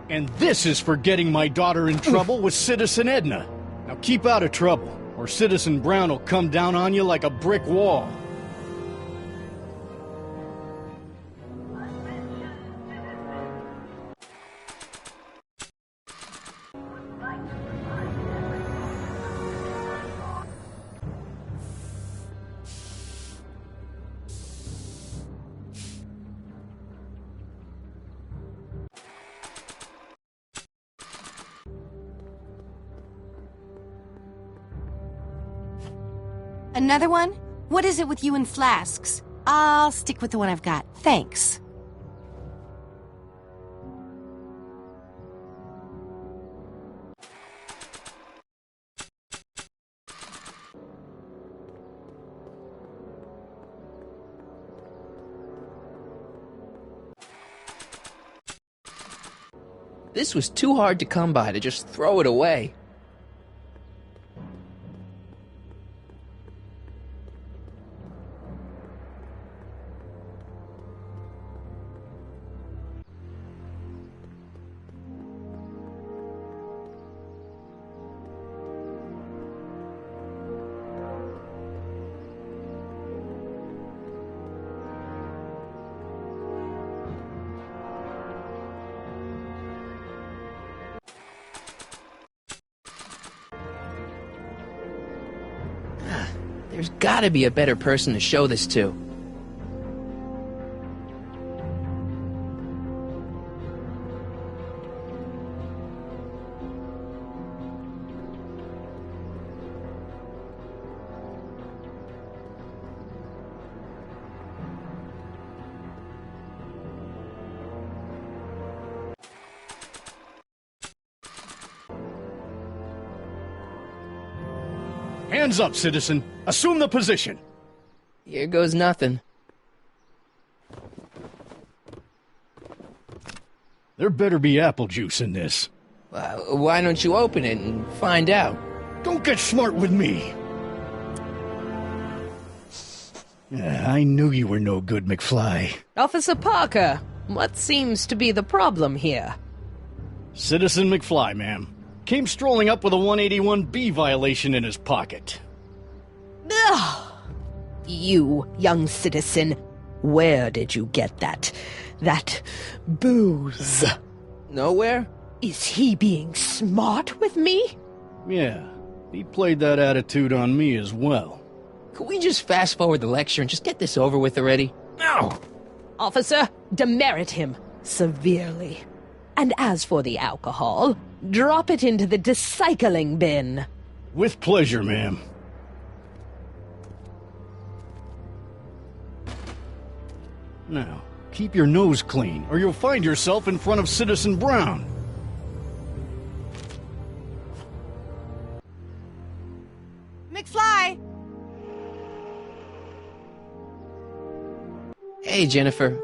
And this is for getting my daughter in trouble with Citizen Edna. Now keep out of trouble, or Citizen Brown will come down on you like a brick wall. Another one? What is it with you and flasks? I'll stick with the one I've got. Thanks. This was too hard to come by to just throw it away. There's gotta be a better person to show this to. Hands up, citizen. Assume the position. Here goes nothing. There better be apple juice in this. Why don't you open it and find out? Don't get smart with me. I knew you were no good, McFly. Officer Parker, what seems to be the problem here? Citizen McFly, ma'am. Came strolling up with a 181B violation in his pocket. Ugh. You, young citizen, where did you get that booze? Nowhere? Is he being smart with me? Yeah, he played that attitude on me as well. Could we just fast forward the lecture and just get this over with already? No! Officer, demerit him severely. And as for the alcohol, drop it into the recycling bin. With pleasure, ma'am. Now, keep your nose clean, or you'll find yourself in front of Citizen Brown. McFly! Hey, Jennifer.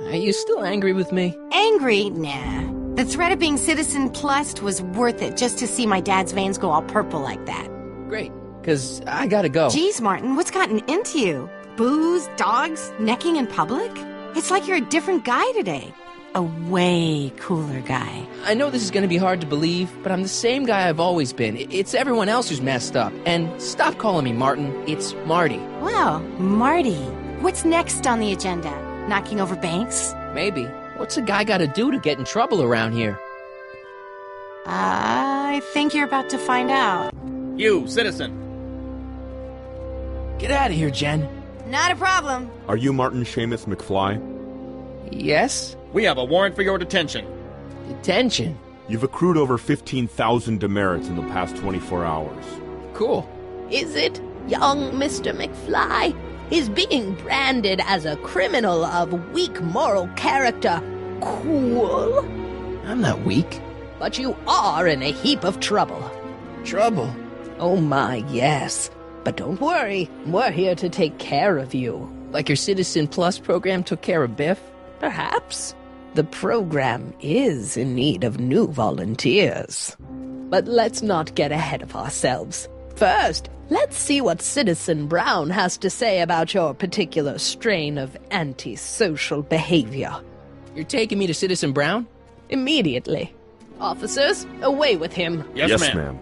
Are you still angry with me? Angry? Nah. The threat of being Citizen Plus was worth it just to see my dad's veins go all purple like that. Great, because I gotta go. Geez, Martin, what's gotten into you? Booze, dogs, necking in public? It's like you're a different guy today. A way cooler guy. I know this is gonna be hard to believe, but I'm the same guy I've always been. It's everyone else who's messed up. And stop calling me Martin. It's Marty. Wow, Marty. What's next on the agenda? Knocking over banks? Maybe. What's a guy gotta do to get in trouble around here? I think you're about to find out. You, citizen. Get out of here, Jen. Not a problem. Are you Martin Seamus McFly? Yes? We have a warrant for your detention. Detention? You've accrued over 15,000 demerits in the past 24 hours. Cool. Is it, young Mr. McFly? Is being branded as a criminal of weak moral character cool? I'm not weak. But you are in a heap of trouble. Trouble? Oh my, yes. But don't worry, we're here to take care of you. Like your Citizen Plus program took care of Biff? Perhaps. The program is in need of new volunteers. But let's not get ahead of ourselves. First, let's see what Citizen Brown has to say about your particular strain of antisocial behavior. You're taking me to Citizen Brown? Immediately. Officers, away with him. Yes, ma'am.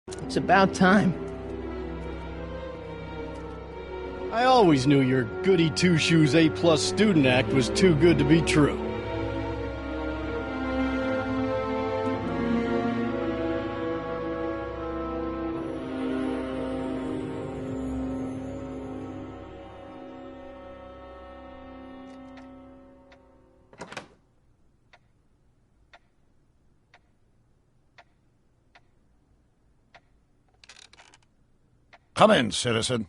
It's about time. I always knew your goody two-shoes A+ student act was too good to be true. Come in, citizen.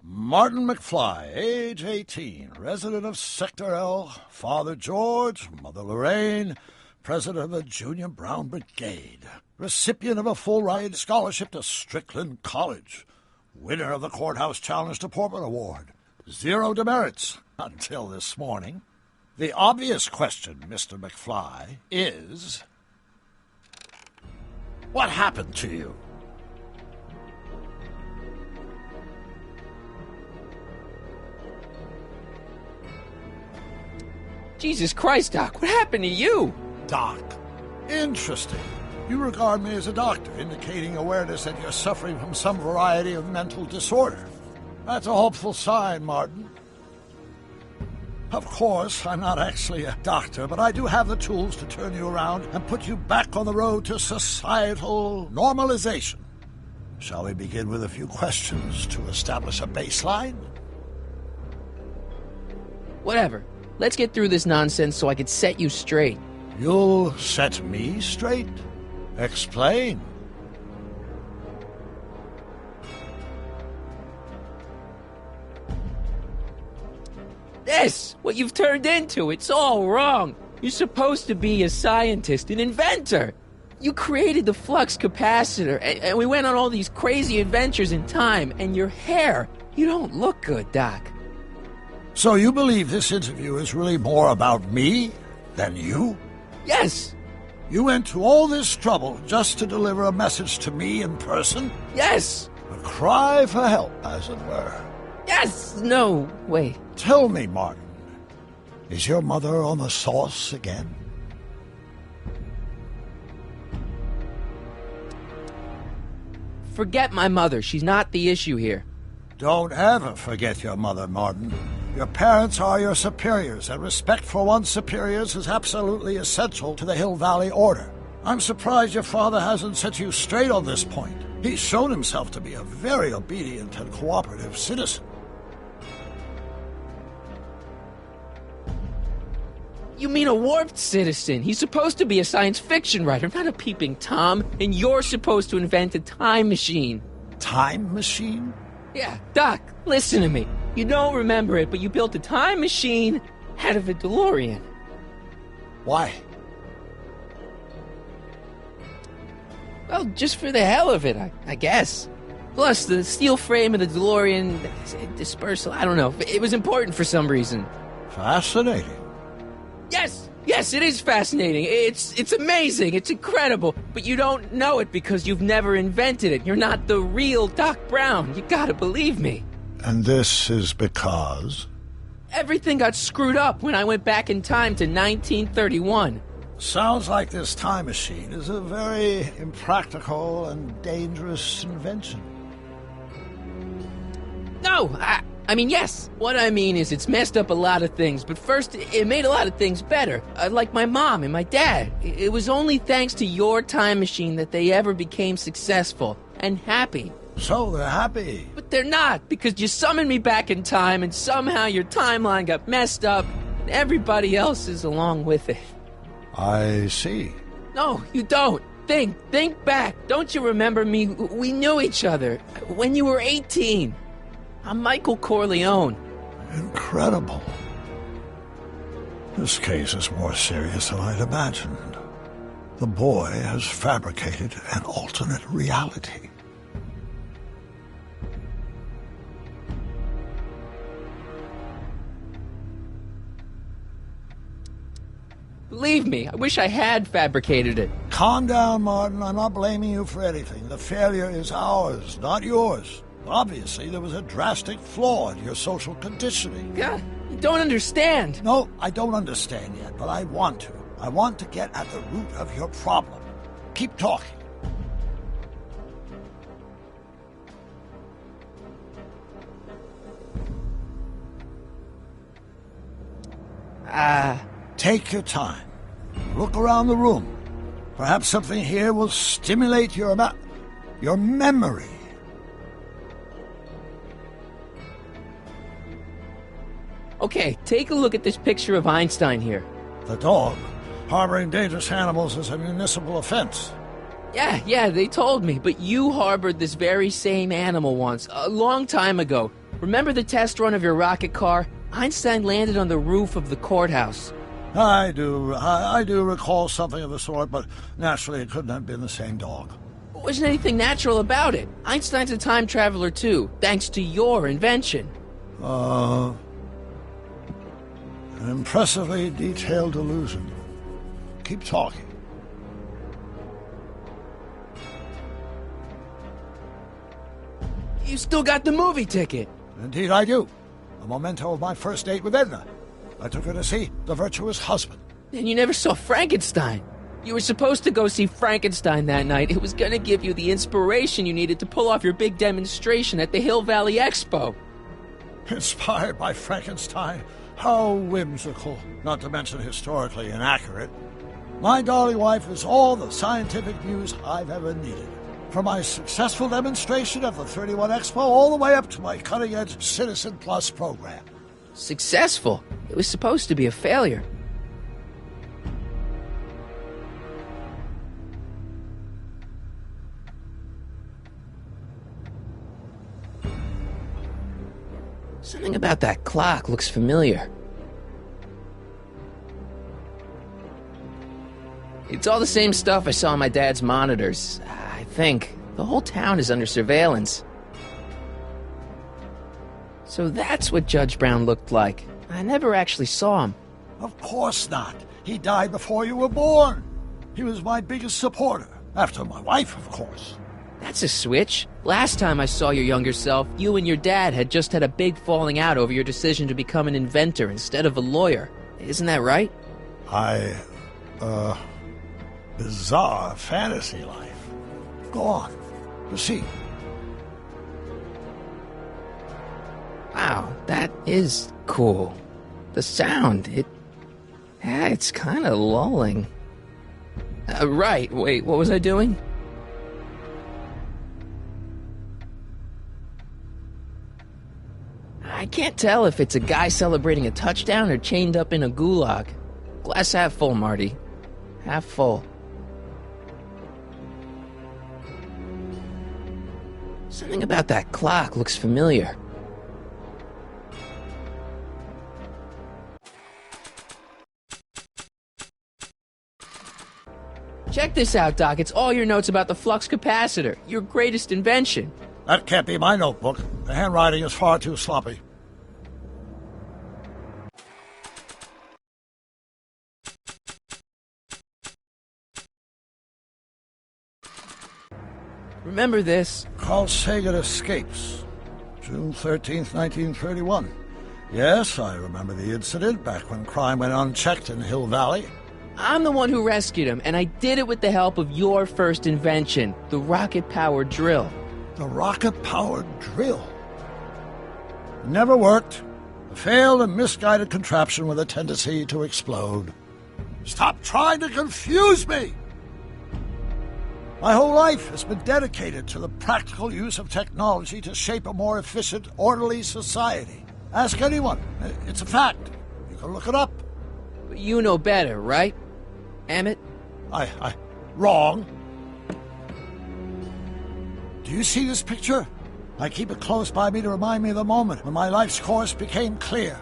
Martin McFly, age 18, resident of Sector L, Father George, Mother Lorraine, president of the Junior Brown Brigade, recipient of a full-ride scholarship to Strickland College, winner of the Courthouse Challenge Deportment Award, 0 demerits until this morning. The obvious question, Mr. McFly, is... what happened to you? Jesus Christ, Doc, what happened to you? Doc. Interesting. You regard me as a doctor, indicating awareness that you're suffering from some variety of mental disorder. That's a hopeful sign, Martin. Of course, I'm not actually a doctor, but I do have the tools to turn you around and put you back on the road to societal normalization. Shall we begin with a few questions to establish a baseline? Whatever. Let's get through this nonsense so I can set you straight. You'll set me straight? Explain. This! What you've turned into, it's all wrong. You're supposed to be a scientist, an inventor. You created the flux capacitor, and we went on all these crazy adventures in time, and your hair, you don't look good, Doc. So you believe this interview is really more about me than you? Yes. You went to all this trouble just to deliver a message to me in person? Yes. A cry for help, as it were. Yes. No. Wait. Tell me, Martin, is your mother on the sauce again? Forget my mother. She's not the issue here. Don't ever forget your mother, Martin. Your parents are your superiors, and respect for one's superiors is absolutely essential to the Hill Valley Order. I'm surprised your father hasn't set you straight on this point. He's shown himself to be a very obedient and cooperative citizen. You mean a warped citizen? He's supposed to be a science fiction writer, not a peeping Tom, and you're supposed to invent a time machine. Time machine? Yeah, Doc, listen to me. You don't remember it, but you built a time machine out of a DeLorean. Why? Well, just for the hell of it, I guess. Plus, the steel frame of the DeLorean dispersal, I don't know. It was important for some reason. Fascinating. Yes, it is fascinating. It's amazing. It's incredible. But you don't know it because you've never invented it. You're not the real Doc Brown. You gotta believe me. And this is because? Everything got screwed up when I went back in time to 1931. Sounds like this time machine is a very impractical and dangerous invention. No, I mean, yes. What I mean is it's messed up a lot of things, but first, it made a lot of things better. Like my mom and my dad. It was only thanks to your time machine that they ever became successful and happy. So they're happy. But they're not, because you summoned me back in time, and somehow your timeline got messed up, and everybody else is along with it. I see. No, you don't. Think back. Don't you remember me? We knew each other when you were 18. I'm Michael Corleone. Incredible. This case is more serious than I'd imagined. The boy has fabricated an alternate reality. Believe me, I wish I had fabricated it. Calm down, Martin. I'm not blaming you for anything. The failure is ours, not yours. Obviously, there was a drastic flaw in your social conditioning. God, you don't understand. No, I don't understand yet, but I want to. I want to get at the root of your problem. keep talking. Take your time. Look around the room. Perhaps something here will stimulate your memory. Okay, take a look at this picture of Einstein here. The dog. Harboring dangerous animals is a municipal offense. Yeah, they told me, but you harbored this very same animal once, a long time ago. Remember the test run of your rocket car? Einstein landed on the roof of the courthouse. I do recall something of the sort, but naturally it couldn't have been the same dog. There wasn't anything natural about it. Einstein's a time traveler too, thanks to your invention. An impressively detailed illusion. Keep talking. You still got the movie ticket. Indeed I do. A memento of my first date with Edna. I took her to see The Virtuous Husband. And you never saw Frankenstein. You were supposed to go see Frankenstein that night. It was gonna give you the inspiration you needed to pull off your big demonstration at the Hill Valley Expo. Inspired by Frankenstein? How whimsical, not to mention historically inaccurate. My darling wife is all the scientific news I've ever needed. From my successful demonstration at the 31 Expo all the way up to my cutting-edge Citizen Plus program. Successful? It was supposed to be a failure. Something about that clock looks familiar. It's all the same stuff I saw on my dad's monitors. I think. The whole town is under surveillance. So that's what Judge Brown looked like. I never actually saw him. Of course not. He died before you were born. He was my biggest supporter. After my wife, of course. That's a switch. Last time I saw your younger self, you and your dad had just had a big falling out over your decision to become an inventor instead of a lawyer. Isn't that right? Bizarre fantasy life. Go on. Proceed. Wow, that is cool. The sound, it's kind of lulling. Right, wait, what was I doing? I can't tell if it's a guy celebrating a touchdown or chained up in a gulag. Glass half full, Marty. Half full. Something about that clock looks familiar. Check this out, Doc. It's all your notes about the flux capacitor, your greatest invention. That can't be my notebook. The handwriting is far too sloppy. Remember this? Carl Sagan escapes. June 13th, 1931. Yes, I remember the incident back when crime went unchecked in Hill Valley. I'm the one who rescued him, and I did it with the help of your first invention, the rocket-powered drill. The rocket-powered drill? It never worked. A failed and misguided contraption with a tendency to explode. Stop trying to confuse me! My whole life has been dedicated to the practical use of technology to shape a more efficient, orderly society. Ask anyone. It's a fact. You can look it up. But you know better, right, Emmett? Wrong. Do you see this picture? I keep it close by me to remind me of the moment when my life's course became clear.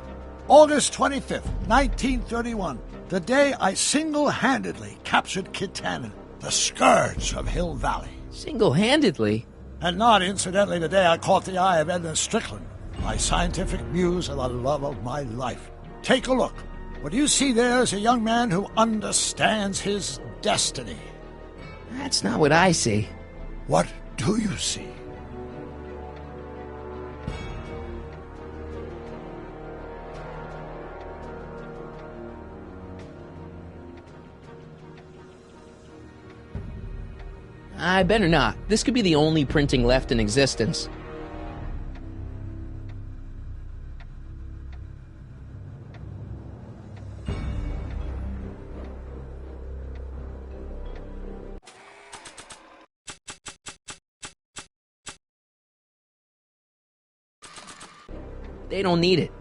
August 25th, 1931, the day I single-handedly captured Kit Tannen, the scourge of Hill Valley. Single-handedly? And not, incidentally, the day I caught the eye of Edna Strickland, my scientific muse and the love of my life. Take a look. What you see there is a young man who understands his destiny. That's not what I see. What do you see? I better not. This could be the only printing left in existence. They don't need it.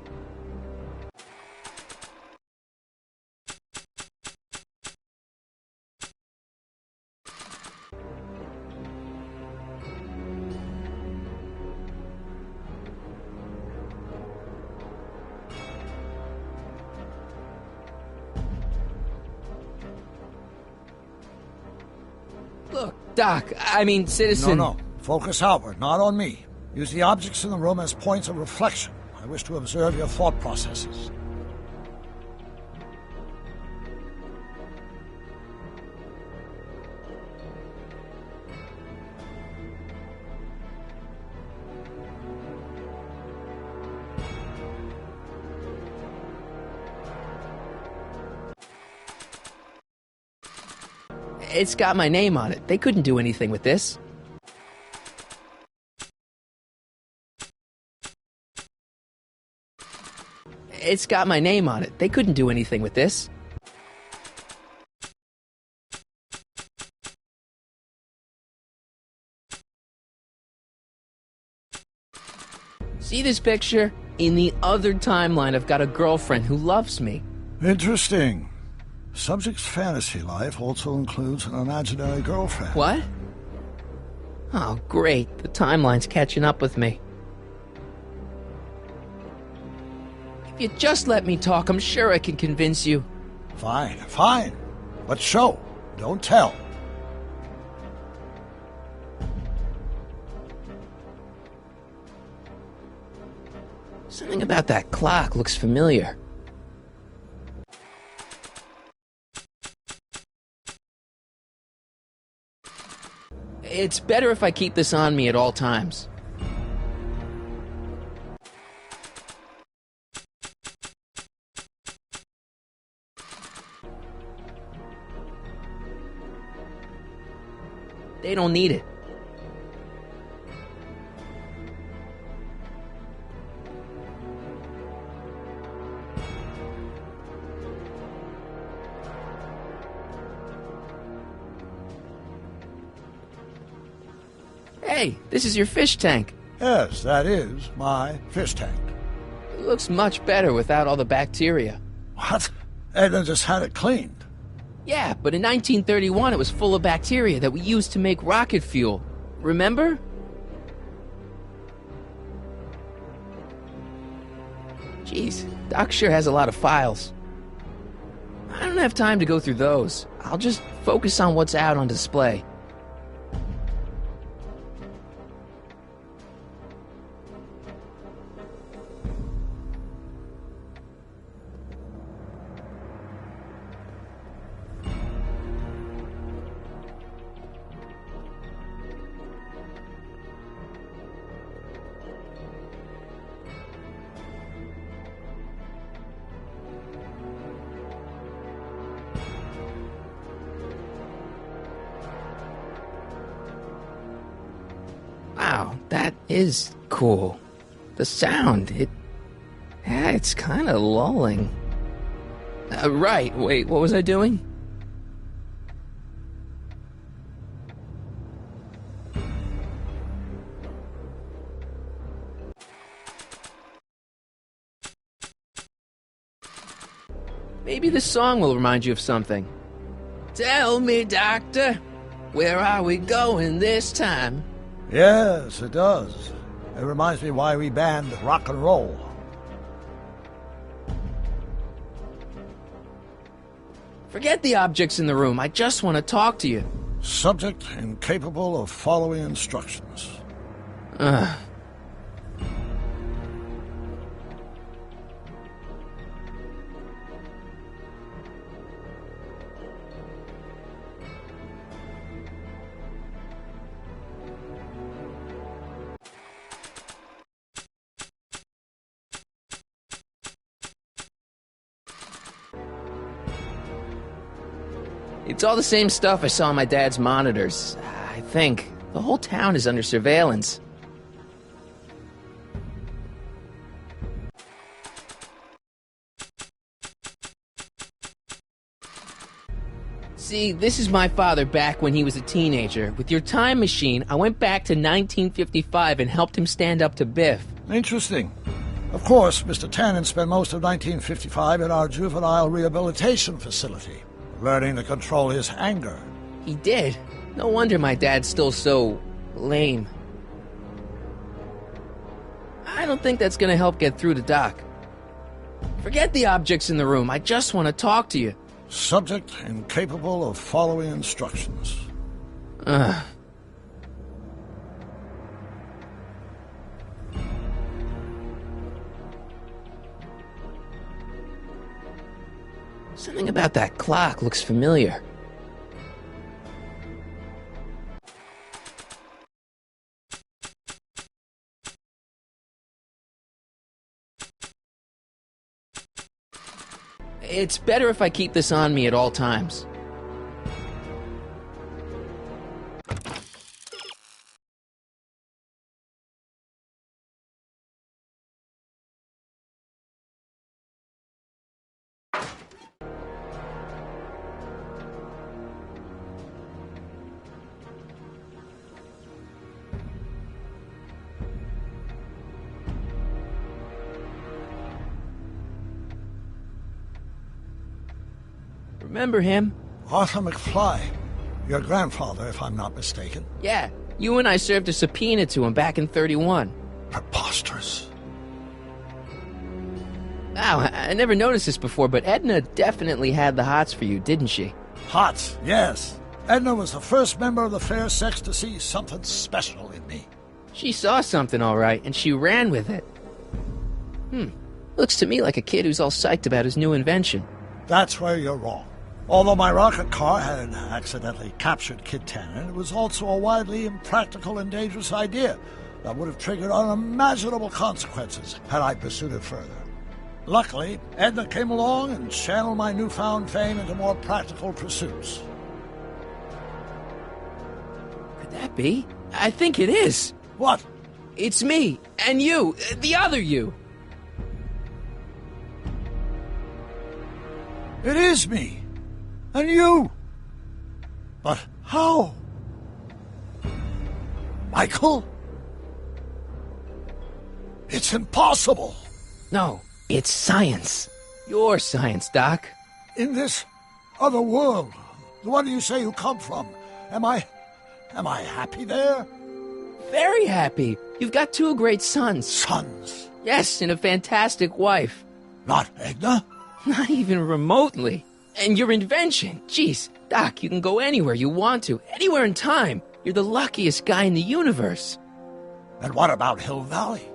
Look, Doc, I mean, Citizen... No. Focus outward, not on me. Use the objects in the room as points of reflection. I wish to observe your thought processes. It's got my name on it. They couldn't do anything with this. It's got my name on it. They couldn't do anything with this. See this picture? In the other timeline, I've got a girlfriend who loves me. Interesting. Subject's fantasy life also includes an imaginary girlfriend. What? Oh, great. The timeline's catching up with me. If you just let me talk, I'm sure I can convince you. Fine. But show, don't tell. Something about that clock looks familiar. It's better if I keep this on me at all times. They don't need it. Hey, this is your fish tank. Yes, that is my fish tank. It looks much better without all the bacteria. What? Edna just had it cleaned. Yeah, but in 1931 it was full of bacteria that we used to make rocket fuel. Remember? Jeez, Doc sure has a lot of files. I don't have time to go through those. I'll just focus on what's out on display. Wow, that is cool. The sound, it's kind of lulling. Right, wait, what was I doing? Maybe this song will remind you of something. Tell me, Doctor, where are we going this time? Yes, it does. It reminds me why we banned rock and roll. Forget the objects in the room. I just want to talk to you. Subject incapable of following instructions. Ugh. It's all the same stuff I saw on my dad's monitors. I think. The whole town is under surveillance. See, this is my father back when he was a teenager. With your time machine, I went back to 1955 and helped him stand up to Biff. Interesting. Of course, Mr. Tannen spent most of 1955 in our juvenile rehabilitation facility, learning to control his anger. He did. No wonder my dad's still so lame. I don't think that's gonna help get through to Doc. Forget the objects in the room. I just want to talk to you. Subject incapable of following instructions. Something about that clock looks familiar. It's better if I keep this on me at all times. Remember him? Arthur McFly. Your grandfather, if I'm not mistaken. Yeah, you and I served a subpoena to him back in 31. Preposterous. Wow, I never noticed this before, but Edna definitely had the hots for you, didn't she? Hots, yes. Edna was the first member of the fair sex to see something special in me. She saw something, all right, and she ran with it. Looks to me like a kid who's all psyched about his new invention. That's where you're wrong. Although my rocket car had accidentally captured Kid Tannen, it was also a widely impractical and dangerous idea that would have triggered unimaginable consequences had I pursued it further. Luckily, Edna came along and channeled my newfound fame into more practical pursuits. Could that be? I think it is. What? It's me, and you, the other you. It is me. And you. But how? Michael? It's impossible. No, it's science. Your science, Doc. In this other world, the one you say you come from, am I happy there? Very happy. You've got two great sons. Sons? Yes, and a fantastic wife. Not Edna? Not even remotely. And your invention. Jeez, Doc, you can go anywhere you want to. Anywhere in time. You're the luckiest guy in the universe. And what about Hill Valley?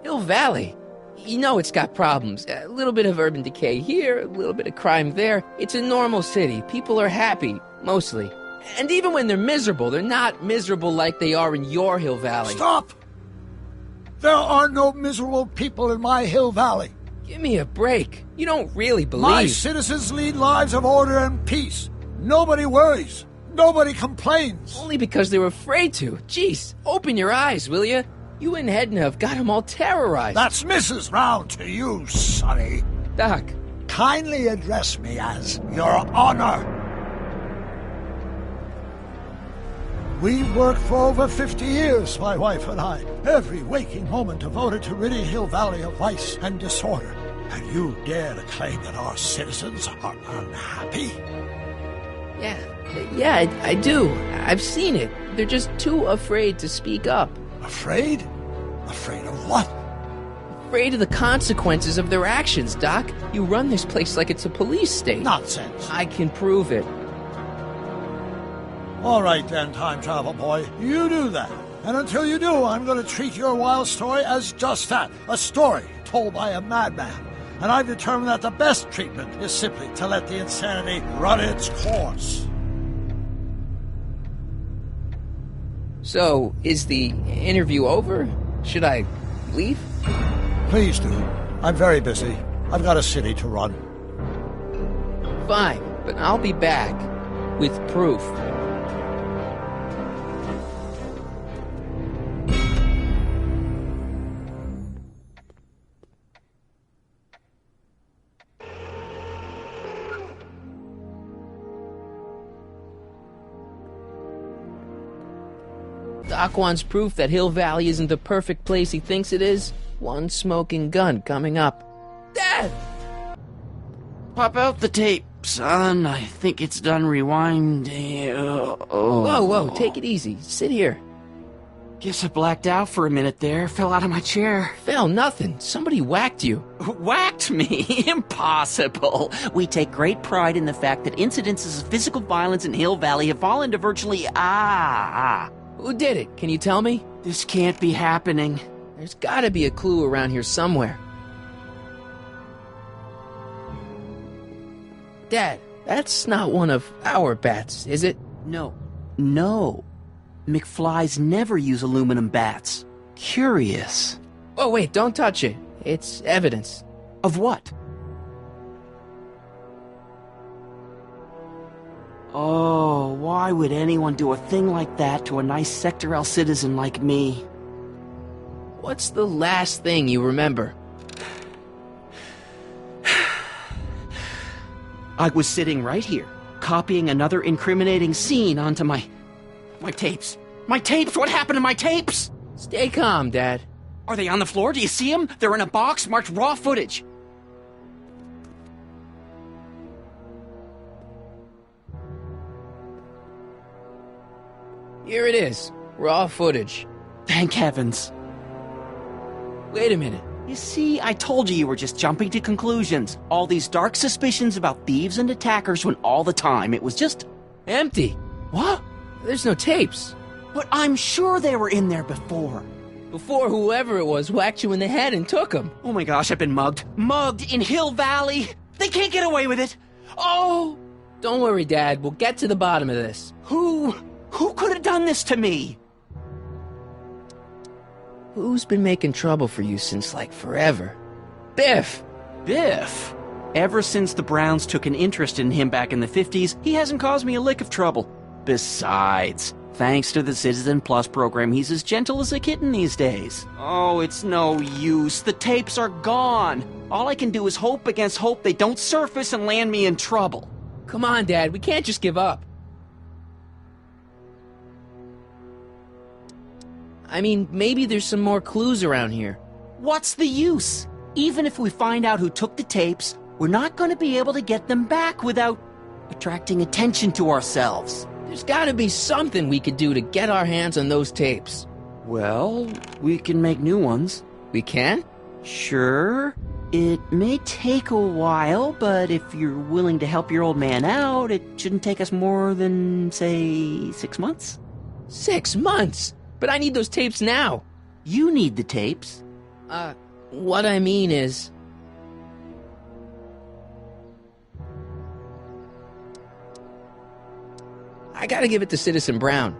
Hill Valley? You know it's got problems. A little bit of urban decay here, a little bit of crime there. It's a normal city. People are happy, mostly. And even when they're miserable, they're not miserable like they are in your Hill Valley. Stop! There are no miserable people in my Hill Valley. Give me a break. You don't really believe... My citizens lead lives of order and peace. Nobody worries. Nobody complains. Only because they're afraid to. Jeez, open your eyes, will you? You and Edna have got them all terrorized. That's Mrs. Brown to you, Sonny. Doc. Kindly address me as Your Honor. We worked for over 50 years, my wife and I. Every waking moment devoted to ridding Hill Valley of vice and disorder. And you dare to claim that our citizens are unhappy? Yeah, I do. I've seen it. They're just too afraid to speak up. Afraid? Afraid of what? Afraid of the consequences of their actions, Doc. You run this place like it's a police state. Nonsense. I can prove it. All right then, time travel boy. You do that. And until you do, I'm going to treat your wild story as just that. A story told by a madman. And I've determined that the best treatment is simply to let the insanity run its course. So, is the interview over? Should I leave? Please do. I'm very busy. I've got a city to run. Fine, but I'll be back with proof. Doc wants proof that Hill Valley isn't the perfect place he thinks it is. One smoking gun coming up. Dad! Pop out the tape, son. I think it's done rewinding. Whoa, take it easy. Sit here. Guess I blacked out for a minute there. Fell out of my chair. Fell nothing. Somebody whacked you. Whacked me? Impossible. We take great pride in the fact that incidences of physical violence in Hill Valley have fallen to virtually... Who did it? Can you tell me? This can't be happening. There's gotta be a clue around here somewhere. Dad, that's not one of our bats, is it? No. McFlys never use aluminum bats. Curious. Oh, wait, don't touch it. It's evidence. Of what? Oh, why would anyone do a thing like that to a nice Sector L citizen like me? What's the last thing you remember? I was sitting right here, copying another incriminating scene onto my tapes. My tapes! What happened to my tapes? Stay calm, Dad. Are they on the floor? Do you see them? They're in a box marked raw footage. Here it is. Raw footage. Thank heavens. Wait a minute. You see, I told you were just jumping to conclusions. All these dark suspicions about thieves and attackers when all the time it was just... empty. What? There's no tapes. But I'm sure they were in there before. Before whoever it was whacked you in the head and took them. Oh my gosh, I've been mugged. Mugged in Hill Valley. They can't get away with it. Oh! Don't worry, Dad. We'll get to the bottom of this. Who could have done this to me? Who's been making trouble for you since, like, forever? Biff! Biff? Ever since the Browns took an interest in him back in the 50s, he hasn't caused me a lick of trouble. Besides, thanks to the Citizen Plus program, he's as gentle as a kitten these days. Oh, it's no use. The tapes are gone. All I can do is hope against hope they don't surface and land me in trouble. Come on, Dad. We can't just give up. I mean, maybe there's some more clues around here. What's the use? Even if we find out who took the tapes, we're not going to be able to get them back without attracting attention to ourselves. There's gotta be something we could do to get our hands on those tapes. Well, we can make new ones. We can? Sure. It may take a while, but if you're willing to help your old man out, it shouldn't take us more than, say, 6 months. 6 months? But I need those tapes now. You need the tapes. What I mean is... I gotta give it to Citizen Brown.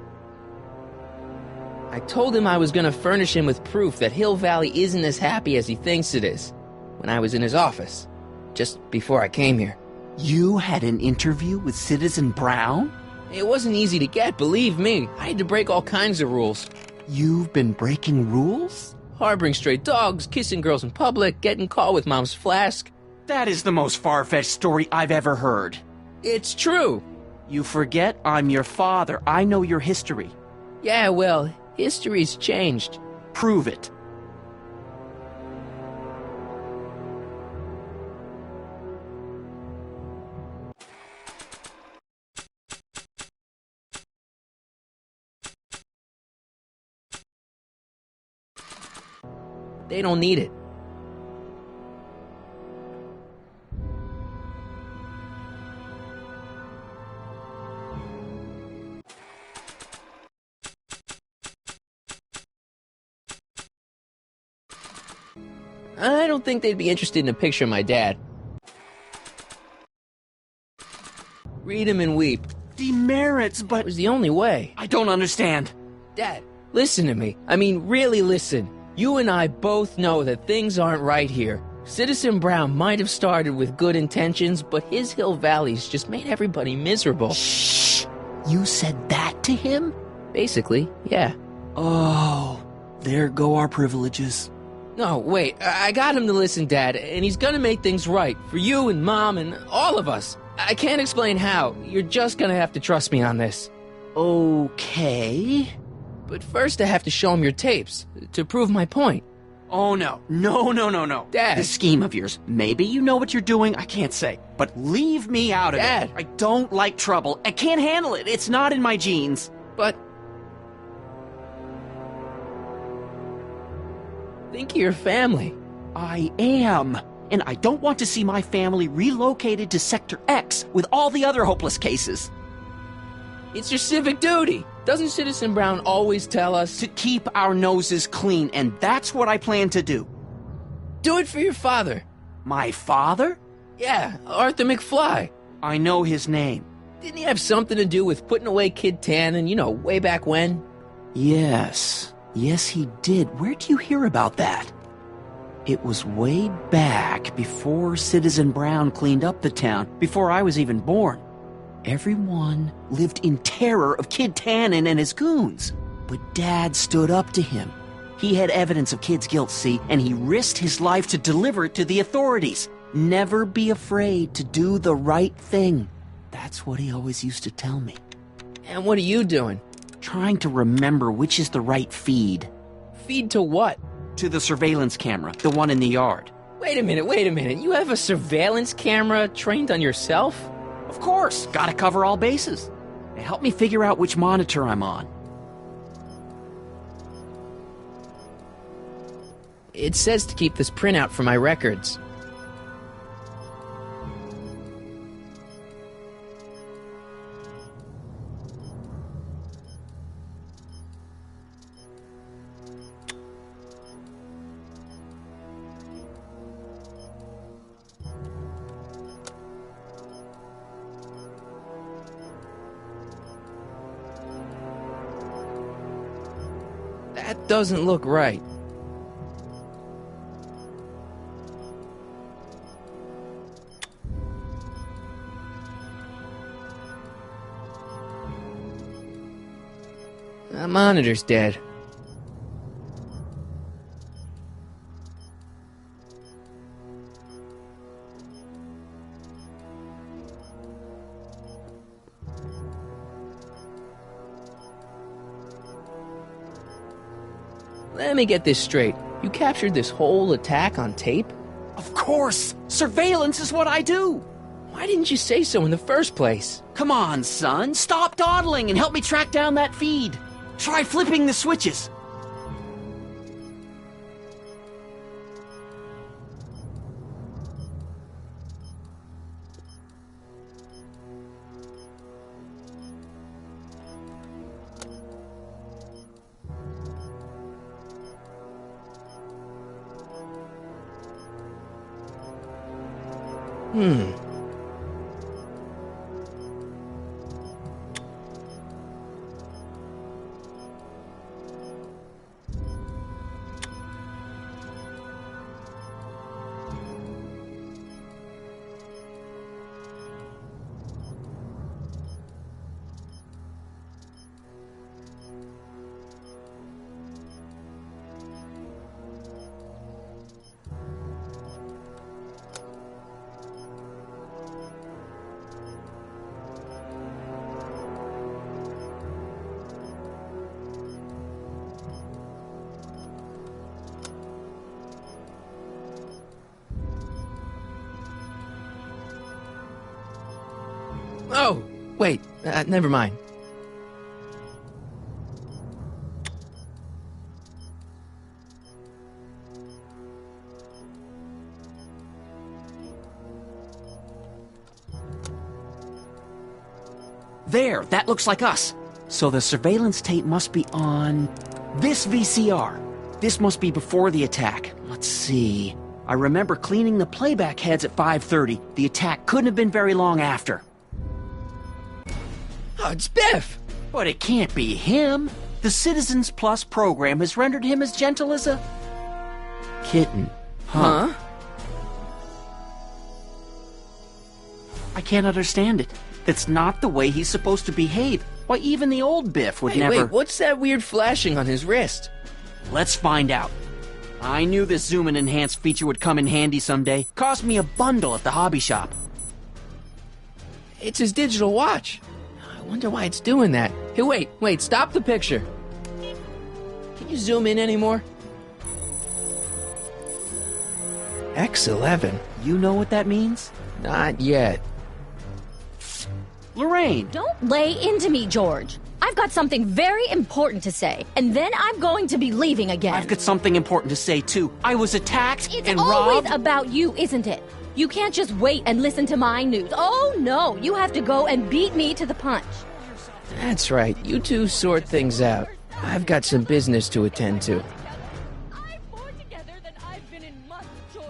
I told him I was gonna furnish him with proof that Hill Valley isn't as happy as he thinks it is when I was in his office, just before I came here. You had an interview with Citizen Brown? It wasn't easy to get, believe me. I had to break all kinds of rules. You've been breaking rules? Harboring stray dogs, kissing girls in public, getting caught with Mom's flask. That is the most far-fetched story I've ever heard. It's true. You forget I'm your father. I know your history. Yeah, well, history's changed. Prove it. They don't need it. I don't think they'd be interested in a picture of my dad. Read him and weep. Demerits, but... It was the only way. I don't understand. Dad, listen to me. I mean, really listen. You and I both know that things aren't right here. Citizen Brown might have started with good intentions, but his Hill Valley's just made everybody miserable. Shh! You said that to him? Basically, yeah. Oh, there go our privileges. No, wait, I got him to listen, Dad, and he's gonna make things right for you and Mom and all of us. I can't explain how. You're just gonna have to trust me on this. Okay. But first I have to show him your tapes, to prove my point. Oh, no. No. Dad. This scheme of yours, maybe you know what you're doing, I can't say. But leave me out of Dad. it. I don't like trouble. I can't handle it. It's not in my genes. But... think of your family. I am. And I don't want to see my family relocated to Sector X with all the other hopeless cases. It's your civic duty. Doesn't Citizen Brown always tell us to keep our noses clean, and that's what I plan to do. Do it for your father. My father? Yeah, Arthur McFly. I know his name. Didn't he have something to do with putting away Kid Tannen, way back when? Yes, he did. Where'd you hear about that? It was way back before Citizen Brown cleaned up the town, before I was even born. Everyone lived in terror of Kid Tannen and his goons. But Dad stood up to him. He had evidence of Kid's guilt, see, and he risked his life to deliver it to the authorities. Never be afraid to do the right thing. That's what he always used to tell me. And what are you doing? Trying to remember which is the right feed. Feed to what? To the surveillance camera, the one in the yard. Wait a minute. You have a surveillance camera trained on yourself? Of course, gotta cover all bases. Help me figure out which monitor I'm on. It says to keep this printout for my records. That doesn't look right. The monitor's dead. Let me get this straight. You captured this whole attack on tape? Of course! Surveillance is what I do! Why didn't you say so in the first place? Come on, son. Stop dawdling and help me track down that feed. Try flipping the switches. Oh, wait, never mind. There, that looks like us. So the surveillance tape must be on this VCR. This must be before the attack. Let's see. I remember cleaning the playback heads at 5:30. The attack couldn't have been very long after. Oh, it's Biff! But it can't be him. The Citizens Plus program has rendered him as gentle as a kitten. Huh? I can't understand it. That's not the way he's supposed to behave. Why, even the old Biff would never... Wait, what's that weird flashing on his wrist? Let's find out. I knew this zoom and enhance feature would come in handy someday. Cost me a bundle at the hobby shop. It's his digital watch. I wonder why it's doing that. Hey, wait, stop the picture. you zoom in anymore? X11? You know what that means? Not yet. Lorraine! Don't lay into me, George. I've got something very important to say, and then I'm going to be leaving again. I've got something important to say, too. I was attacked It's and always robbed. about you, isn't it? You can't just wait and listen to my news. Oh, no. You have to go and beat me to the punch. That's right. You two sort things out. I've got some business to attend to. I'm more together than I've been in months, George.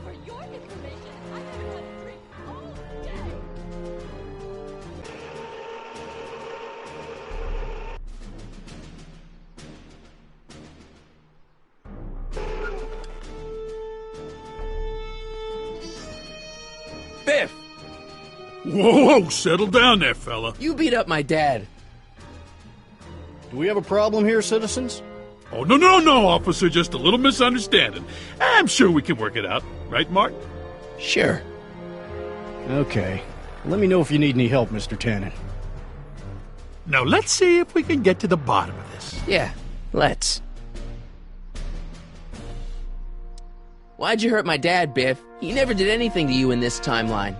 For your information, I haven't had a drink all day. Biff! Whoa, settle down there, fella. You beat up my dad. Do we have a problem here, citizens? Oh, no, officer. Just a little misunderstanding. I'm sure we can work it out. Right, Mark? Sure. Okay. Let me know if you need any help, Mr. Tannen. Now, let's see if we can get to the bottom of this. Yeah, let's. Why'd you hurt my dad, Biff? He never did anything to you in this timeline.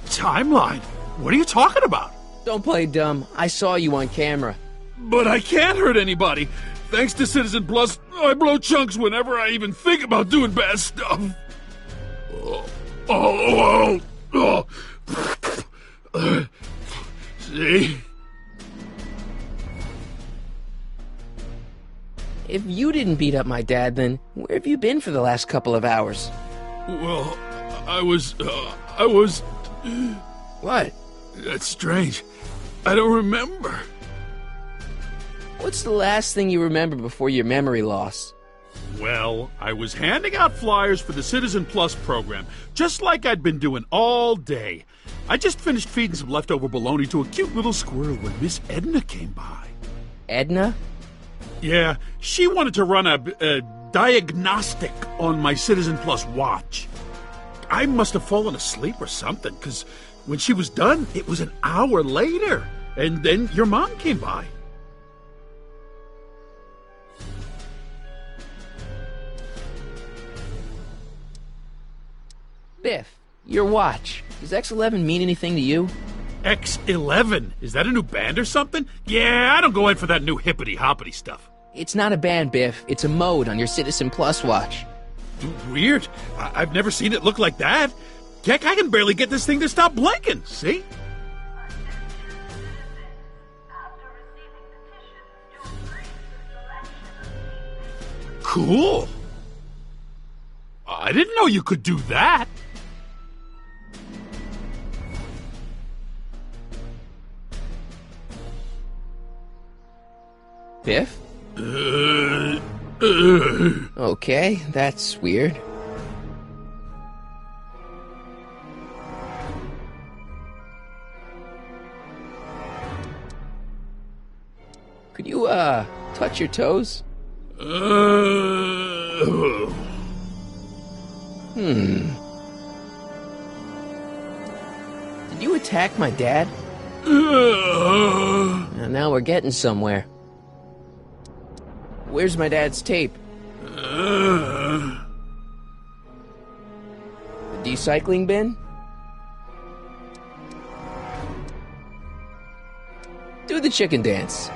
Timeline? What are you talking about? Don't play dumb. I saw you on camera. But I can't hurt anybody. Thanks to Citizen Plus, I blow chunks whenever I even think about doing bad stuff. See? If you didn't beat up my dad, then where have you been for the last couple of hours? Well, I was... What? That's strange. I don't remember. What's the last thing you remember before your memory loss? Well, I was handing out flyers for the Citizen Plus program, just like I'd been doing all day. I just finished feeding some leftover bologna to a cute little squirrel when Miss Edna came by. Edna? Yeah, she wanted to run a diagnostic on my Citizen Plus watch. I must have fallen asleep or something, because when she was done, it was an hour later. And then your mom came by. Biff, your watch. Does X11 mean anything to you? X11? Is that a new band or something? Yeah, I don't go in for that new hippity-hoppity stuff. It's not a band, Biff. It's a mode on your Citizen Plus watch. Weird. I've never seen it look like that. Heck, I can barely get this thing to stop blinking, see? Cool. I didn't know you could do that. Biff? Okay, that's weird. Could you, touch your toes? Did you attack my dad? Now we're getting somewhere. Where's my dad's tape? The recycling bin? Do the chicken dance.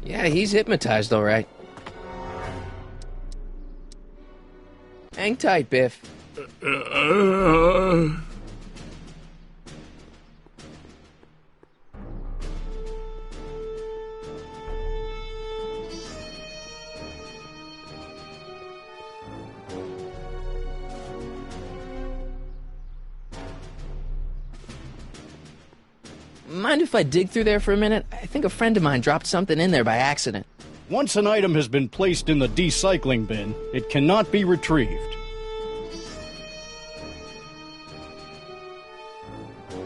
Yeah, he's hypnotized, all right. Hang tight, Biff. Mind if I dig through there for a minute? I think a friend of mine dropped something in there by accident. Once an item has been placed in the recycling bin, it cannot be retrieved.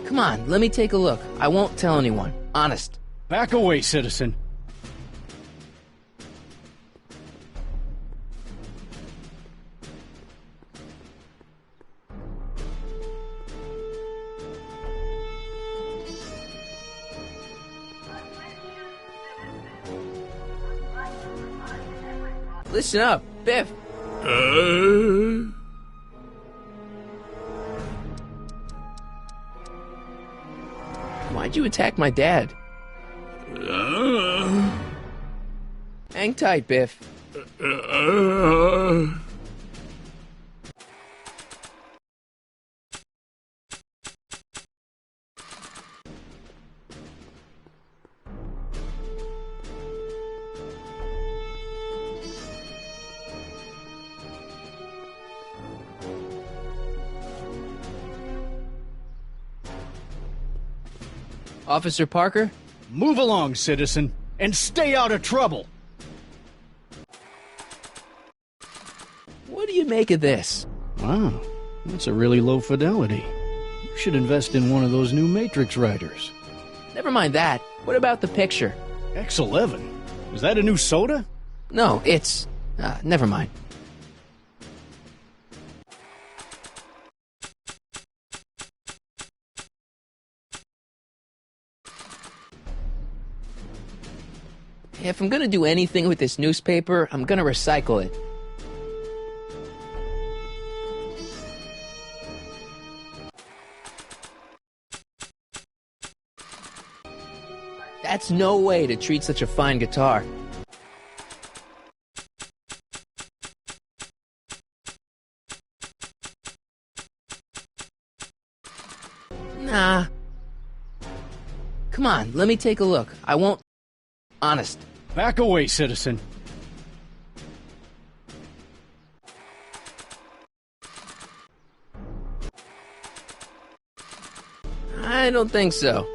Come on, let me take a look. I won't tell anyone. Honest. Back away, citizen. Listen up, Biff. Why'd you attack my dad? Hang tight, Biff. Officer Parker? Move along, citizen, and stay out of trouble. What do you make of this? Wow, that's a really low fidelity. You should invest in one of those new Matrix writers. Never mind that. What about the picture? X11? Is that a new soda? No, it's... never mind. If I'm gonna do anything with this newspaper, I'm gonna recycle it. That's no way to treat such a fine guitar. Nah. Come on, let me take a look. I won't... Honest. Back away, citizen. I don't think so.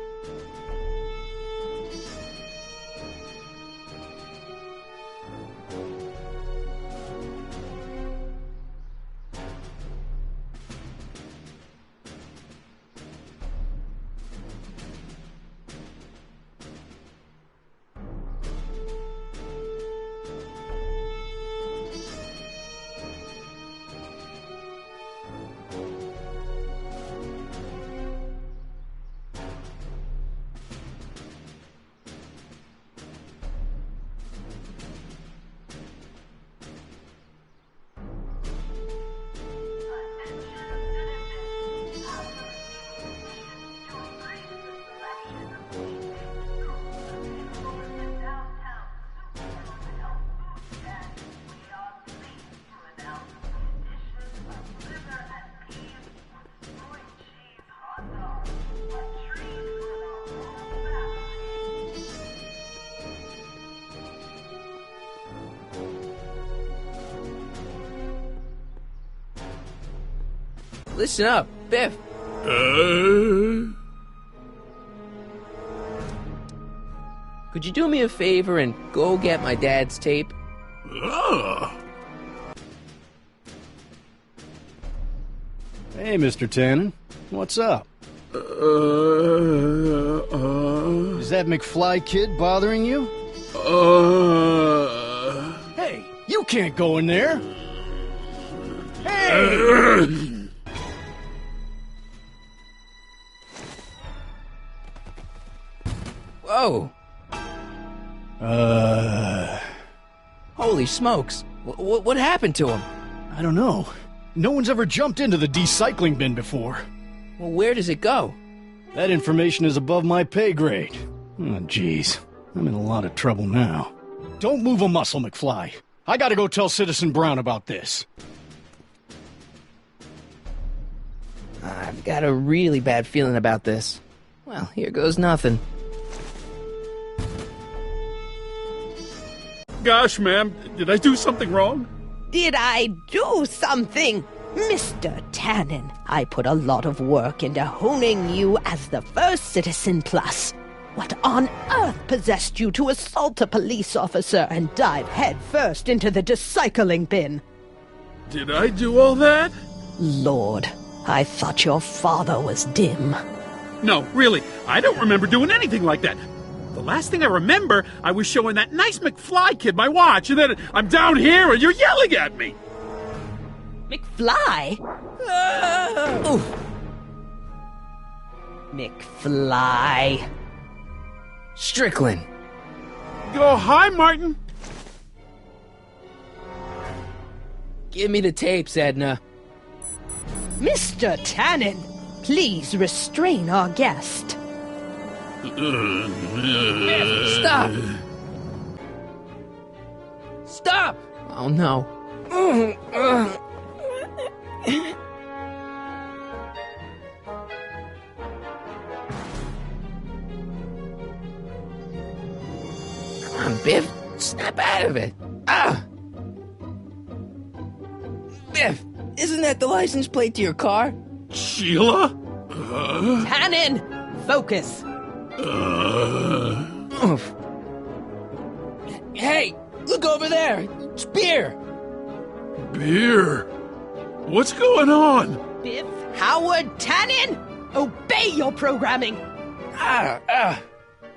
Listen up, Biff. Could you do me a favor and go get my dad's tape? Hey, Mr. Tannen. What's up? Is that McFly kid bothering you? Hey, you can't go in there! Hey! Whoa! Holy smokes! What happened to him? I don't know. No one's ever jumped into the decycling bin before. Well, where does it go? That information is above my pay grade. Oh, jeez. I'm in a lot of trouble now. Don't move a muscle, McFly. I gotta go tell Citizen Brown about this. I've got a really bad feeling about this. Well, here goes nothing. Gosh, ma'am, did I do something wrong? Did I do something? Mr. Tannen, I put a lot of work into honing you as the first Citizen Plus. What on earth possessed you to assault a police officer and dive headfirst into the decycling bin? Did I do all that? Lord, I thought your father was dim. No, really, I don't remember doing anything like that. The last thing I remember, I was showing that nice McFly kid my watch, and then I'm down here and you're yelling at me. McFly? Oof. McFly. Strickland. Oh, hi, Martin. Give me the tapes, Edna. Mr. Tannen, please restrain our guest. Stop! Stop! Oh no. Come on, Biff. Snap out of it. Ah! Biff, isn't that the license plate to your car? Sheila? Tannen, focus. Oof. Hey, look over there. It's beer. Beer? What's going on? Biff Howard Tannen, obey your programming.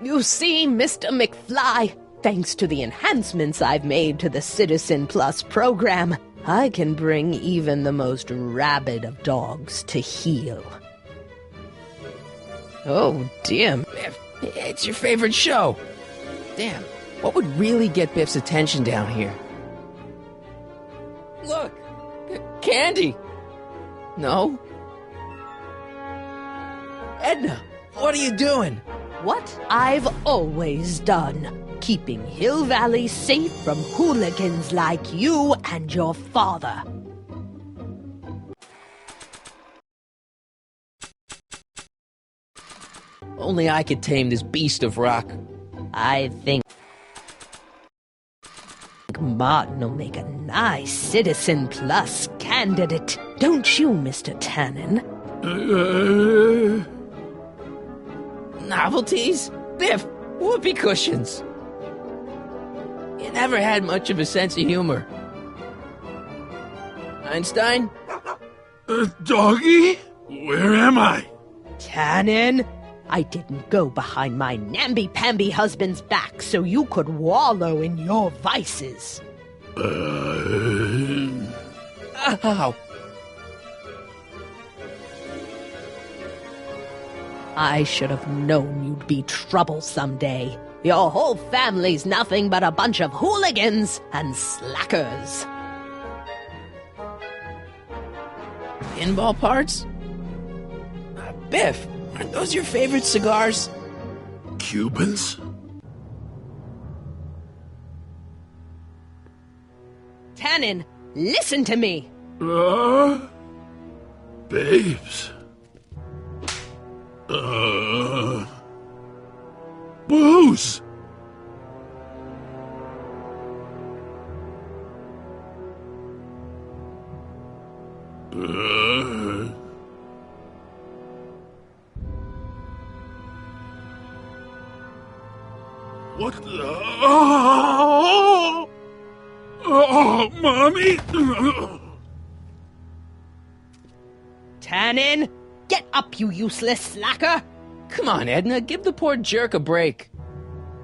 You see, Mr. McFly, thanks to the enhancements I've made to the Citizen Plus program, I can bring even the most rabid of dogs to heel. Oh, damn. Biff, it's your favorite show. Damn, what would really get Biff's attention down here? Look, candy. No? Edna, what are you doing? What I've always done. Keeping Hill Valley safe from hooligans like you and your father. Only I could tame this beast of rock. I think Martin will make a nice Citizen Plus candidate. Don't you, Mr. Tannen? Novelties? Biff, whoopee cushions. You never had much of a sense of humor. Einstein? Doggy? Where am I? Tannen, I didn't go behind my namby-pamby husband's back so you could wallow in your vices. Ow. I should have known you'd be trouble someday. Your whole family's nothing but a bunch of hooligans and slackers. Pinball parts? Biff, aren't those your favorite cigars? Cubans? Tannen, listen to me. Babes. Booze! What the... Oh, Mommy! Tannen, get up, you useless slacker! Come on, Edna, give the poor jerk a break.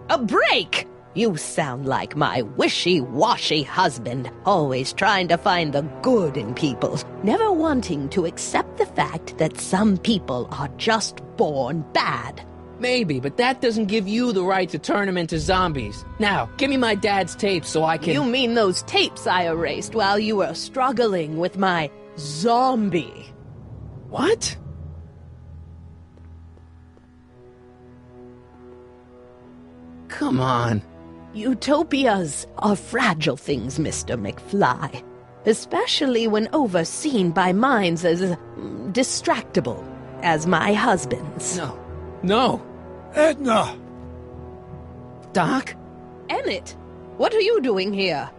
A break? You sound like my wishy-washy husband, always trying to find the good in people, never wanting to accept the fact that some people are just born bad. Maybe, but that doesn't give you the right to turn them into zombies. Now, give me my dad's tapes so I can... You mean those tapes I erased while you were struggling with my zombie? What? Come on. Utopias are fragile things, Mr. McFly. Especially when overseen by minds as distractible as my husband's. No. Edna! Doc? Emmett, what are you doing here?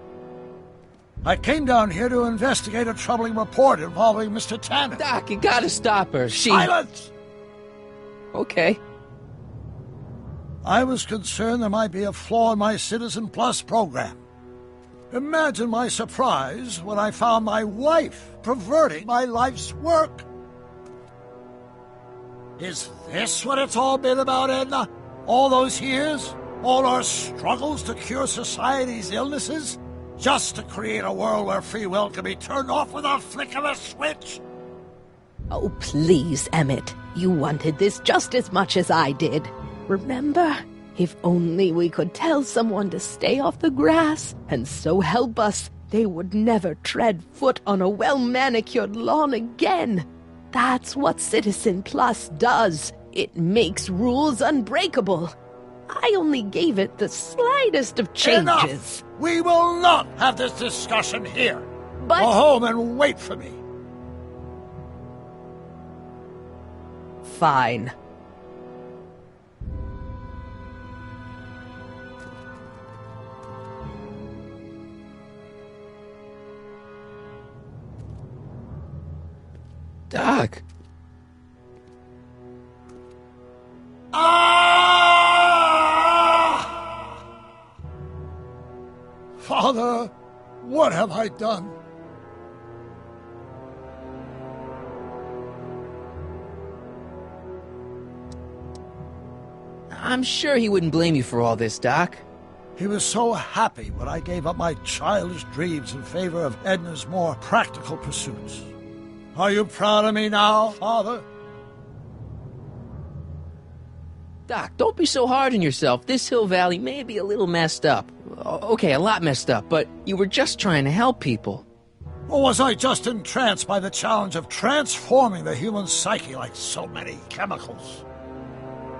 I came down here to investigate a troubling report involving Mr. Tannen. Doc, you gotta stop her. Silence! Okay. I was concerned there might be a flaw in my Citizen Plus program. Imagine my surprise when I found my wife perverting my life's work. Is this what it's all been about, Edna? All those years? All our struggles to cure society's illnesses? Just to create a world where free will can be turned off with a flick of a switch? Oh, please, Emmett. You wanted this just as much as I did. Remember? If only we could tell someone to stay off the grass and so help us, they would never tread foot on a well-manicured lawn again. That's what Citizen Plus does. It makes rules unbreakable. I only gave it the slightest of changes. Enough! We will not have this discussion here. But... Go home and wait for me. Fine. Doc. Father, what have I done? I'm sure he wouldn't blame you for all this, Doc. He was so happy when I gave up my childish dreams in favor of Edna's more practical pursuits. Are you proud of me now, Father? Doc, don't be so hard on yourself. This Hill Valley may be a little messed up. Okay, a lot messed up, but you were just trying to help people. Or was I just entranced by the challenge of transforming the human psyche like so many chemicals?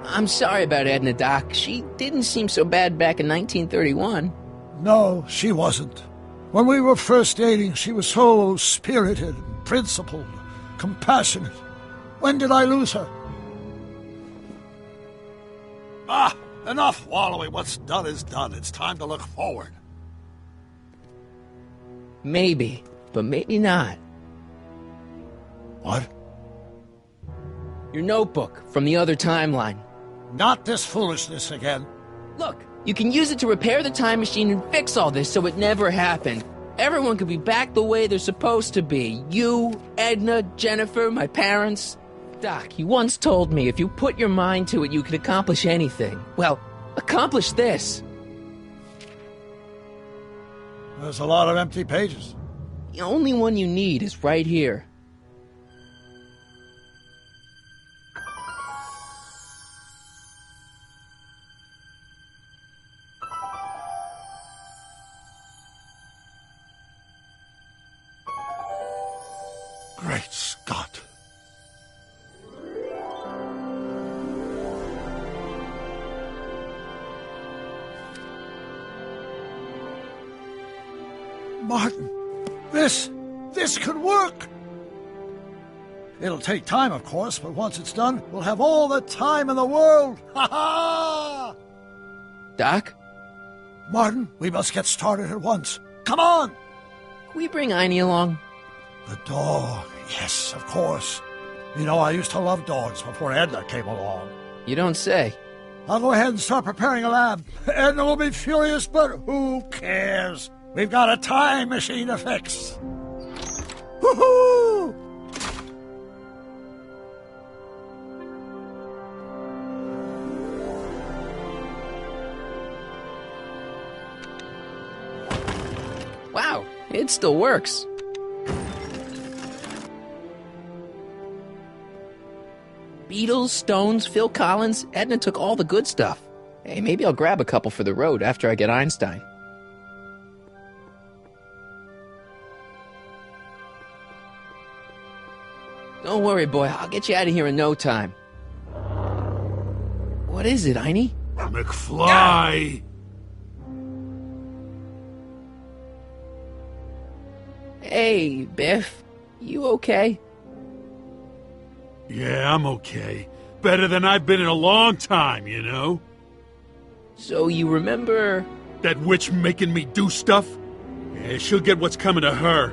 I'm sorry about Edna, Doc. She didn't seem so bad back in 1931. No, she wasn't. When we were first dating, she was so spirited, principled, compassionate. When did I lose her? Enough wallowing. What's done is done. It's time to look forward. Maybe, but maybe not. What? Your notebook from the other timeline. Not this foolishness again. Look, you can use it to repair the time machine and fix all this so it never happened. Everyone could be back the way they're supposed to be. You, Edna, Jennifer, my parents. Doc, you once told me if you put your mind to it, you could accomplish anything. Well, accomplish this. There's a lot of empty pages. The only one you need is right here. Great Scott. Martin, this could work. It'll take time, of course, but once it's done, we'll have all the time in the world. Ha ha! Doc? Martin, we must get started at once. Come on! Can we bring Einie along? The dog. Yes, of course. You know, I used to love dogs before Edna came along. You don't say. I'll go ahead and start preparing a lab. Edna will be furious, but who cares? We've got a time machine to fix. Woohoo! Wow, it still works. Beatles, Stones, Phil Collins, Edna took all the good stuff. Hey, maybe I'll grab a couple for the road after I get Einstein. Don't worry, boy. I'll get you out of here in no time. What is it, Einie? McFly! Hey, Biff. You okay? Yeah, I'm okay. Better than I've been in a long time, you know? So you remember... That witch making me do stuff? Yeah, she'll get what's coming to her.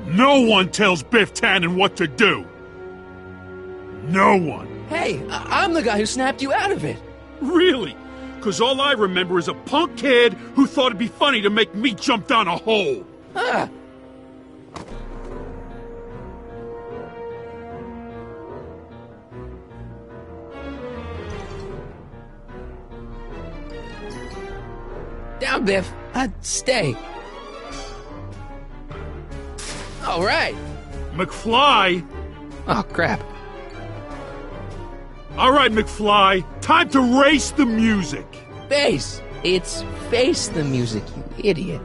No one tells Biff Tannen what to do! No one! Hey, I'm the guy who snapped you out of it! Really? 'Cause all I remember is a punk kid who thought it'd be funny to make me jump down a hole! Ah! Down, Biff. Stay. All right. McFly! Oh, crap. All right, McFly. Time to race the music. Face. It's face the music, you idiot.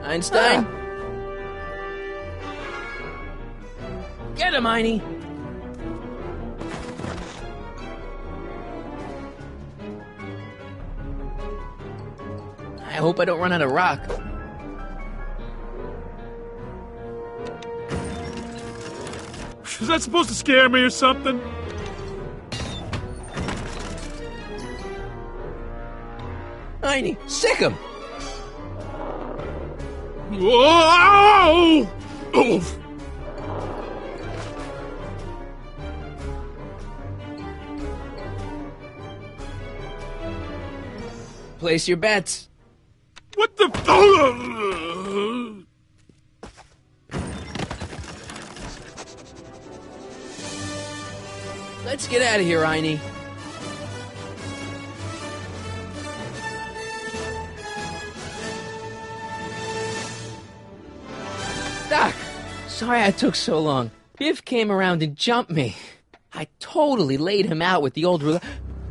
Einstein? Get him, Einie! I hope I don't run out of rock. Is that supposed to scare me or something? Einie, sick him! Whoa! Oof. Place your bets. What the... Let's get out of here, Einie. Doc, sorry I took so long. Biff came around and jumped me. I totally laid him out with the old ruler.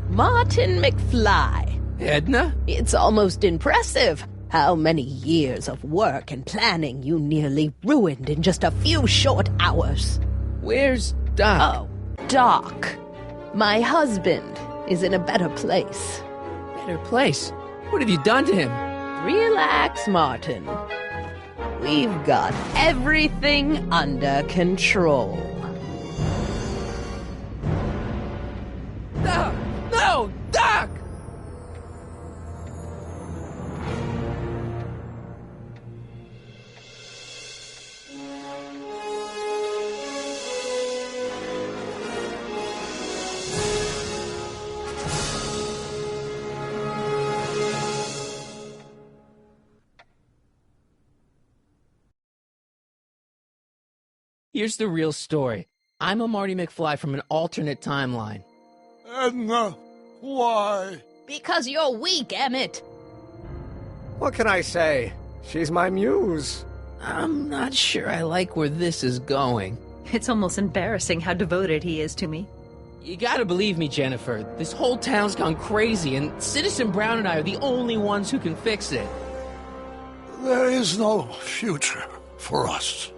Martin McFly. Edna? It's almost impressive how many years of work and planning you nearly ruined in just a few short hours. Where's Doc? Oh, Doc. My husband is in a better place. Better place? What have you done to him? Relax, Martin. We've got everything under control. Doc! No! Doc! Here's the real story. I'm a Marty McFly from an alternate timeline. Edna, why? Because you're weak, Emmett. What can I say? She's my muse. I'm not sure I like where this is going. It's almost embarrassing how devoted he is to me. You gotta believe me, Jennifer. This whole town's gone crazy, and Citizen Brown and I are the only ones who can fix it. There is no future for us.